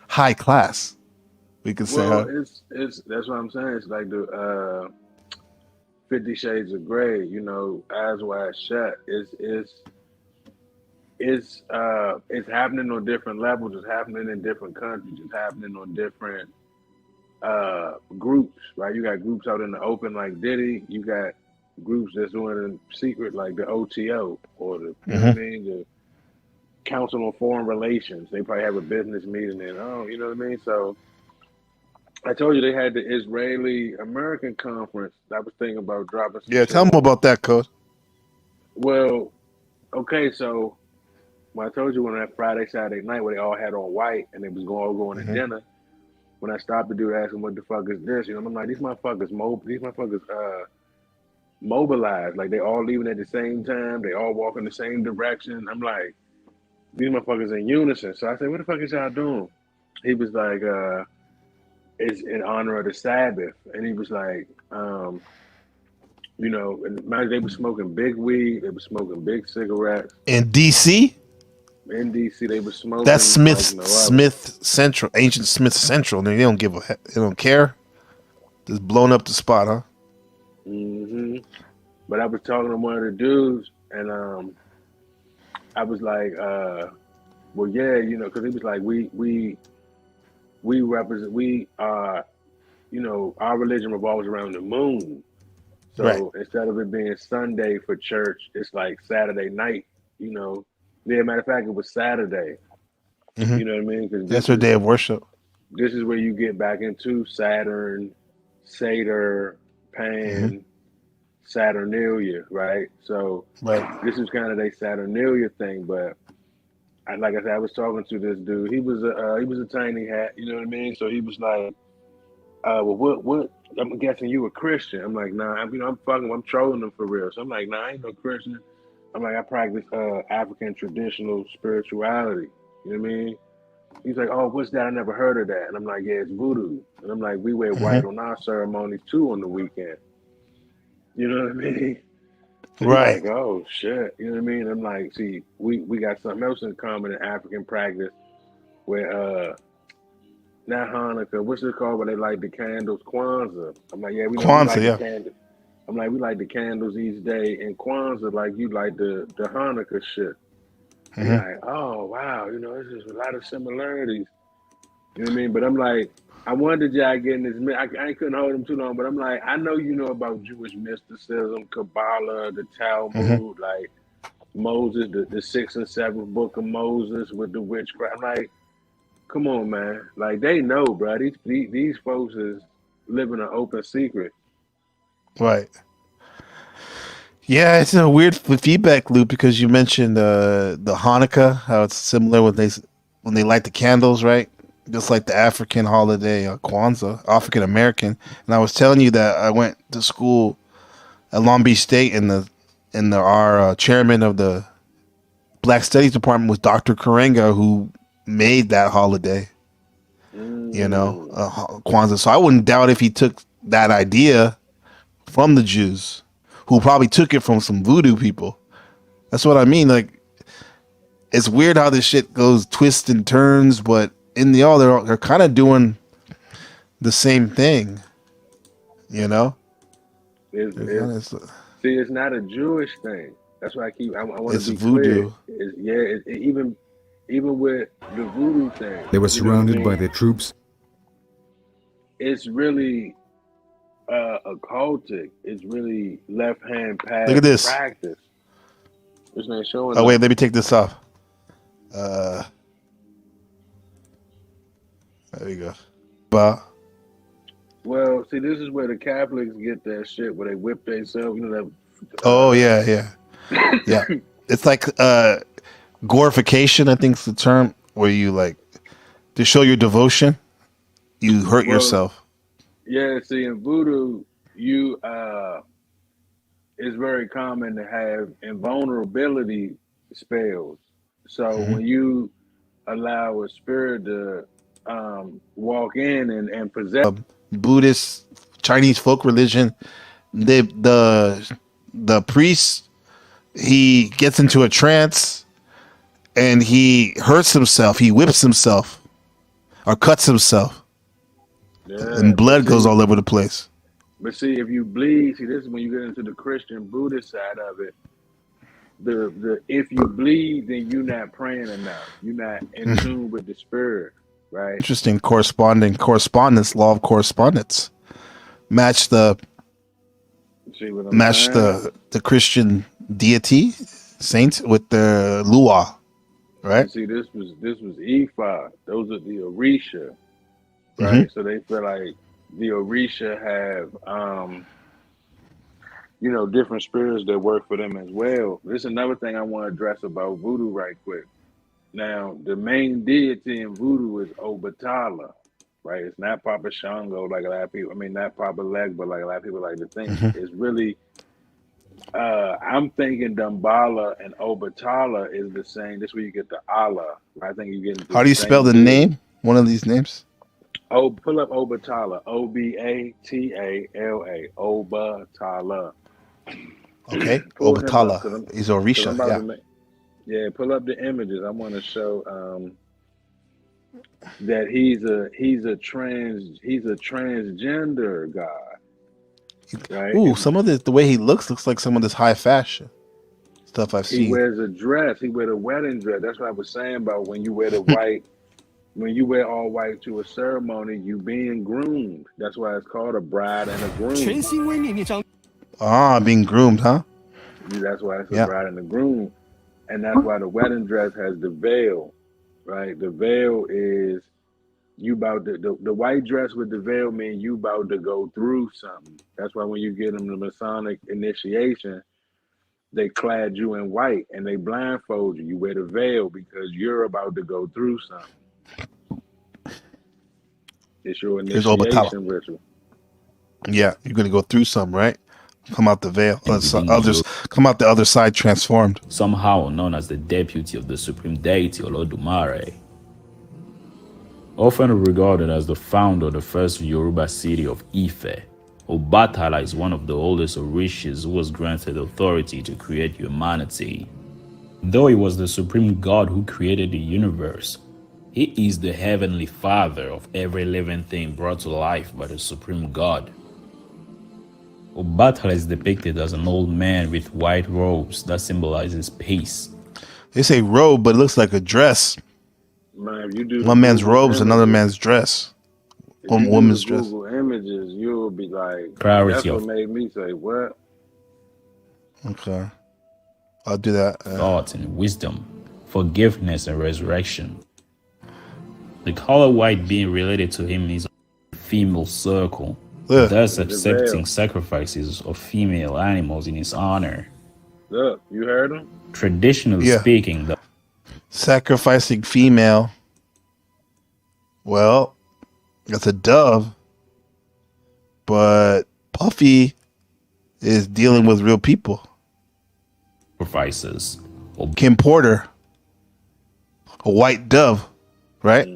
High class. We could say. Well, it's that's what I'm saying. It's like the 50 Shades of Grey, you know, Eyes Wide Shut. It's happening on different levels. It's happening in different countries. It's happening on different groups, right? You got groups out in the open like Diddy. You got groups that's doing it in secret like the OTO or the you know what I mean, the Council on Foreign Relations. They probably have a business meeting and you know what I mean? So I told you they had the Israeli American conference. I was thinking about dropping some Tell them about that, Code. Well, okay, so when I told you when that Friday, Saturday night where they all had on white and they was all going to dinner, when I stopped the dude asking what the fuck is this, you know, I'm like, these motherfuckers mobilized. Like, they all leaving at the same time. They all walk in the same direction. I'm like, these motherfuckers in unison. So I said, what the fuck is y'all doing? He was like, it's in honor of the Sabbath. And he was like, you know, they were smoking big weed. They were smoking big cigarettes. In D.C.? In D.C., they were smoking. That's Smith like Central, ancient Smith Central. They don't give they don't care. Just blowing up the spot, huh? But I was talking to one of the dudes, and I was like, well, yeah, you know, because he was like, we represent, you know, our religion revolves around the moon. So instead of it being Sunday for church, it's like Saturday night, you know. Yeah, matter of fact, it was Saturday. You know what I mean? 'Cause that's their day of worship. This is where you get back into Saturn, Seder, Pan, Saturnalia, right? So this is kind of their Saturnalia thing. But like I said, I was talking to this dude. He was a tiny hat, you know what I mean? So he was like, well, what? I'm guessing you a Christian. I'm like, nah, I'm trolling them for real. So I'm like, nah, I ain't no Christian. I'm like, I practice African traditional spirituality. You know what I mean? He's like, oh, what's that? I never heard of that. And I'm like, yeah, it's voodoo. And I'm like, we wear white on our ceremonies too on the weekend. You know what I mean? So you're Right. like, oh shit, you know what I mean? I'm like, see, we got something else in common in African practice where not Hanukkah, what's it called where they light the candles? Kwanzaa. I'm like, yeah, we know we Kwanzaa, like the yeah. candles. I'm like, we light the candles each day in Kwanzaa like you like the Hanukkah shit. And you're like, oh wow, you know, there's just a lot of similarities. You know what I mean? But I'm like, I wanted y'all getting this. I couldn't hold them too long, but I'm like, I know you know about Jewish mysticism, Kabbalah, the Talmud, like Moses, the 6th and 7th book of Moses with the witchcraft. I'm like, come on, man. Like they know, bro. These folks is living an open secret. Right. Yeah, it's a weird feedback loop because you mentioned the Hanukkah, how it's similar when they light the candles, right? Just like the African holiday, Kwanzaa, African American. And I was telling you that I went to school at Long Beach State, and our chairman of the Black Studies department was Dr. Karenga, who made that holiday. You know, Kwanzaa. So I wouldn't doubt if he took that idea from the Jews, who probably took it from some voodoo people. That's what I mean. Like, it's weird how this shit goes twists and turns, but in the all, they're kind of doing the same thing. You know, See, it's not a Jewish thing. That's why I want It's to be voodoo. clear. Even with the voodoo thing, They were you know what I surrounded by mean? their troops. It's really occultic. It's really left hand path Look at this. practice. This ain't showing. Oh wait, nothing. let me take this off. There you go. Bah. Well, see, this is where the Catholics get that shit where they whip themselves. You know that. Oh yeah. It's like glorification, I think is the term, where you like to show your devotion, you hurt yourself. Yeah, see, in voodoo, it's very common to have invulnerability spells. So when you allow a spirit to walk in and possess. Buddhist, Chinese folk religion, the priest, he gets into a trance and he hurts himself, he whips himself or cuts himself, and blood goes all over the place. But see, if you bleed, this is when you get into the Christian Buddhist side of it. If you bleed, then you're not praying enough. You're not in tune with the spirit, right? Interesting. Correspondence, law of correspondence. Match the Christian deity saint with the Lua, right? See, this was Ifa. Those are the Orisha, right? So they feel like the Orisha have different spirits that work for them as well. This is another thing I want to address about voodoo right quick. Now, the main deity in voodoo is Obatala, right? It's not Papa Shango like a lot of people. I mean, not Papa Leg, but like a lot of people like to think. It's really, I'm thinking Dambala and Obatala is the same. This is where you get the Allah. I think you get. How do you spell the name? One of these names? Oh, pull up Obatala. Obatala. Obatala. Okay, Obatala. He's Orisha. Yeah, pull up the images. I want to show that he's a transgender god. Right? Ooh, some of the way he looks like some of this high fashion stuff I've seen. He wears a dress. He wears a wedding dress. That's what I was saying about when you wear the white. When you wear all white to a ceremony, you being groomed. That's why it's called a bride and a groom. Being groomed, huh? That's why it's a bride and a groom. And that's why the wedding dress has the veil, right? The veil is you about to, the white dress with the veil means you about to go through something. That's why when you get them the Masonic initiation, they clad you in white and they blindfold you. You wear the veil because you're about to go through something. It's your initiation ritual. Yeah, you're gonna go through some, right? Come out the veil. Others come out the other side transformed. Somehow known as the deputy of the supreme deity Olodumare. Often regarded as the founder of the first Yoruba city of Ife, Obatala is one of the oldest Orishas who was granted authority to create humanity. Though he was the supreme god who created the universe, he is the heavenly father of every living thing brought to life by the supreme god. Obatala is depicted as an old man with white robes that symbolizes peace. They say robe, but it looks like a dress. Man, if you do One man's Google robes, another images, man's dress. if you do Woman's the dress. Google images, you'll be like, Priority that's what of made me say, what? Okay. I'll do that. thought and wisdom, forgiveness and resurrection. The color white being related to him is a female circle, thus accepting sacrifices of female animals in his honor. Look, you heard him? Traditionally speaking, the sacrificing female. Well, that's a dove. But Puffy is dealing with real people. Sacrifices. Kim Porter, a white dove, right?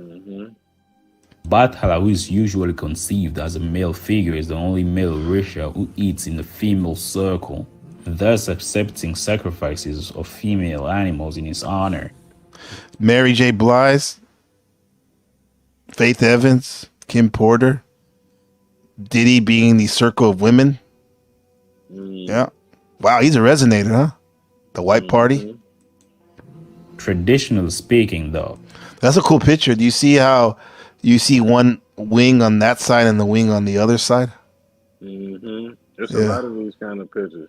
Bathala, who is usually conceived as a male figure, is the only male Orisha who eats in the female circle, thus accepting sacrifices of female animals in his honor. Mary J. Blige, Faith Evans, Kim Porter, Diddy being the circle of women. Yeah. Wow, he's a resonator, huh? The white party. Traditionally speaking, though. That's a cool picture. Do you see how you see one wing on that side and the wing on the other side? There's a lot of these kind of pictures.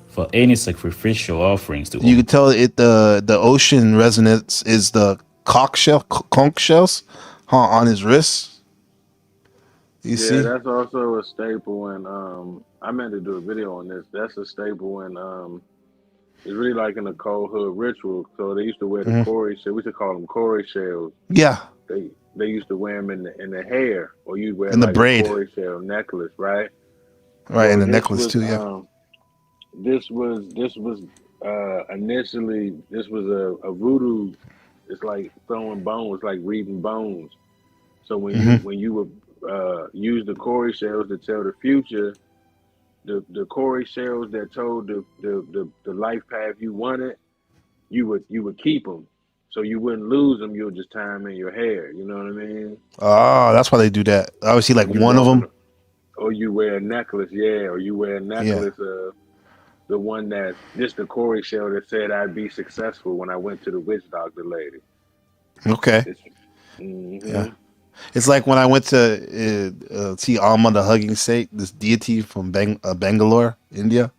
For any sacrificial offerings to You can tell it the ocean resonance is the conch shells on his wrists. You see? That's also a staple in I meant to do a video on this. That's a staple in it's really like in the cold hood ritual. So they used to wear the Corey shell. We used to call them Corey shells. Yeah. They used to wear them in the hair, or you'd wear In the like braid. a Corey shell necklace, right? Right, and the this necklace was, too, yeah. This was initially a voodoo. It's like throwing bones, like reading bones. So when you would use the Corey shells to tell the future, the Corey shells that told the life path you wanted, you would keep them, so you wouldn't lose them. You'll just tie them in your hair. You know what I mean? Oh, that's why they do that. I always see like You one of them. Or you wear a necklace, or you wear a necklace of the one that just the Corey shell that said I'd be successful when I went to the witch doctor lady. Okay. Yeah. It's like when I went to see Alma the Hugging Saint, this deity from Bangalore, India.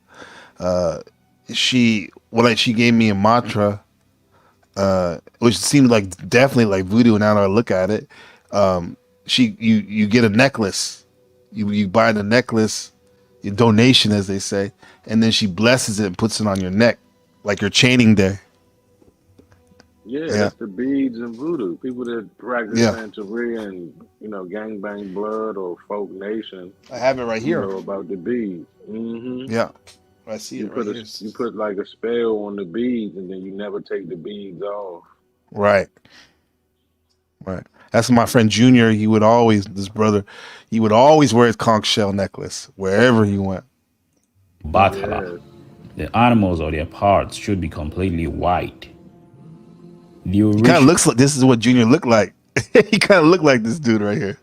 She gave me a mantra, which seemed like definitely like voodoo. Now that I look at it, you get a necklace, you buy the necklace, your donation as they say, and then she blesses it and puts it on your neck, like you're chaining there. Yeah, that's the beads and voodoo. People that practice Santeria and gangbang blood or folk nation. I have it right here. Know about the beads. Yeah, I see it right here. You put like a spell on the beads, and then you never take the beads off. Right. That's my friend Junior. He would always wear his conch shell necklace wherever he went. Bathala. The animals or their parts should be completely white. He kind of looks like this is what Junior looked like. He kind of looked like this dude right here.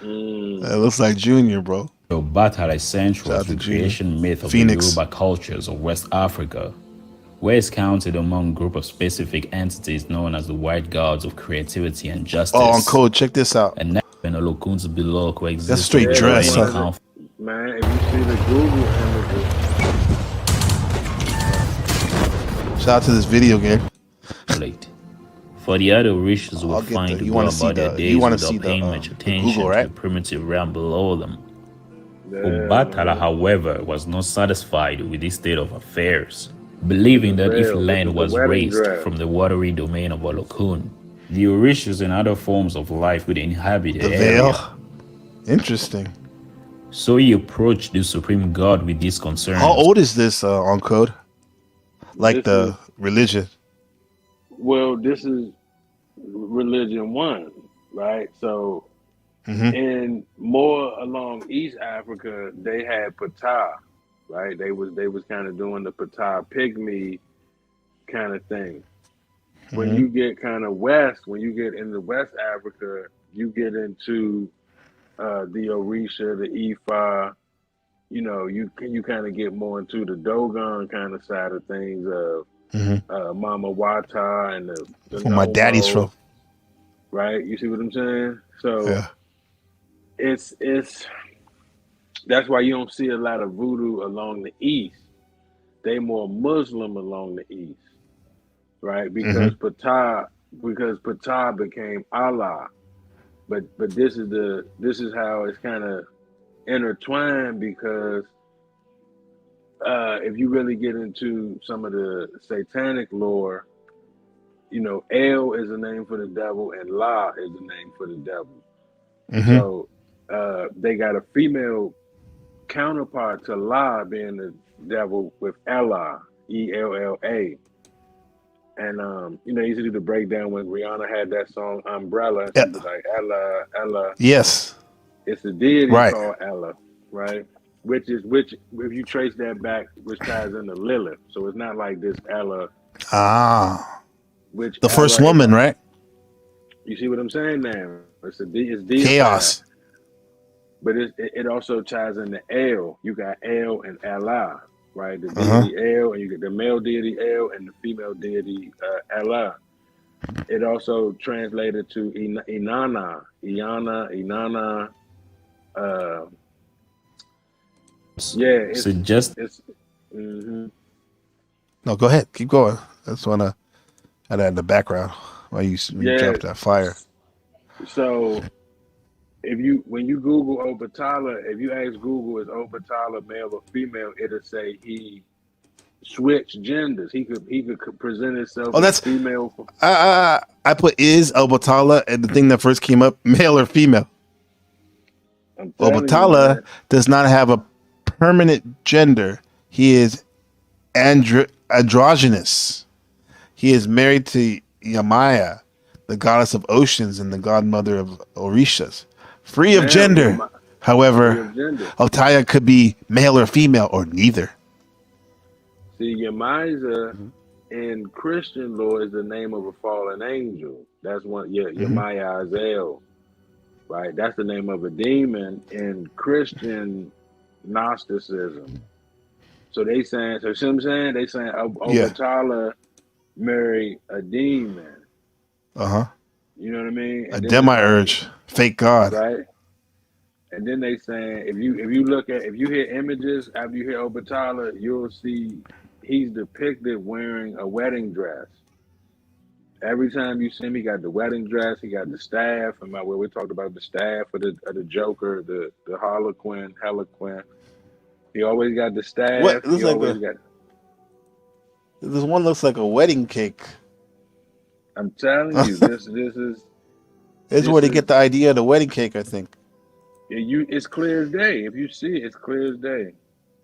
It looks like Junior, bro. So Bathala is central to the creation myth of Phoenix. the Yoruba cultures of West Africa, where it's counted among a group of specific entities known as the white gods of creativity and justice. Oh, on code, check this out. And Olokun's below coexist. That's straight dress, huh? Man, if you see the Google images. Shout out to this video game. For the other Orishas will find to you go wanna see about their the- days you wanna without see the, paying much attention Google, to right? the primitive realm below them. Obatala, however, was not satisfied with this state of affairs, believing that if land was raised from the watery domain of Olokun, the Orishas and other forms of life would inhabit the The area. veil. Interesting. So he approached the supreme god with these concerns. How old is this on code? Like the religion. Well, this is religion 1, right? So And more along East Africa, they had Ptah, right? They was kind of doing the Ptah pygmy kind of thing. When you get kind of west, when you get into West Africa, you get into the Orisha, the Ifa. You know, you kind of get more into the Dogon kind of side of things of Mama Wata and the Where my daddy's Nomo, from. right? You see what I'm saying? So Yeah. it's that's why you don't see a lot of voodoo along the east. They more Muslim along the east, right? Because Ptah became Allah. But this is how it's kind of intertwined, because if you really get into some of the satanic lore, you know, El is the name for the devil and La is the name for the devil. So they got a female counterpart to La being the devil with Ella, Ella. And you know, you used to do the breakdown when Rihanna had that song Umbrella. She'd be like, Ella. Yes. It's a deity Right. called Ella, right? Which if you trace that back, which ties into Lilith. So it's not like this Ella. Which The first Ella woman, right? You see what I'm saying now? It's deified. Chaos. But it also ties into El. You got El and Allah, right? The deity El, and you get the male deity El and the female deity Allah. It also translated to Inanna. Yeah, it's No, go ahead. Keep going. I just want to add that in the background while you drop that fire. So when you Google Obatala, if you ask Google, is Obatala male or female, it'll say he switched genders. He could present himself as female. I put is Obatala, and the thing that first came up, male or female. Obatala does not have a permanent gender. He is androgynous. He is married to Yamaya, the goddess of oceans and the godmother of Orishas. Free of gender. However, Otaya could be male or female or neither. See, Yamaya in Christian law is the name of a fallen angel. That's one. Yeah, Yamaya Azel, right? That's the name of a demon in Christian Gnosticism. So they saying, so see what I'm saying? They saying Obatala married a demon. You know what I mean? A demiurge, fake god. Right. And then they saying if you hear images after you hear Obatala, you'll see he's depicted wearing a wedding dress. Every time you see him, he got the wedding dress, he got the staff. And where we talked about the staff of the Joker, the Harlequin. He always got the staff. What? This one looks like a wedding cake. I'm telling you, this is. It's where they get the idea of the wedding cake, I think. It's clear as day. If you see it, it's clear as day.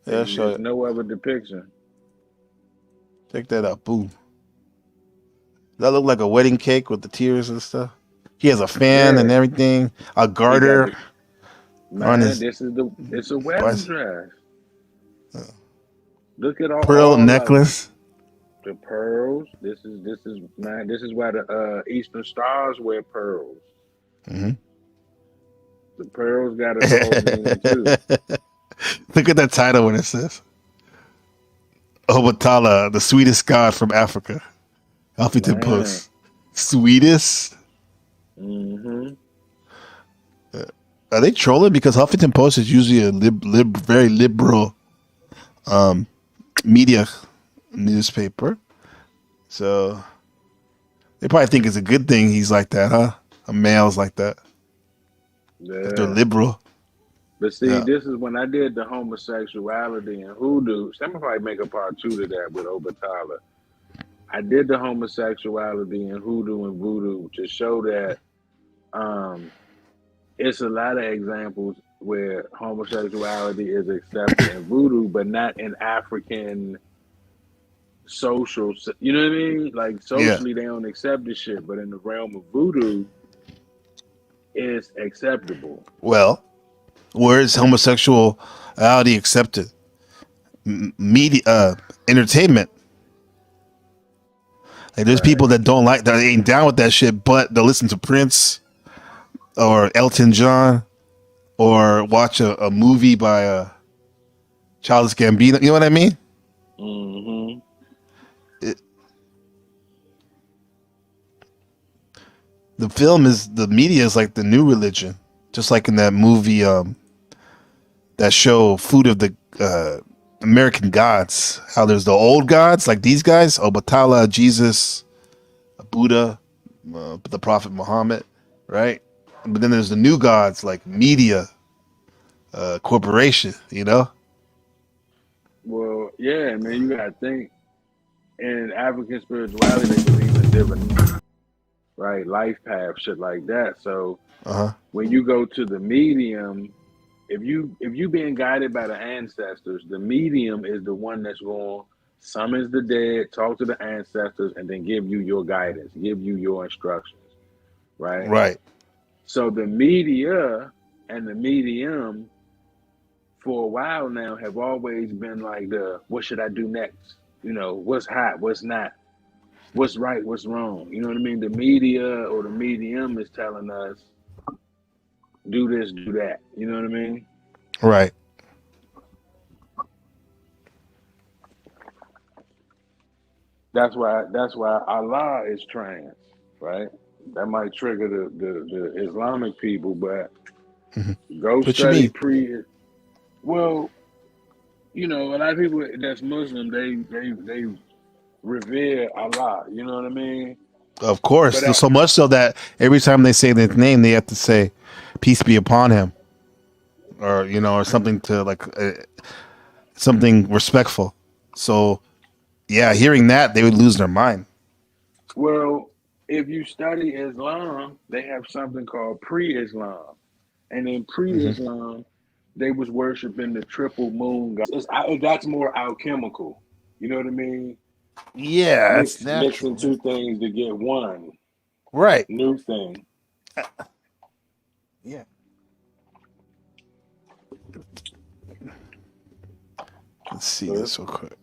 Yeah, There's no other depiction. Check that out. Boom. Does that look like a wedding cake with the tears and stuff? He has a fan and everything, a garter. It's a wedding dress. Look at all pearl necklace. The pearls. This is why the Eastern stars wear pearls. The pearls got a whole meaning too. Look at that title when it says Obatala, the sweetest god from Africa. Huffington Post. Sweetest? Are they trolling? Because Huffington Post is usually a very liberal media newspaper. So they probably think it's a good thing he's like that, huh? A male's like that. Yeah. They're liberal. But see, this is when I did the homosexuality and hoodoo. So I'm gonna probably make a part 2 to that with Obatala. I did the homosexuality and hoodoo and voodoo to show that it's a lot of examples where homosexuality is accepted in voodoo, but not in African social. You know what I mean? Like socially, they don't accept this shit, but in the realm of voodoo, is acceptable. Well, where is homosexuality accepted? Media, entertainment. Like there's people that don't like that ain't down with that shit, but they'll listen to Prince or Elton John or watch a movie by Childish Gambino. You know what I mean? Mm-hmm. The media is like the new religion, just like in that movie, that show, Food of the American Gods. How there's the old gods, like these guys, Obatala, Jesus, Buddha, the Prophet Muhammad, right? But then there's the new gods, like media, corporation. You know? Well, yeah, man, you gotta think. In African spirituality, they believe in divination, right? Life path, shit like that. So when you go to the medium, if you being guided by the ancestors, the medium is the one that's going to summons the dead, talk to the ancestors, and then give you your guidance, give you your instructions, right? Right. So the media and the medium for a while now have always been like what should I do next? You know, what's hot, what's not, what's right, what's wrong. You know what I mean? The media or the medium is telling us do this, do that. You know what I mean? Right. That's why Allah is trans, right? That might trigger the Islamic people, but go What you study mean? Well, you know, a lot of people that's Muslim, they revere Allah. You know what I mean? Of course. But So much so that every time they say his name, they have to say, "Peace be upon him," or or something to like something respectful. So, yeah, hearing that, they would lose their mind. Well, if you study Islam, they have something called pre-Islam, and in pre-Islam, they was worshiping the triple moon god. That's more alchemical. You know what I mean? Yeah, it's mixing two things to get one right new thing. Yeah. Let's see this real quick.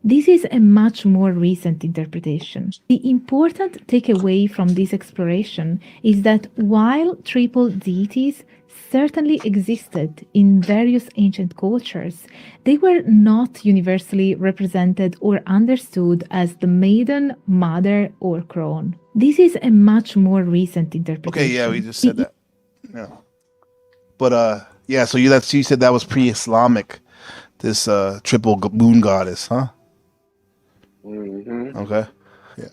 This is a much more recent interpretation. The important takeaway from this exploration is that while triple deities certainly existed in various ancient cultures, they were not universally represented or understood as the maiden, mother, or crone. This is a much more recent interpretation. Okay, yeah, we just said that. Yeah. But yeah, so you said that was pre-Islamic, this triple moon goddess, huh? Mm-hmm. Okay. Yeah.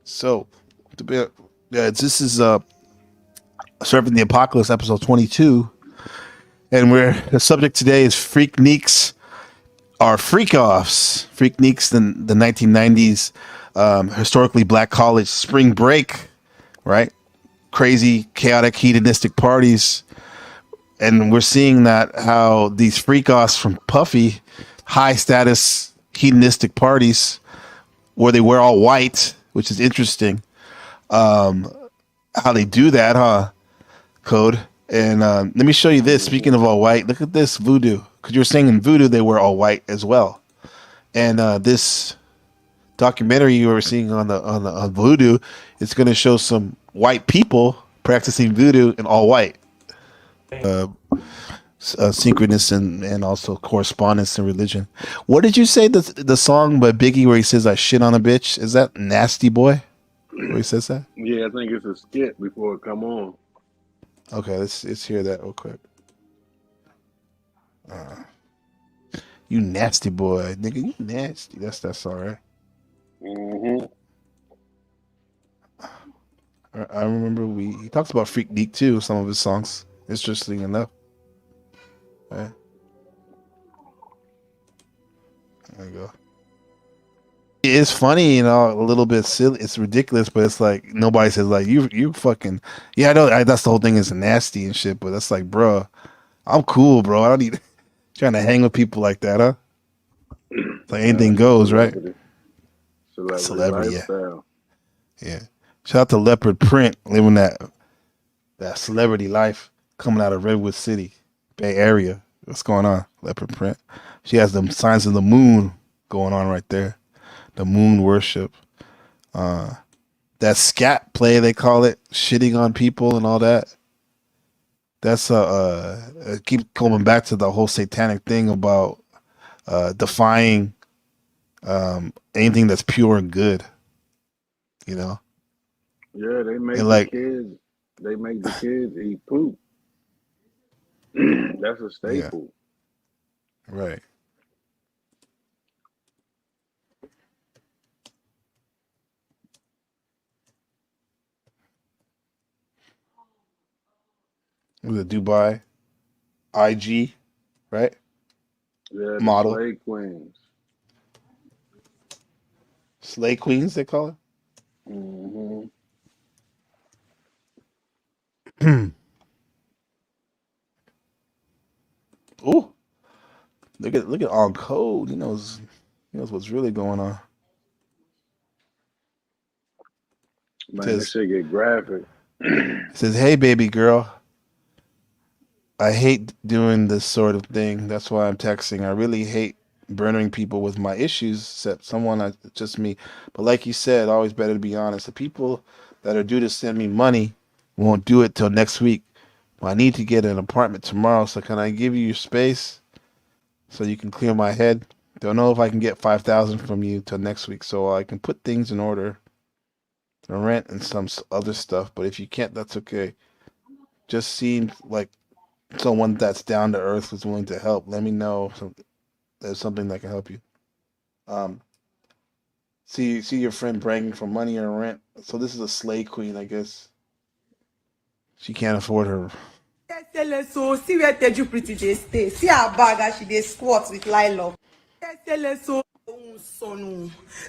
So, this is Surfing the Apocalypse, episode 22, and the subject today is Freakniks Are Freak Offs. Freakniks, the 1990s historically black college spring break, right? Crazy, chaotic, hedonistic parties. And we're seeing that how these freak offs from Puffy, high status hedonistic parties where they wear all white, which is interesting. How they do that, huh? Code. And let me show you this. Speaking of all white, look at this voodoo. Because you were saying in voodoo they wear all white as well. And this documentary you were seeing on voodoo, it's going to show some white people practicing voodoo in all white. Synchronous and also correspondence in religion. What did you say the song by Biggie where he says I shit on a bitch? Is that Nasty Boy? Where he says that? Yeah, I think it's a skit before it come on. Okay, let's hear that real quick. You nasty boy, nigga. You nasty. That's all right. Mm-hmm. I remember he talks about Freaknik too. Some of his songs. Interesting enough. Right. There you go. It is funny, a little bit silly. It's ridiculous, but it's like nobody says like you fucking I know that's the whole thing is nasty and shit. But that's like, bro, I'm cool, bro. I don't need trying to hang with people like that, huh? It's like anything goes, right? Celebrity, yeah. lifestyle. Yeah. Shout out to Leopard Print living that celebrity life coming out of Redwood City, Bay Area. What's going on, Leopard Print? She has them signs of the moon going on right there. The moon worship. That scat play they call it, shitting on people and all that. That's I keep coming back to the whole satanic thing about defying anything that's pure and good. You know? Yeah, they make And like the kids eat poop. That's a yeah, staple. right. Was it Dubai? IG, right? Yeah, the Model. slave queens. Slay Queens, they call Mm-hmm. it. Ooh, look at On Code. He knows what's really going on. Man, this shit get graphic. Says, "Hey, baby girl, I hate doing this sort of thing. That's why I'm texting. I really hate burdening people with my issues, except just me. But like you said, always better to be honest. The people that are due to send me money won't do it till next week. Well, I need to get an apartment tomorrow, so can I give you your space so you can clear my head? Don't know if I can get 5,000 from you till next week, so I can put things in order, the rent and some other stuff. But if you can't, that's okay. Just seems like someone that's down to earth is willing to help. Let me know if there's something that can help you. See your friend bragging for money or rent. So this is a slay queen, I guess. She can't afford her. So see where Teju Pretty dey stay. See her bag as she dey squat with Lilo. So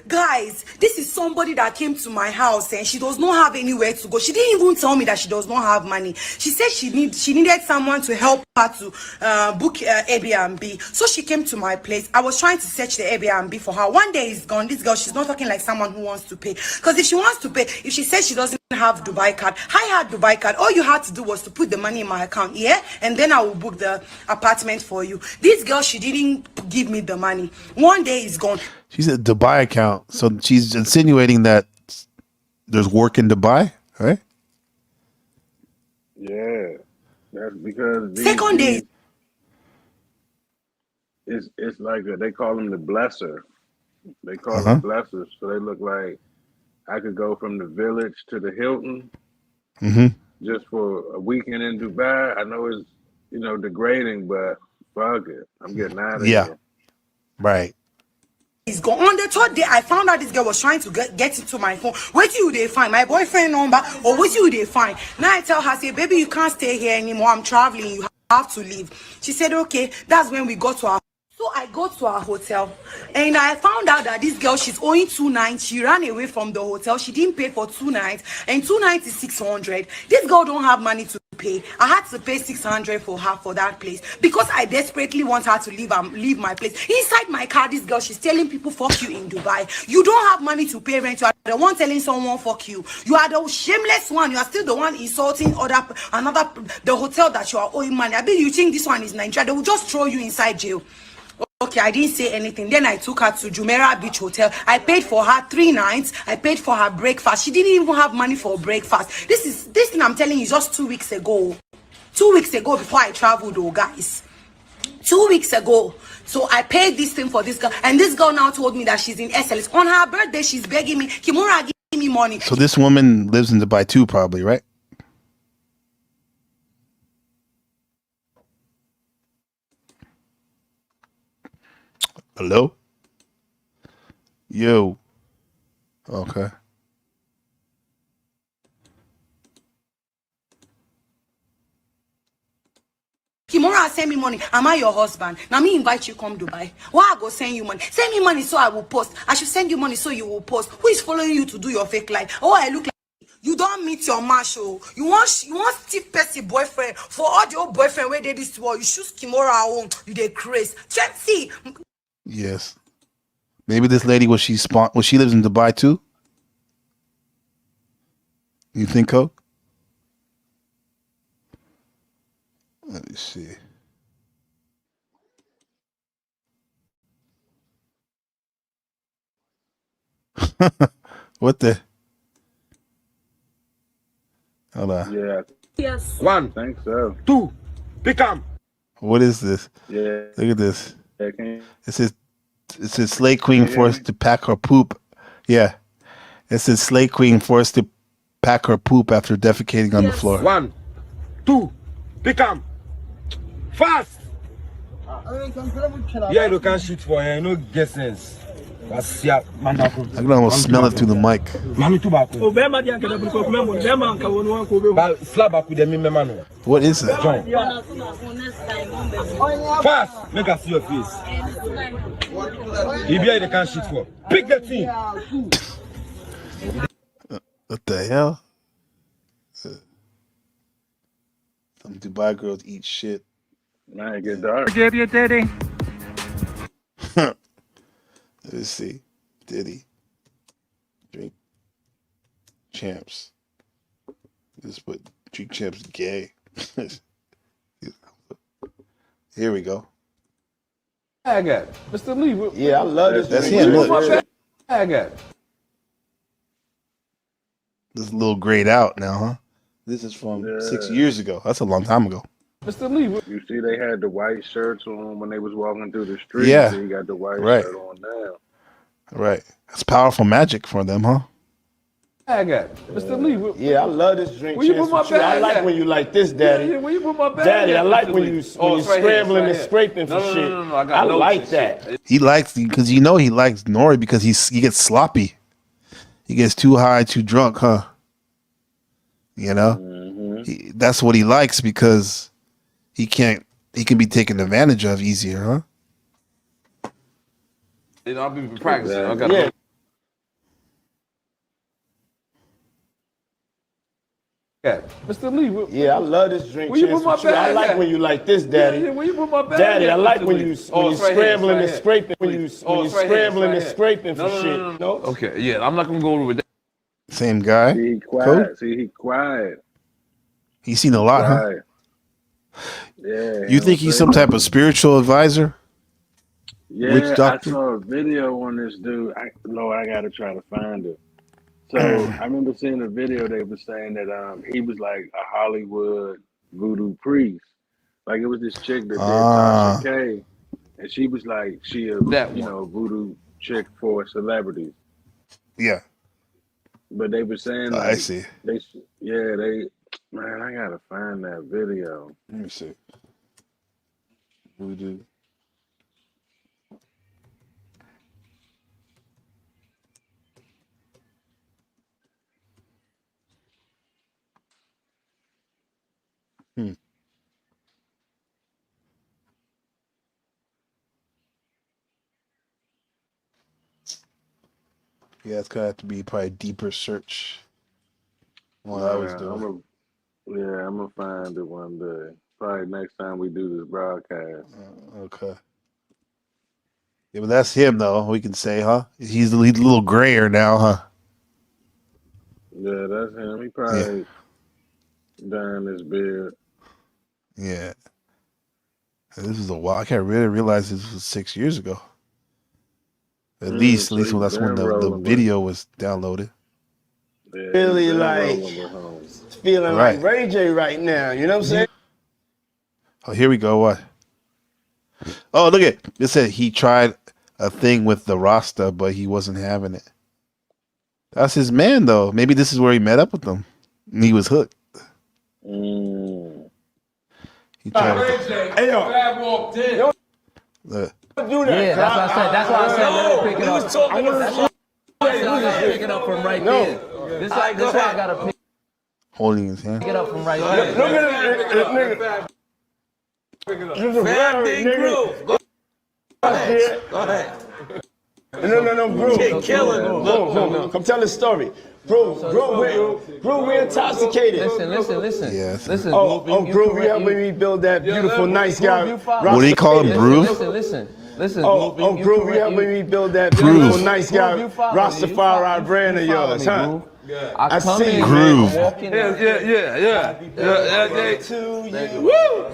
guys, this is somebody that came to my house and she does not have anywhere to go. She didn't even tell me that she does not have money. She said she needed someone to help her to book Airbnb. So she came to my place. I was trying to search the Airbnb for her. One day is gone. This girl, she's not talking like someone who wants to pay. Because if she wants to pay, if she says she doesn't have Dubai card, I had Dubai card. All you had to do was to put the money in my account, yeah, and then I will book the apartment for you. This girl, she didn't give me the money. One day is gone. She said Dubai account. So she's insinuating that there's work in Dubai, right? Yeah, that's because Second day. It's like they call them the blesser. They call them blessers. So they look like I could go from the Village to the Hilton just for a weekend in Dubai. I know it's degrading, but fuck it, I'm getting out of here. Right. He's gone. On the third day, I found out this girl was trying to get into my phone. Where do you they find my boyfriend number, or what do you they find? Now I tell her, say, baby, you can't stay here anymore. I'm traveling. You have to leave. She said, okay. That's when we got to our. So I go to our hotel, and I found out that this girl, she's owing 2 nights. She ran away from the hotel. She didn't pay for 2 nights, and 2 nights is 600. This girl don't have money to pay. I had to pay 600 for her for that place because I desperately want her to leave my place. Inside my car, this girl, she's telling people fuck you in Dubai. You don't have money to pay rent. You are the one telling someone fuck you. You are the shameless one. You are still the one insulting the hotel that you are owing money. I mean, you think this one is Nigeria? They will just throw you inside jail. Okay, I didn't say anything. Then I took her to Jumeirah Beach Hotel. I paid for her 3 nights. I paid for her breakfast. She didn't even have money for breakfast. This thing I'm telling you is just 2 weeks ago. 2 weeks ago before I traveled, though, guys. 2 weeks ago. So I paid this thing for this girl. And this girl now told me that she's in SLS. On her birthday, she's begging me, Kimura, give me money. So this woman lives in Dubai too, probably, right? Hello? Yo. Okay. Kimura send me money. Am I your husband? Now me invite you come Dubai. Why I go send you money? Send me money so I will post. I should send you money so you will post. Who is following you to do your fake life? Oh, I look like you don't meet your marshal. You want Steve Percy boyfriend. For all the old boyfriend where they this world, you choose Kimura home. You dey craze. See. Yes. Maybe this lady was she lives in Dubai too? You think, Coke? Let me see. What the? Hold on. Yeah. Yes. I think so. 2, become. What is this? Yeah. Look at this. Yeah, It says Slay Queen forced to pack her poop. Yeah. It says Slay Queen forced to pack her poop after defecating on the floor. 1, 2, become. Fast. Yeah, you can shoot for her. No guessings. I can almost smell it through the mic. What is that? Fast. Make us see your face. If you can shoot for. Pick the team. What the hell? Some Dubai girls eat shit. Now it get dark. Give you Diddy. Let's see. Diddy. Drink champs. Just put drink champs gay. Here we go. I got it. Mr. Lee. Yeah, I love this. That's him. Look. I got it. This is a little grayed out now, huh? This is from 6 years ago. That's a long time ago. Mr. Lee. You see, they had the white shirts on when they was walking through the street. Yeah. So you got the white shirt on now. Right. That's powerful magic for them, huh? I got it. Mr. Lee. Yeah, I love this drink. Where you put my bag? I like when you like this, Daddy. Yeah, where you put my bag? Daddy, I like when you scrambling and scraping for shit. No, I like that. He likes, because he likes Nori because he gets sloppy. He gets too high, too drunk, huh? You know? That's what he likes because he can be taken advantage of easier, huh? I'll be practicing. I got Mr. Lee. Yeah, I love this drink. Where you put my bag? I like when you like this, Daddy. Yeah, where you put my bag? Daddy, I like when you scrambling and scraping. When you scrambling and scraping for shit. No. Okay. Yeah, I'm not gonna go over with that. Same guy. He quiet. See, he quiet. He's seen a lot, huh? Yeah. You think he's some type of spiritual advisor? Yeah, Witch doctor? I saw a video on this dude. Lord, I gotta try to find it. So I remember seeing a video. They were saying that he was like a Hollywood voodoo priest. Like it was this chick that did Tasha K, and she was like voodoo chick for celebrities. Yeah. But they were saying I see. Man, I gotta find that video. Let me see. Voodoo. Yeah, it's gonna have to be probably a deeper search. What I was doing. I'm gonna find it one day. Probably next time we do this broadcast. Okay. Yeah, but that's him though. We can say, huh? He's a little grayer now, huh? Yeah, that's him. He probably dyeing his beard. Yeah. This is a while. I can't really realize this was 6 years ago. At least when that's when the video was downloaded. Yeah, Really like feeling Right. like Ray J right now. You know what I'm saying? Oh, here we go. What? Oh, look at it. Said he tried a thing with the Rasta, but he wasn't having it. That's his man, though. Maybe this is where he met up with them. And he was hooked. He tried to, Hey, yo. walked in. look. Do that. Yeah, that's what I said. That's why I said let me pick it up. I pick it up from right there. This why I gotta pick Holding his hand. it up from right there. Look at this nigga. Fat big groove. Go ahead. No, bro. Killing him. Bro, come tell the story. Bro, we're intoxicated. Listen. Yes. Listen. Bro, we helping me build that beautiful, nice guy. What do you call him, Bruce? Listen. Listen, Oh, Groove, you Groove, you correct- helping me build that Groove. beautiful, nice Groove, guy, you follow me. Rastafari brand of you follow yours, me, huh? Groove. I come see in, you, Groove. I'm walking Yeah, in. yeah, yeah, yeah. Happy birthday to you. Woo!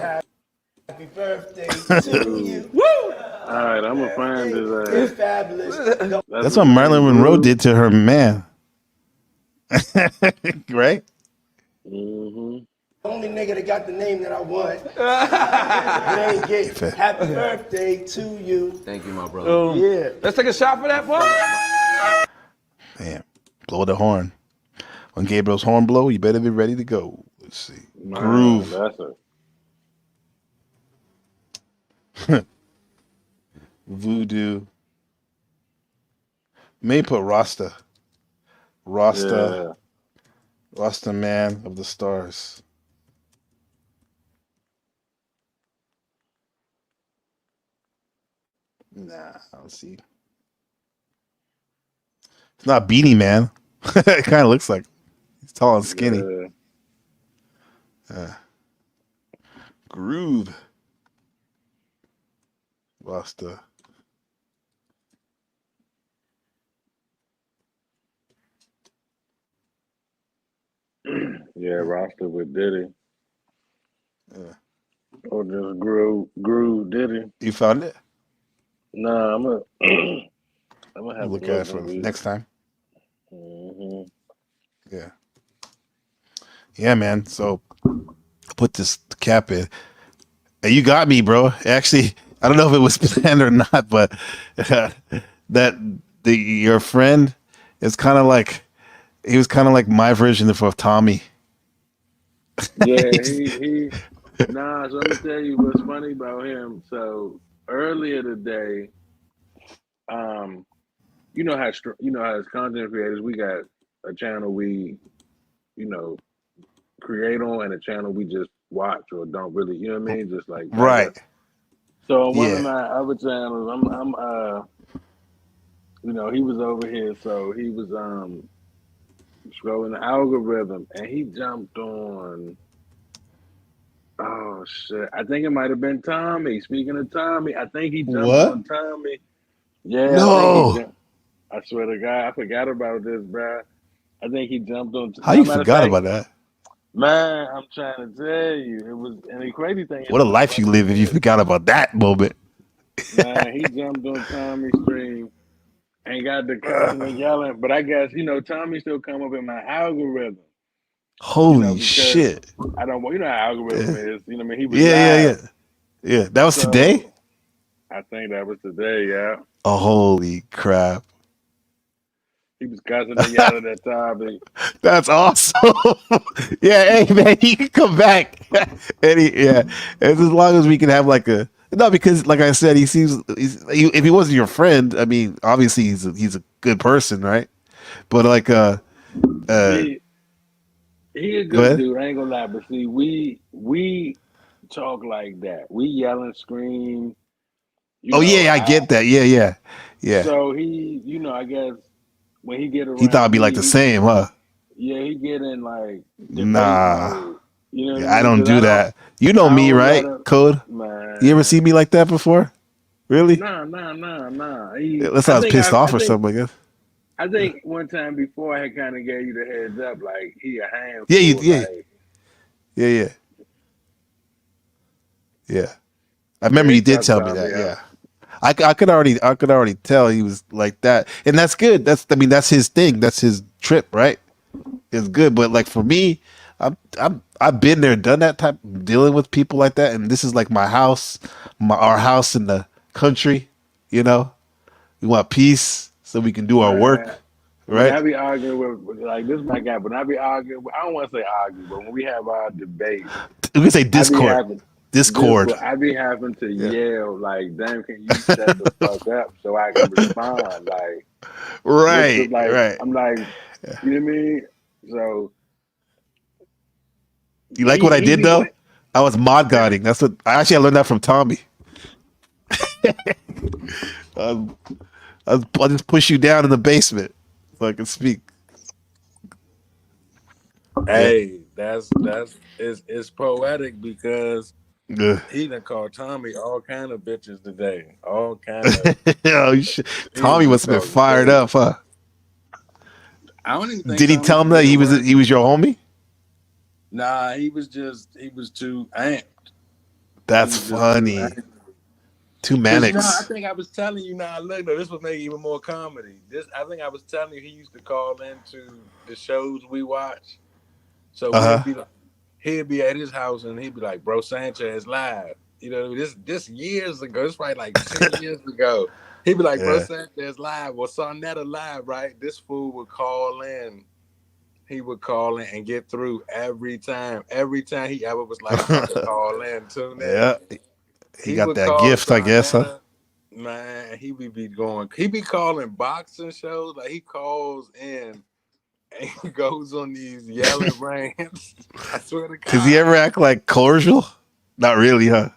Happy birthday to you. Woo! All right, I'm gonna find this. Fabulous. That's what Marilyn Monroe did to her man. Right? Mm-hmm. Only nigga that got the name that I want. It ain't gay. Happy birthday to you. Thank you, my brother. Yeah. Let's take a shot for that, boy. Man, blow the horn. When Gabriel's horn blow, you better be ready to go. Let's see. Man, Groove. that's a Voodoo. May put Rasta. Rasta. Rasta man of the stars. Nah, I don't see. It's not Beanie Man. It kind of looks like he's tall and skinny. Groove. Rasta. yeah, roster with Diddy. Or just Groove Diddy. You found it? Nah, I'm gonna have Look to at it for next time. Mm-hmm. Yeah. Yeah, man. So put this cap in. Hey, you got me, bro. Actually, I don't know if it was planned or not, but your friend is kind of like, he was kind of like my version of Tommy. Yeah, he nah, so let me tell you what's funny about him. So earlier today, you know how as content creators, we got a channel we, create on and a channel we just watch or don't really, you know what I mean? Just like Right. So on one of my other channels, I'm he was over here, so he was scrolling the algorithm and he jumped on, oh shit, I think it might have been Tommy. Speaking of Tommy, I think he jumped on Tommy. Yeah, No. I swear to God, I forgot about this, bro. I think he jumped on. How you forgot about that? Man, I'm trying to tell you, it was, and the crazy thing is, What a life you live if you forgot about that moment. man, he jumped on Tommy's stream and got the cussing and yelling, but I guess, Tommy still come up in my algorithm. Holy shit. I don't want, how algorithm is, what I mean? He was Yeah, that was today? I think that was today, yeah. Oh, holy crap. He was cussing and yelling at Tommy. That's awesome. Yeah, hey man, he can come back. As long as we can have like because like I said, he seems if he wasn't your friend, I mean, obviously he's a good person, right? But like he a good dude, I ain't gonna lie, but see, we talk like that. We yell and scream. I get that. Yeah. So he, I guess when he get around, He thought it'd be like the same, huh? Yeah, he get in like Nah. mode. You know what I don't do that. You know me, right? Code. Man. You ever see me like that before? Really? Nah. Unless I was pissed off or something, I guess. I think one time before I had kind of gave you the heads up, like he a handful. Yeah. I remember you did tell me that. Yeah. I could already tell he was like that, and that's good. That's his thing. That's his trip, right? It's good, but like for me, I've been there, done that type, dealing with people like that, and this is like my house, our house in the country. We want peace so we can do our work, right? When I be arguing with like this, my guy. When I be arguing, I don't want to say argue, but when we have our debate, we can say Discord. Discord. I be having to yell like, "Damn, can you shut the fuck up so I can respond?" Like, right. I'm like, you know what I mean? So, you like what I did though? I was mod guarding. That's what I learned that from Tommy. I'll just push you down in the basement so I can speak. Hey, it's poetic because Ugh. He done called Tommy all kind of bitches today. All kind of. Oh, Tommy must have been fired crazy. up, huh? I don't even think. Did he Tommy tell him that said he a was word. your homie? Nah, he was too amped. That's He was just too funny. amped. Two 'Cause, you know, I Mannix. think I was telling you now. Look, though, this would make even more comedy. I think I was telling you he used to call into the shows we watch. So Uh-huh. he'd be at his house and he'd be like, "Bro, Sanchez live." You know, this years ago. It's probably like 10 years ago. He'd be like, "Bro, Yeah. Sanchez live." Well, Sonetta live, right? This fool would call in. He would call in and get through every time. Every time he ever was like, "I'm about to call in, tune in." Yeah. He got would that call gift, I guess, huh? Sonetta. Man, he would be going. He be calling boxing shows. Like he calls in and he goes on these yelling rants. I swear to God. Does he ever act like cordial? Not really, huh?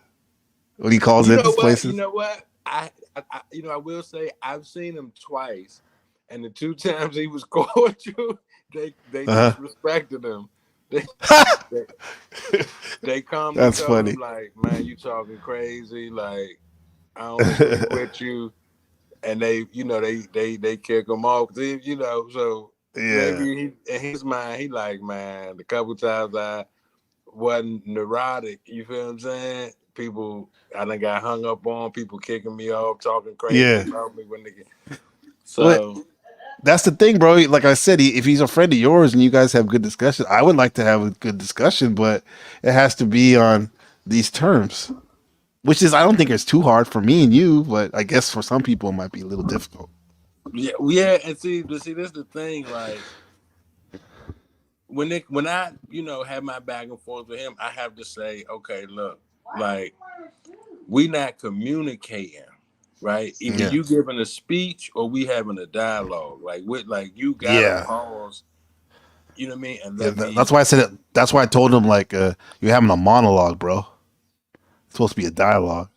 When he calls You in know these what? places? You know what? I I will say I've seen him twice, and the 2 times he was cordial, they Uh-huh. disrespected him. They come to That's tell funny. him like, "Man, you talking crazy? Like, I don't agree with you." And they kick him off. You know, so Yeah. maybe in his mind he like, man, the couple times I wasn't neurotic, you feel what I'm saying? People I done got hung up on, people kicking me off, talking crazy Yeah. about me when they get. But So that's the thing, bro. Like I said, if he's a friend of yours and you guys have good discussion, I would like to have a good discussion, but it has to be on these terms. Which is, I don't think it's too hard for me and you, but I guess for some people it might be a little difficult. yeah, and see, this is the thing, like when I have my back and forth with him, I have to say, okay, look, like we not communicating, right? Either Yeah. you giving a speech or we having a dialogue. Like you gotta Yeah. pause. You know what I mean? And Yeah, let me. that's why I said it. That's why I told him, like, you're having a monologue, bro. It's supposed to be a dialogue.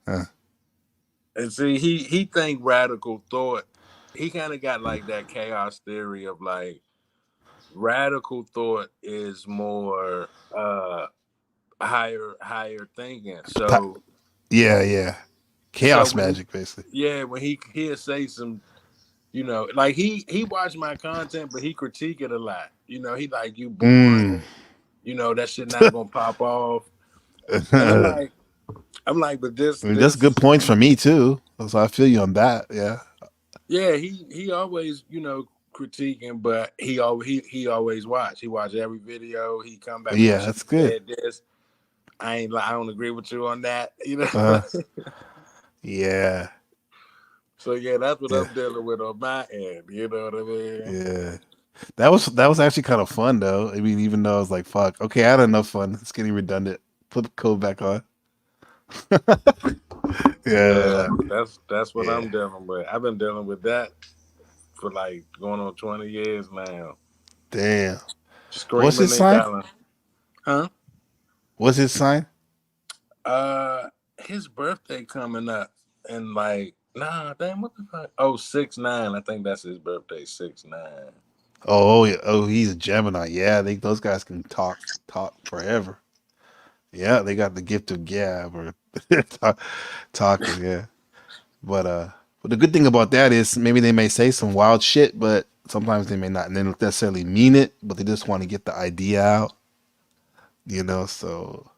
And see, he think radical thought. He kind of got like that chaos theory of like radical thought is more higher thinking. So Yeah. Chaos when magic, basically. when he'll say some, like he watched my content, but he critique it a lot. He like, you boring. That shit not gonna pop off. And I'm like, but this. I mean, that's good points for me too. So I feel you on that. Yeah. Yeah, he always, critiquing, but he always watch. He watch every video. He come back. Yeah, that's good. Said this. I don't agree with you on that. Yeah. So yeah, that's what I'm dealing with on my end. You know what I mean? Yeah. That was actually kind of fun though. I mean, even though I was like, fuck, okay, I had enough fun. It's getting redundant. Put the code back on. Yeah. That's what I'm dealing with. I've been dealing with that for like going on 20 years now. Damn. Screaming What's his and sign? yelling. Huh? What's his sign? His birthday coming up, and like, damn, what the fuck? Oh, 6'9". I think that's his birthday, 6'9". Oh, yeah. Oh, he's a Gemini. Yeah, those guys can talk forever. Yeah, they got the gift of gab or talking. Yeah, but the good thing about that is maybe they may say some wild shit, but sometimes they may not, and they don't necessarily mean it, but they just want to get the idea out. So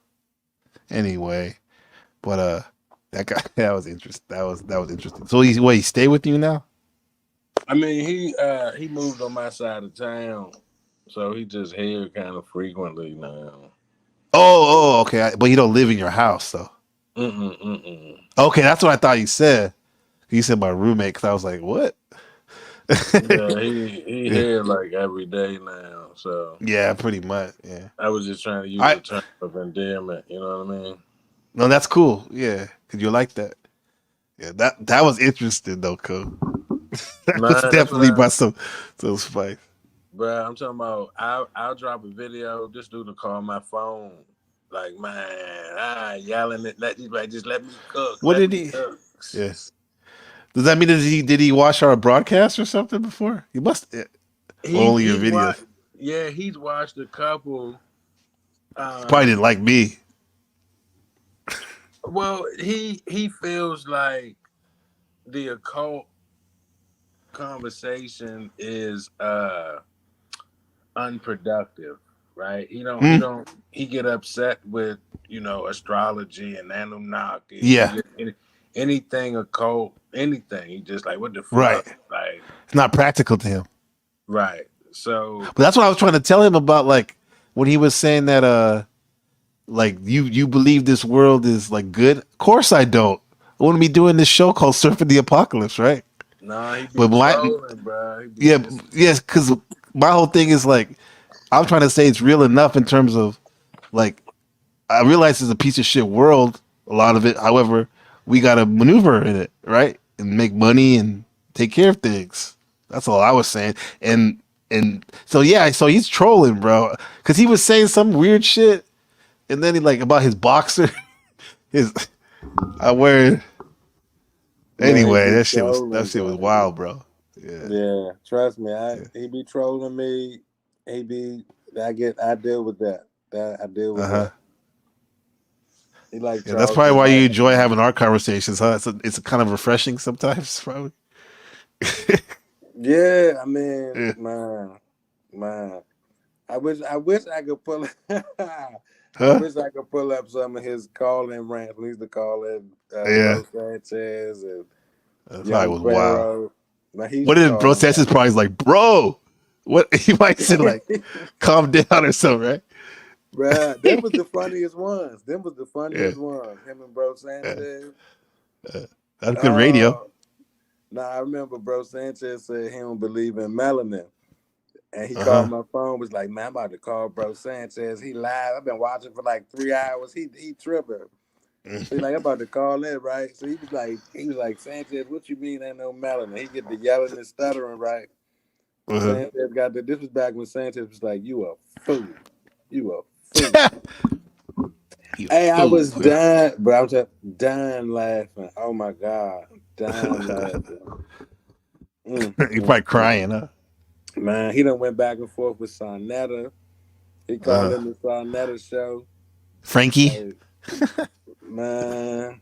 anyway, but that guy that was interesting. That was interesting. So he stay with you now? I mean, he moved on my side of town, so he just here kind of frequently now. Oh, okay. But he don't live in your house, though. Okay, that's what I thought you said. You said my roommate, because I was like, what? Yeah, he here like every day now. So yeah, pretty much. Yeah. I was just trying to use the term of endearment. You know what I mean? No, that's cool. Yeah, because you like that. Yeah, that was interesting though, Cole. That was definitely brought some spice. Bro, I'm talking about I'll drop a video. This dude will call my phone. Like, man, yelling at just let me cook. What did he? Yes. Does that mean did he watch our broadcast or something before? He must. Only your videos. He's watched a couple. Probably didn't like me. Well, he feels like the occult conversation is unproductive, right? He get upset with, astrology and Anunnaki, Yeah. anything occult, anything. He just like, what the Right. fuck? Like, It's not practical to him. right. So But that's what I was trying to tell him about, like when he was saying that like you believe this world is like good. Of course I don't. I wouldn't be doing this show called Surfing the Apocalypse, right? nah, he be But trolling, bro. yes, because my whole thing is like I'm trying to say it's real enough in terms of like I realize it's a piece of shit world, a lot of it. However, we got to maneuver in it, right, and make money and take care of things. That's all I was saying. And so yeah, so he's trolling, bro, because he was saying some weird shit, and then he like about his boxer, his I wear. Man, he Anyway, be that shit was trolling, wild, bro. Yeah. Yeah, trust me. He be trolling me. I deal with that. I deal with Uh-huh. that. He like Yeah, that's Charles probably why you Barkley. enjoy having our conversations, huh? It's kind of refreshing sometimes, probably. Yeah, I mean, Yeah. man. I wish I could pull. I Huh? wish I could pull up some of his call-in rants. We used to call in Yeah. Bro Sanchez and That probably Young was wild. Pharaoh. But he used What to did Bro call him Sanchez probably like, bro? What he might say like, calm down or something, right? Bruh, them was the funniest ones. Them was the Yeah. funniest ones. Him and Bro Sanchez. That's good radio. I remember Bro Sanchez said he don't believe in melanin. And he Uh-huh. called my phone, was like, man, I'm about to call Bro Sanchez. He live. I've been watching for like 3 hours. He tripping. So he like, I'm about to call in, right? So he was like, Sanchez, what you mean ain't no melanin? He get the yelling and stuttering, right? Uh-huh. Sanchez got this was back when Sanchez was like, you a fool. You a fool. Hey, I was dying, bro. I was just dying laughing. Oh my God. Dying laughing. You probably crying, huh? Man, he done went back and forth with Sonetta. He called in the Sonetta show. Frankie. Man.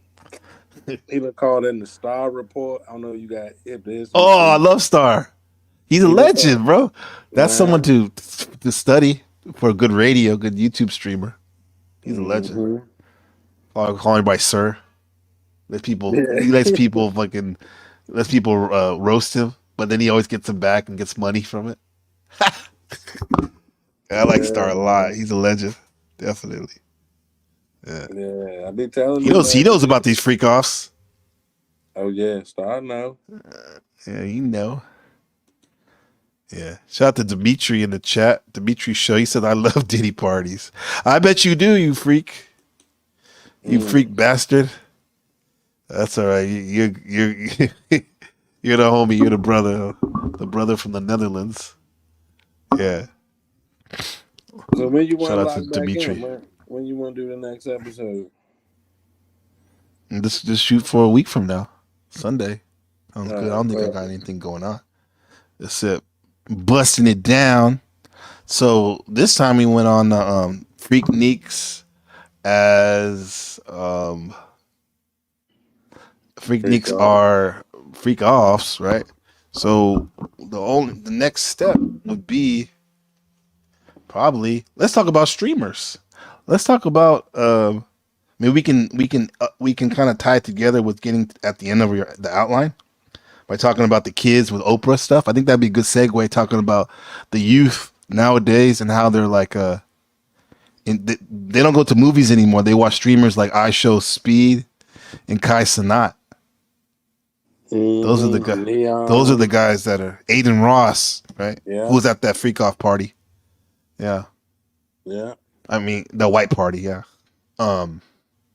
He done called in the Star Report. I don't know if you got hip to this. Oh, I love Star. He's a legend, bro. That's someone to study for a good radio, good YouTube streamer. He's a legend. Calling by sir. He lets people roast him, but then he always gets them back and gets money from it. I like Star a lot. He's a legend, definitely. Yeah, I be telling he you. knows about these freak offs. Oh yeah, Star know. Yeah, you know. Yeah. Shout out to Dimitri in the chat. Dimitri Show. He said, I love Diddy parties. I bet you do, you freak. You freak bastard. That's all right. You're the homie. You're the brother from the Netherlands. Yeah. So when you want Shout to out lock to back Dimitri. in, when you want to do the next episode? And just shoot for a week from now, Sunday. Sounds good. I don't think I got perfect. anything going on. That's it. Busting it down. So this time we went on Freakniks as Freakniks are freak offs, right? So the next step would be probably let's talk about streamers. Let's talk about maybe we can kind of tie it together with getting at the end of the outline by talking about the kids with Oprah stuff. I think that'd be a good segue talking about the youth nowadays and how they're like they don't go to movies anymore. They watch streamers like iShowSpeed and Kai Cenat. Those are the guys. Those are the guys that are Aiden Ross, right? Yeah. Who was at that freak off party? Yeah. Yeah. I mean the white party. Yeah.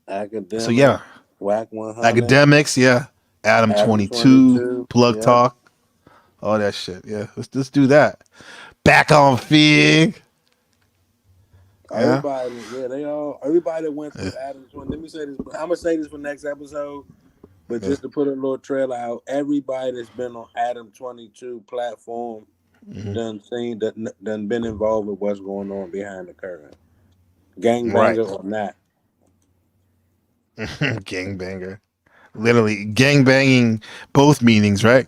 Academics. So yeah. Whack 100. Academics. Yeah. Adam 22. Plug Talk. All that shit. Yeah. Let's do that. Back on Fig. Everybody, everybody that went through Adam 20. Let me say this. I'm gonna say this for next episode, but just to put a little trailer out, everybody that's been on Adam 22 platform done been involved with what's going on behind the curtain, gangbanger or not. Gangbanger. Literally, gangbanging, both meanings, right?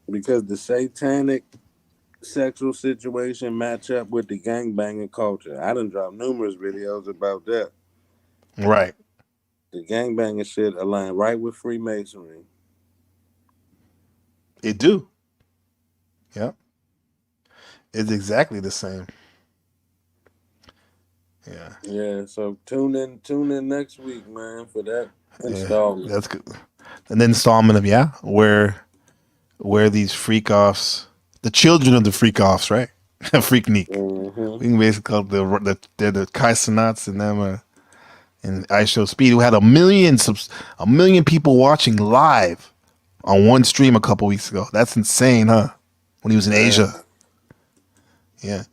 Because the satanic sexual situation match up with the gangbanging culture. I done dropped numerous videos about that. Right. The gangbanging shit align right with Freemasonry. It do. Yep. It's exactly the same. Yeah. Yeah, so tune in next week, man, for that Yeah. installment. That's good. An installment of where these freak offs, the children of the freak offs, right? Freaknik. Mm-hmm. We can basically call it the Kaisenats and them and I Show Speed, who had a million people watching live on one stream a couple weeks ago. That's insane, huh? When he was in Asia. Yeah.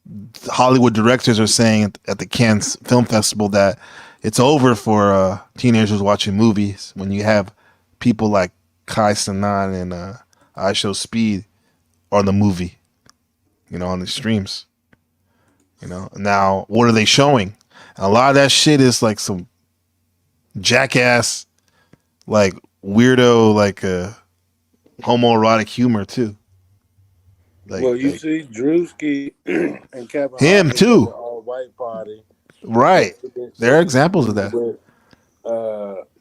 The Hollywood directors are saying at the Cannes Film Festival that it's over for teenagers watching movies when you have people like Kai Sanan and I Show Speed on the movie, on the streams. Now what are they showing? A lot of that shit is like some jackass, like weirdo, like homoerotic humor too. Well, you see Drewski and Kevin him Hart too. the all-white party. Right. There are examples of that. With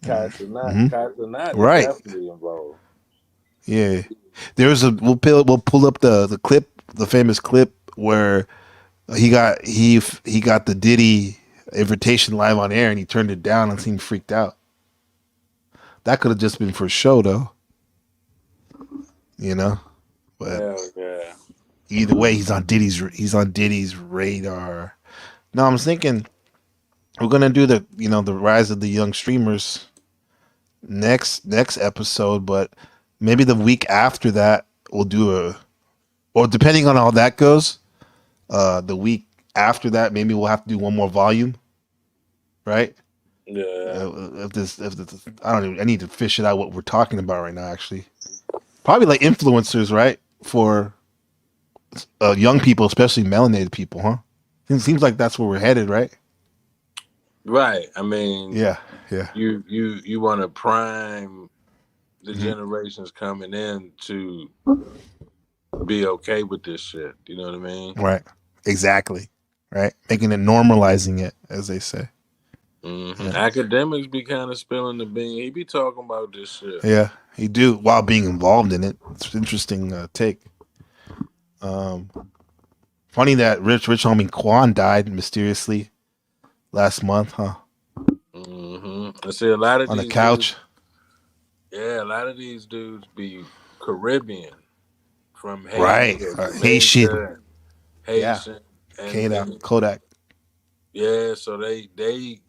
Casanat is Right. definitely involved. Yeah. We'll pull up the clip, the famous clip where he got the Diddy invitation live on air and he turned it down and seemed freaked out. That could have just been for show though. But hell yeah. Either way, he's on Diddy's radar. No, I'm thinking we're gonna do the rise of the young streamers next episode, but maybe the week after that we'll do or depending on how that goes, the week after that maybe we'll have to do one more volume, right? Yeah. I don't even. I need to fish it out what we're talking about right now. Actually, probably like influencers, right? For young people, especially melanated people, huh? It seems like that's where we're headed, right? Right. I mean, yeah. You want to prime the generations coming in to be okay with this shit. You know what I mean? Right. Exactly. Right. Making it, normalizing it, as they say. Mm-hmm. Yeah. Academics be kind of spilling the bean. He be talking about this shit. Yeah, he do while being involved in it. It's an interesting take. Funny that rich homie Quan died mysteriously last month, huh? Mm-hmm. I see a lot of on these the couch. Dudes, a lot of these dudes be Caribbean from Haiti, right? Haitian, and Kodak. Yeah, so they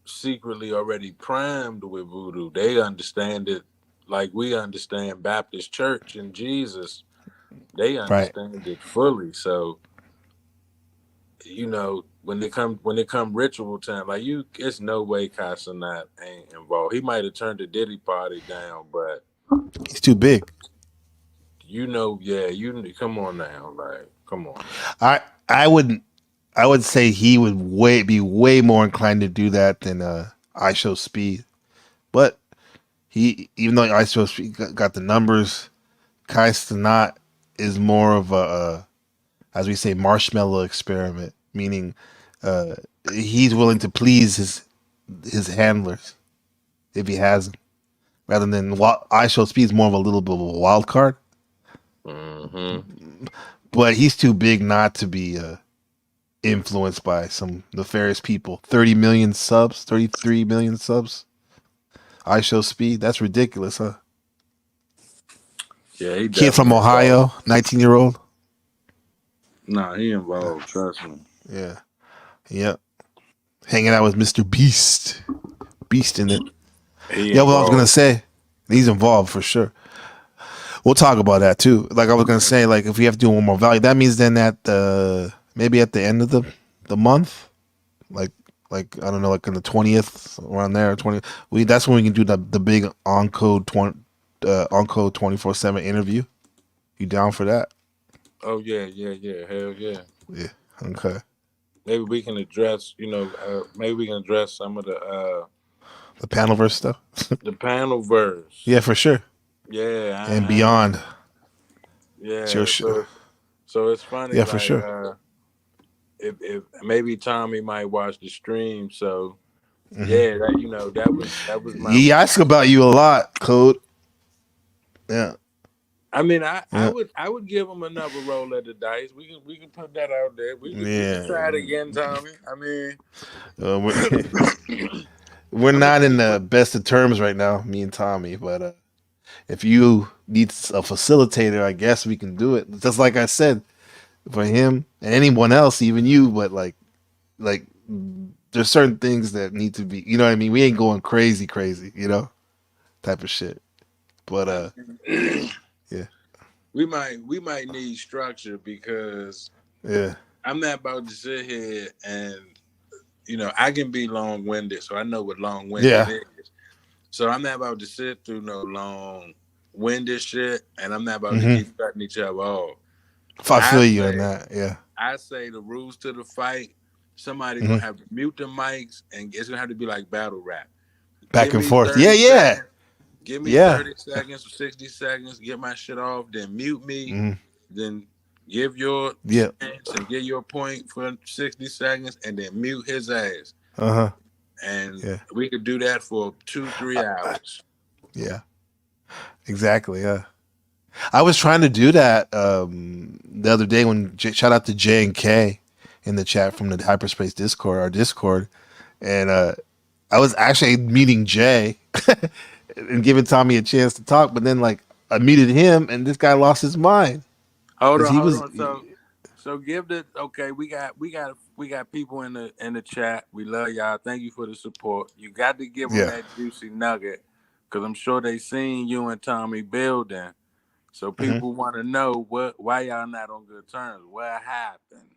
secretly already primed with voodoo. They understand it like we understand Baptist Church and Jesus. They understand it fully. So, when it come ritual time, like it's no way Casanat ain't involved. He might have turned the Diddy party down, but he's too big. Come on now, like, come on. I would say he would be way more inclined to do that than I Show Speed, but even though I Show Speed got the numbers, Casanat is more of a as we say, marshmallow experiment, meaning he's willing to please his handlers if he has them, rather than I Show Speed is more of a little bit of a wild card. Mm-hmm. But he's too big not to be influenced by some nefarious people. 30 million subs, 33 million subs. I Show Speed, that's ridiculous, huh? Yeah, he kid from Ohio, 19-year-old. Nah, he involved. Trust me. Yeah. Yep. Hanging out with Mr. Beast. Beast in it. Yeah, what I was gonna say. He's involved for sure. We'll talk about that too. Like I was gonna say, like if we have to do one more value, that means then at maybe at the end of the month, like I don't know, like on the 20th around there, 20. That's when we can do the big Encode 24/7 interview. You down for that? Oh yeah, hell yeah. Yeah. Okay. maybe we can address, maybe we can address some of the panel verse stuff. the panel verse. Yeah, for sure. Yeah, And beyond. Yeah, Sure. so it's funny. Yeah, like, for sure. If maybe Tommy might watch the stream, so Mhm. yeah, that was my. He asks about you a lot, Code. Yeah. I mean, I would give him another roll at the dice. We can put that out there. We can try it again, Tommy. I mean, we're not in the best of terms right now, me and Tommy. But if you need a facilitator, I guess we can do it. Just like I said, for him and anyone else, even you. But like there's certain things that need to be. You know what I mean? We ain't going crazy, type of shit. But yeah. We might need structure because I'm not about to sit here and I can be long-winded, so I know what long-winded is. So I'm not about to sit through no long-winded shit, and I'm not about to keep cutting each other off. I feel you on that, yeah. I say the rules to the fight. Somebody gonna have to mute the mics, and it's gonna have to be like battle rap. Back and forth. Yeah. Give me 30 seconds or 60 seconds, get my shit off, then mute me, then give your chance and get your point for 60 seconds, and then mute his ass. And we could do that for 2-3 hours. Yeah. Exactly, yeah. I was trying to do that the other day when shout out to J and K in the chat from the Hyperspace Discord, our Discord. And I was actually meeting Jay and giving Tommy a chance to talk, but then I muted him and this guy lost his mind. Hold on. So give the we got people in the chat. We love y'all. Thank you for the support. You got to give them that juicy nugget because I'm sure they seen you and Tommy building. So people want to know why y'all not on good terms. What happened?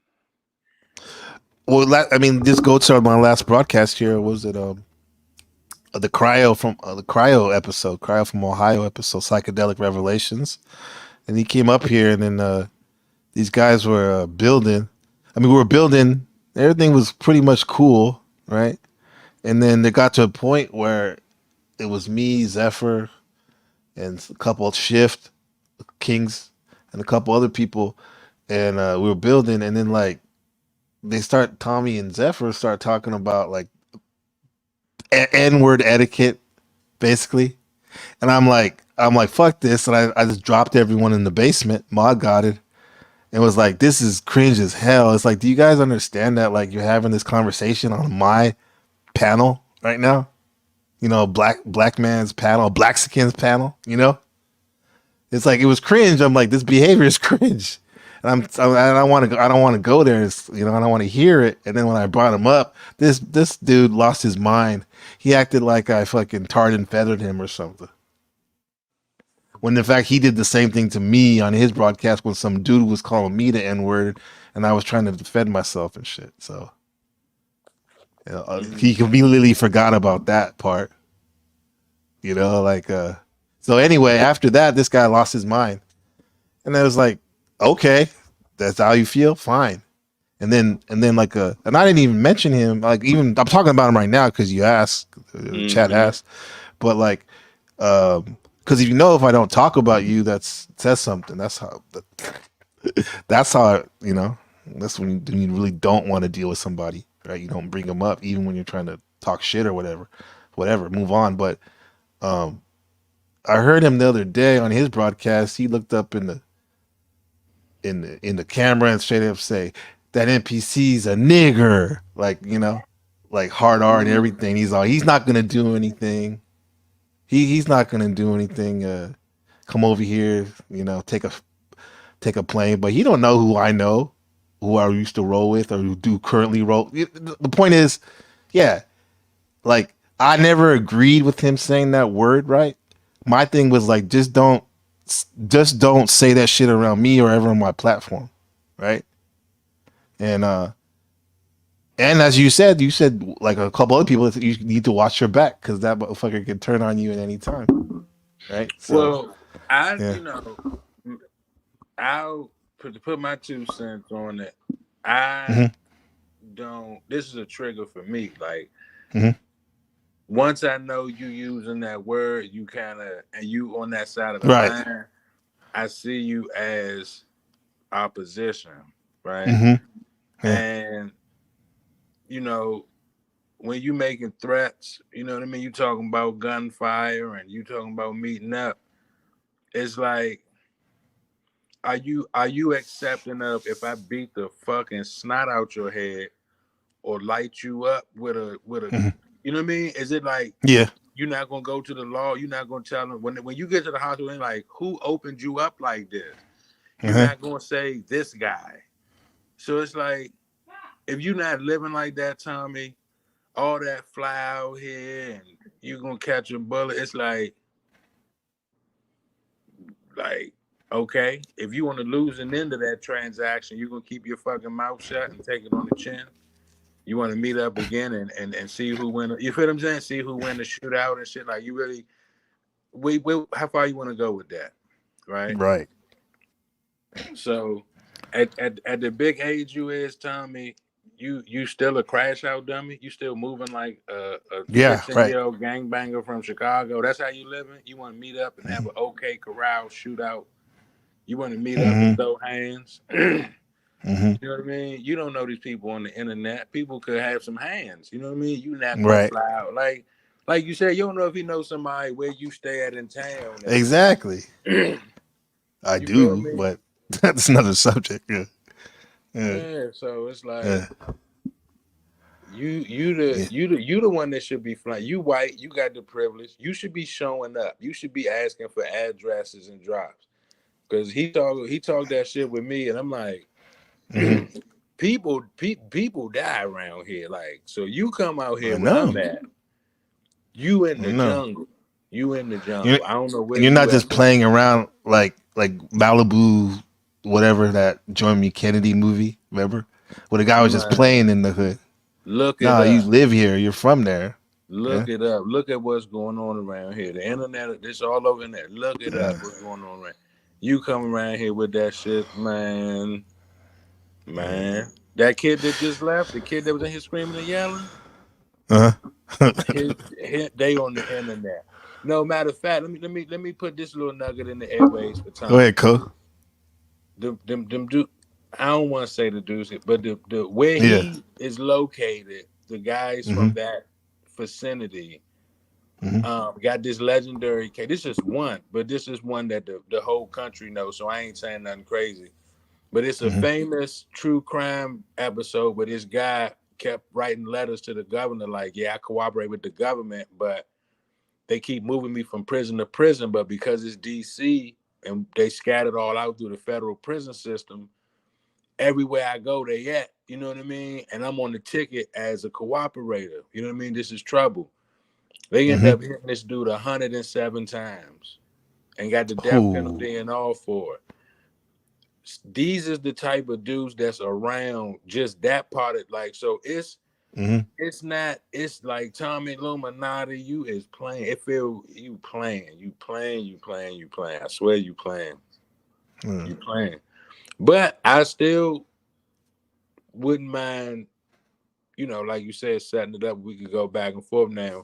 Well, just go to my last broadcast here. Was it the cryo episode, cryo from Ohio episode, psychedelic revelations, and he came up here, and then these guys were building. I mean, we were building. Everything was pretty much cool, right? And then they got to a point where it was me, Zephyr, and a couple of Shift Kings, and a couple other people, and we were building, and then Tommy and Zephyr start talking about N-word etiquette, basically. And I'm like, fuck this. And I just dropped everyone in the basement, mod godded, and was like, this is cringe as hell. It's like, do you guys understand that you're having this conversation on my panel right now? Black man's panel, Blackskins panel, It's like, it was cringe. I'm like, this behavior is cringe. And I don't want to go there. I don't want to hear it. And then when I brought him up, this dude lost his mind. He acted like I fucking tarred and feathered him or something. When in fact he did the same thing to me on his broadcast when some dude was calling me the N-word and I was trying to defend myself and shit. So he completely forgot about that part. So anyway, after that, this guy lost his mind. And I was like, okay, that's how you feel, fine. And then and I didn't even mention him. I'm talking about him right now because you asked, chat asked, but because if I don't talk about you, that says something. That's how that's when you really don't want to deal with somebody, right? You don't bring them up even when you're trying to talk shit or whatever, move on. But I heard him the other day on his broadcast. He looked up in the camera and straight up say that NPC's a nigger, hard R and everything. He's not gonna do anything. He's not gonna do anything. Come over here, take a plane. But he don't know who I know, who I used to roll with, or who do currently roll. The point is, I never agreed with him saying that word, right? My thing was just don't say that shit around me or ever on my platform, right? And as you said a couple other people, you need to watch your back because that motherfucker can turn on you at any time, right? So, I'll put my 2 cents on it. I don't. This is a trigger for me. Like Mm-hmm. once I know you using that word, you kind of and you on that side of the Right. line. I see you as opposition, right? Mm-hmm. Yeah. And you know when you making threats, you know what I mean. You talking about gunfire and you talking about meeting up. It's like, are you accepting of if I beat the fucking snot out your head or light you up with a Mm-hmm. you know what I mean? Is it like Yeah. you're not gonna go to the law? You're not gonna tell them when you get to the hospital, they're like, who opened you up like this? You're Uh-huh. not gonna say this guy. So it's like if you're not living like that, Tommy, all that fly out here and you're gonna catch a bullet. It's like okay, if you want to lose an end of that transaction, you're gonna keep your fucking mouth shut and take it on the chin. You want to meet up again and see who win. You feel what I'm saying? See who win the shootout and shit. Like you really, how far you want to go with that, right? Right. So, at the big age you is, Tommy, you still a crash out dummy. You still moving like a Yeah. Right. 15-year-old gangbanger from Chicago. That's how you living. You want to meet up and have an okay corral shootout. You want to meet up and throw hands. Mm-hmm. You know what I mean? You don't know these people on the internet. People could have some hands. You know what I mean? You not gonna Right. fly out like you said. You don't know if he knows somebody where you stay at in town. Exactly. I You feel do, me? but that's another subject. Yeah. Yeah. Yeah. So it's like Yeah. you the one that should be flying. You white. You got the privilege. You should be showing up. You should be asking for addresses and drops. Because he talked that shit with me, and I'm like. Mm-hmm. People die around here. Like, so you come out here I where know. I'm at. You in I the know. jungle. You in the jungle. You're, I don't know where you're not you just at. playing around like Malibu, whatever that John M. Kennedy movie. Remember, where the guy was just Man, playing in the hood. look it No, you up. live here. You're from there. Look it up. Look at what's going on around here. The internet, it's all over in there. Look it up. What's going on around. You come around here with that shit, man. Man. That kid that just left, the kid that was in here screaming and yelling. They on the internet. No, matter of fact, let me put this little nugget in the airways for time. Go ahead, Cole. Them I don't want to say the dudes, but the where Yeah. he is located, the guys from that vicinity got this legendary case. This is one, but this is one that the whole country knows. So I ain't saying nothing crazy. But it's a famous true crime episode where this guy kept writing letters to the governor like, yeah, I cooperate with the government, but they keep moving me from prison to prison. But because it's D.C. and they scattered all out through the federal prison system, everywhere I go, they at. You know what I mean? And I'm on the ticket as a cooperator. You know what I mean? This is trouble. They end up hitting this dude 107 times and got the death penalty and all for it. These is the type of dudes that's around just that part of like, so it's not, it's like Tommy Illuminati, you is playing. It feel you playing. I swear you playing. You playing. But I still wouldn't mind, you know, like you said, setting it up. We could go back and forth now.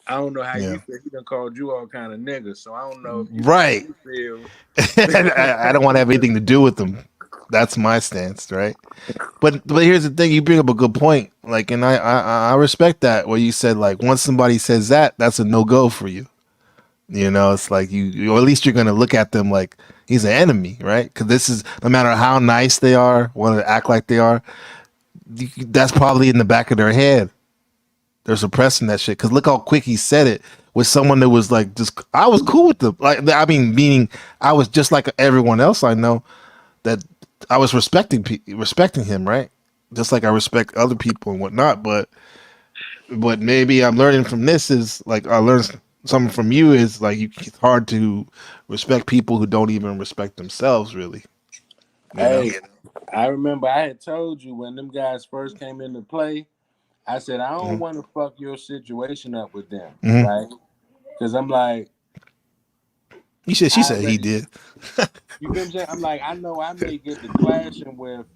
I don't know how you feel. He done called you all kind of niggas, so I don't know if you, Right. how you feel. I don't want to have anything to do with them. That's my stance, right? But here's the thing: you bring up a good point. Like, and I respect that. Where you said like once somebody says that, that's a no go for you. You know, it's like you or at least you're gonna look at them like he's an enemy, right? Because this is no matter how nice they are, want to act like they are. That's probably in the back of their head. They're suppressing that shit because look how quick he said it with someone that was like, just I was cool with them. Like, I mean, meaning I was just like everyone else I know that I was respecting him, right? Just like I respect other people and whatnot. But maybe I'm learning from this is like I learned something from you is like it's hard to respect people who don't even respect themselves, really. Hey, I remember I had told you when them guys first came into play. I said, I don't want to fuck your situation up with them, right? Because I'm like, she said he did. You feel what I'm saying? I'm like, I know I may get the clashing with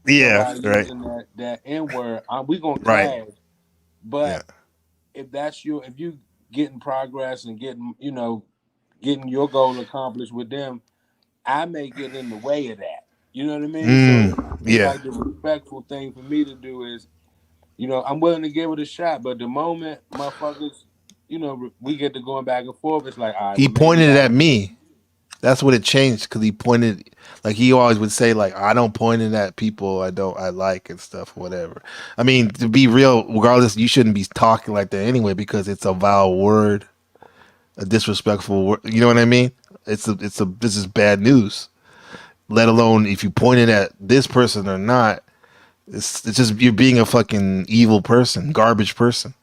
Yeah, somebody right, using that N word, we gonna right. clash. But Yeah. if you getting progress and getting getting your goal accomplished with them, I may get in the way of that. You know what I mean? So it's Yeah. like the respectful thing for me to do is, I'm willing to give it a shot. But the moment motherfuckers, we get to going back and forth, it's like, all right, He well, man, you pointed it got at me. That's what it changed because he pointed, like he always would say, like I don't point it at people I like and stuff, whatever. I mean, to be real, regardless, you shouldn't be talking like that anyway because it's a vile word, a disrespectful word. You know what I mean? This is bad news. Let alone if you point it at this person or not. It's just you're being a fucking evil person, garbage person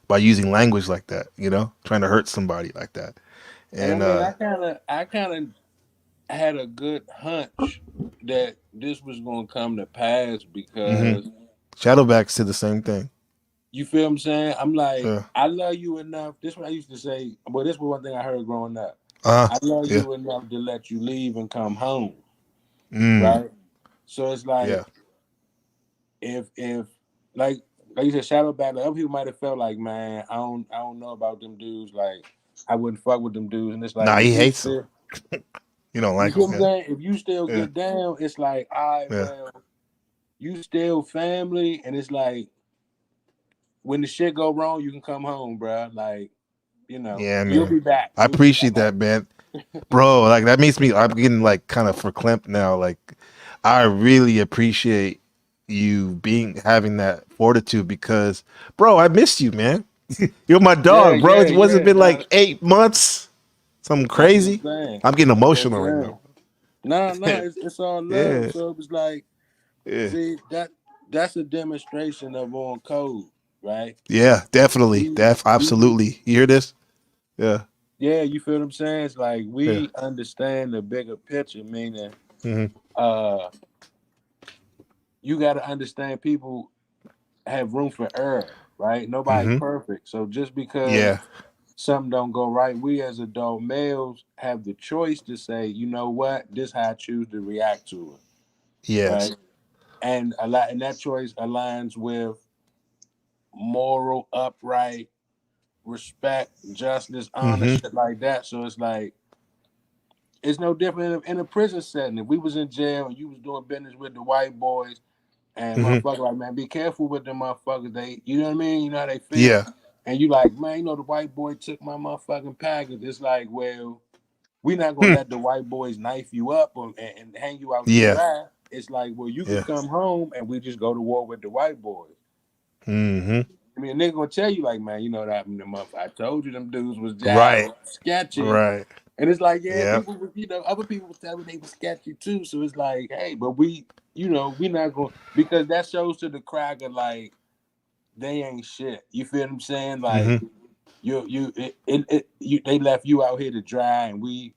by using language like that. Trying to hurt somebody like that. And I And mean, I kind of had a good hunch that this was gonna come to pass because Shadowback said the same thing. you feel what I'm saying? I'm like, Yeah. I love you enough. This is what I used to say. Well, this was one thing I heard growing up. Uh I love yeah. you enough to let you leave and come home, Mm. right? So it's like Yeah. if like you said, Shadowback, like other people might have felt like, man, I don't know about them dudes. Like I wouldn't fuck with them dudes. And it's like Nah, if he you hates him. still, You don't you like see him, what I'm yeah. saying? If you still Yeah. get down, it's like, all right, Yeah. well, you still family, and it's like when the shit go wrong, you can come home, bro. Like, Yeah, you'll man. be back. I You'll be back. appreciate that, man. Bro, like that makes me I'm getting like kind of verklempt now. Like I really appreciate you having that fortitude because bro, I missed you, man. You're my Yeah, dog, bro. yeah, It wasn't yeah. been No, like 8 months. Something that's what I'm crazy. saying. I'm getting That's what I'm emotional right saying. now. No, it's all love. Yeah. So it was like, Yeah. see, that's a demonstration of on code, right? Yeah, definitely. We Absolutely. You hear this? Yeah. yeah, you feel what I'm saying? It's like Yeah. we understand the bigger picture, meaning hmm uh you gotta understand people have room for error, right? Nobody's hmm perfect. So just because Yeah. something don't go right, we as adult males have the choice to say, you know what, this is how I choose to react to it, Yes. right? And that choice aligns with moral, upright, respect, justice, honor, hmm shit like that. So it's like it's no different in a prison setting. If we was in jail and you was doing business with the white boys and hmm motherfucker like, man, be careful with them motherfuckers. You know what I mean? You know how they feel. Yeah. And you like, man, the white boy took my motherfucking package. It's like, well, we're not gonna Hmm. let the white boys knife you up and hang you out to Yeah. dry. It's like, well, you could Yeah. come home and we just go to war with the white boys. hmm I mean, they're gonna tell you like, man, you know what happened to month. I told you them dudes was Right. sketchy. Right. And it's like, yeah, Yeah. people, other people would tell me they were sketchy too. So it's like, hey, but we not going because that shows to the cracker like they ain't shit. You feel what I'm saying? Like hmm they left you out here to dry, and we,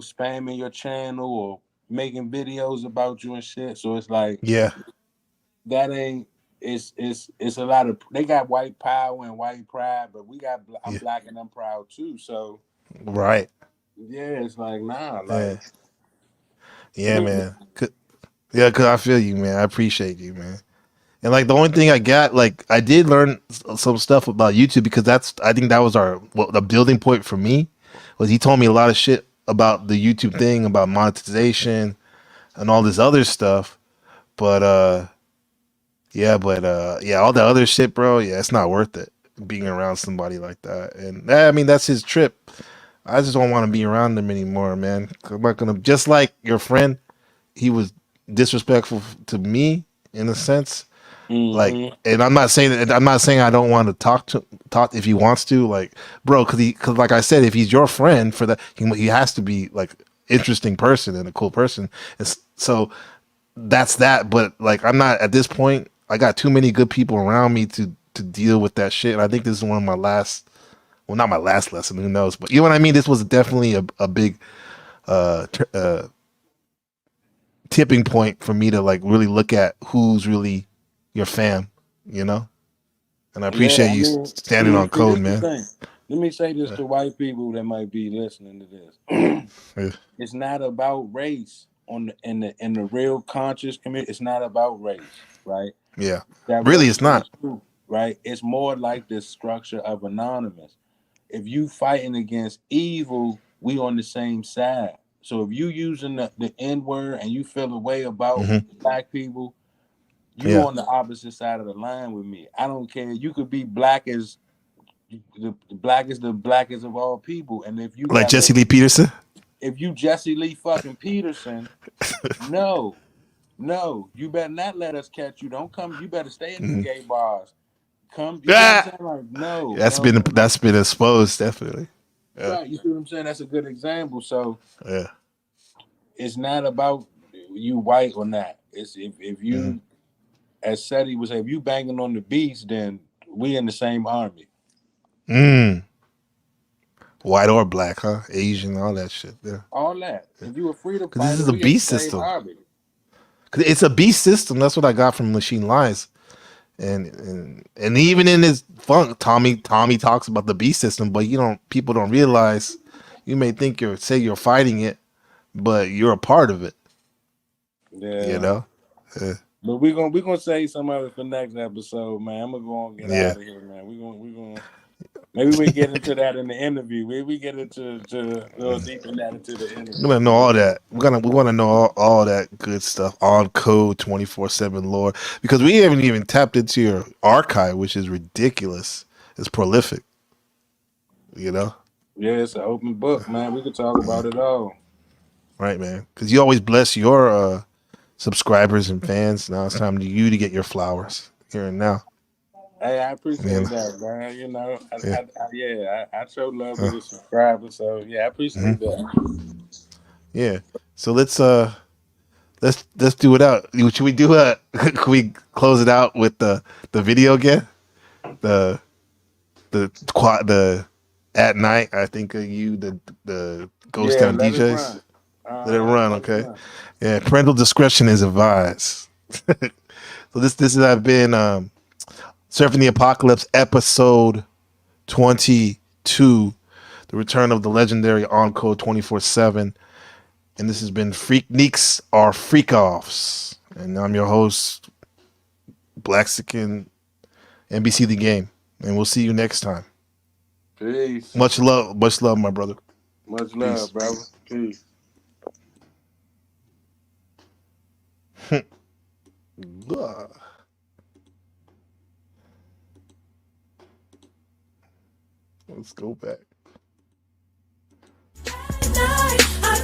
spamming your channel or making videos about you and shit. So it's like Yeah. that ain't. It's a lot of they got white power and white pride, but I'm Yeah. black and I'm proud too. So Right. yeah, it's like nah, Yeah. like I Yeah, mean, man. Yeah, cause I feel you, man. I appreciate you, man. And like the only thing I got, like I did learn some stuff about YouTube because I think that was the building point for me was he told me a lot of shit about the YouTube thing, about monetization and all this other stuff. But yeah, all the other shit, bro. Yeah, it's not worth it being around somebody like that. And I mean, that's his trip. I just don't want to be around him anymore, man. I'm not gonna just like your friend. He was disrespectful to me in a sense. Like, mm-hmm. and I'm not saying I don't want to talk if he wants to, like, bro, because like I said, if he's your friend for that, he has to be like interesting person and a cool person. So that's that. But like, I'm not at this point. I got too many good people around me to deal with that shit. And I think this is one of my last. Well, not my last lesson. Who knows? But you know what I mean. This was definitely a big tipping point for me to like really look at who's really your fam. You know. And I Yeah, appreciate I you mean, standing on see, code, this the man. thing. Let me say this Yeah. to white people that might be listening to this. Yeah. It's not about race in the real conscious community, it's not about race, right? Yeah. Really, it's not. True, right? It's more like this structure of anonymous. If you fighting against evil, we on the same side. So if you using the N-word and you feel a way about black people, you on the opposite side of the line with me. I don't care. You could be black as the blackest of all people, and if you Like got Jesse Lee Peterson. if you Jesse Lee fucking Peterson, no, you better not let us catch you. Don't come. You better stay in the gay bars. Come, you know what I'm saying? Like, no, That's been exposed, definitely. Yeah. Right, you see what I'm saying? That's a good example. So yeah, it's not about you white or not. It's if you, as Seti would say, if you banging on the beats, then we in the same army. White or black, huh? Asian, all that shit. Yeah. All that. If you a freedom Because this fighter, is a we in the beast same system. army. Cause it's a beast system. That's what I got from Machine Lies. And even in his funk, Tommy talks about the beast system, but people don't realize, you may think you're fighting it, but you're a part of it. Yeah. You know? Yeah. But we're gonna save some of it for next episode, man. I'm gonna go on and get out of here, man. We're gonna maybe we get into that in the interview. Maybe we get into a little deep in that into the interview. We're gonna know all that. We want to know all that good stuff on code 24/7 lore, because we haven't even tapped into your archive, which is ridiculous. It's prolific. You know? Yeah, it's an open book, man. We could talk about it all. Right, man. Because you always bless your subscribers and fans. Now it's time to you to get your flowers here and now. Hey, I appreciate that, man. You know, I show love to the subscribers, so yeah, I appreciate that. Yeah. So let's do it out. Should we do can we close it out with the video again? The at night, I think of you, the Ghost Town DJs. Let it run, okay? Yeah, parental discretion is advised. So this has been Surfing the Apocalypse, episode 22, the return of the legendary On Code 24/7. And this has been Freakniks Are Freak Offs. And I'm your host, Blaxican, NBC The Game. And we'll see you next time. Peace. Much love, my brother. Much love, brother. Peace. Let's go back. Night,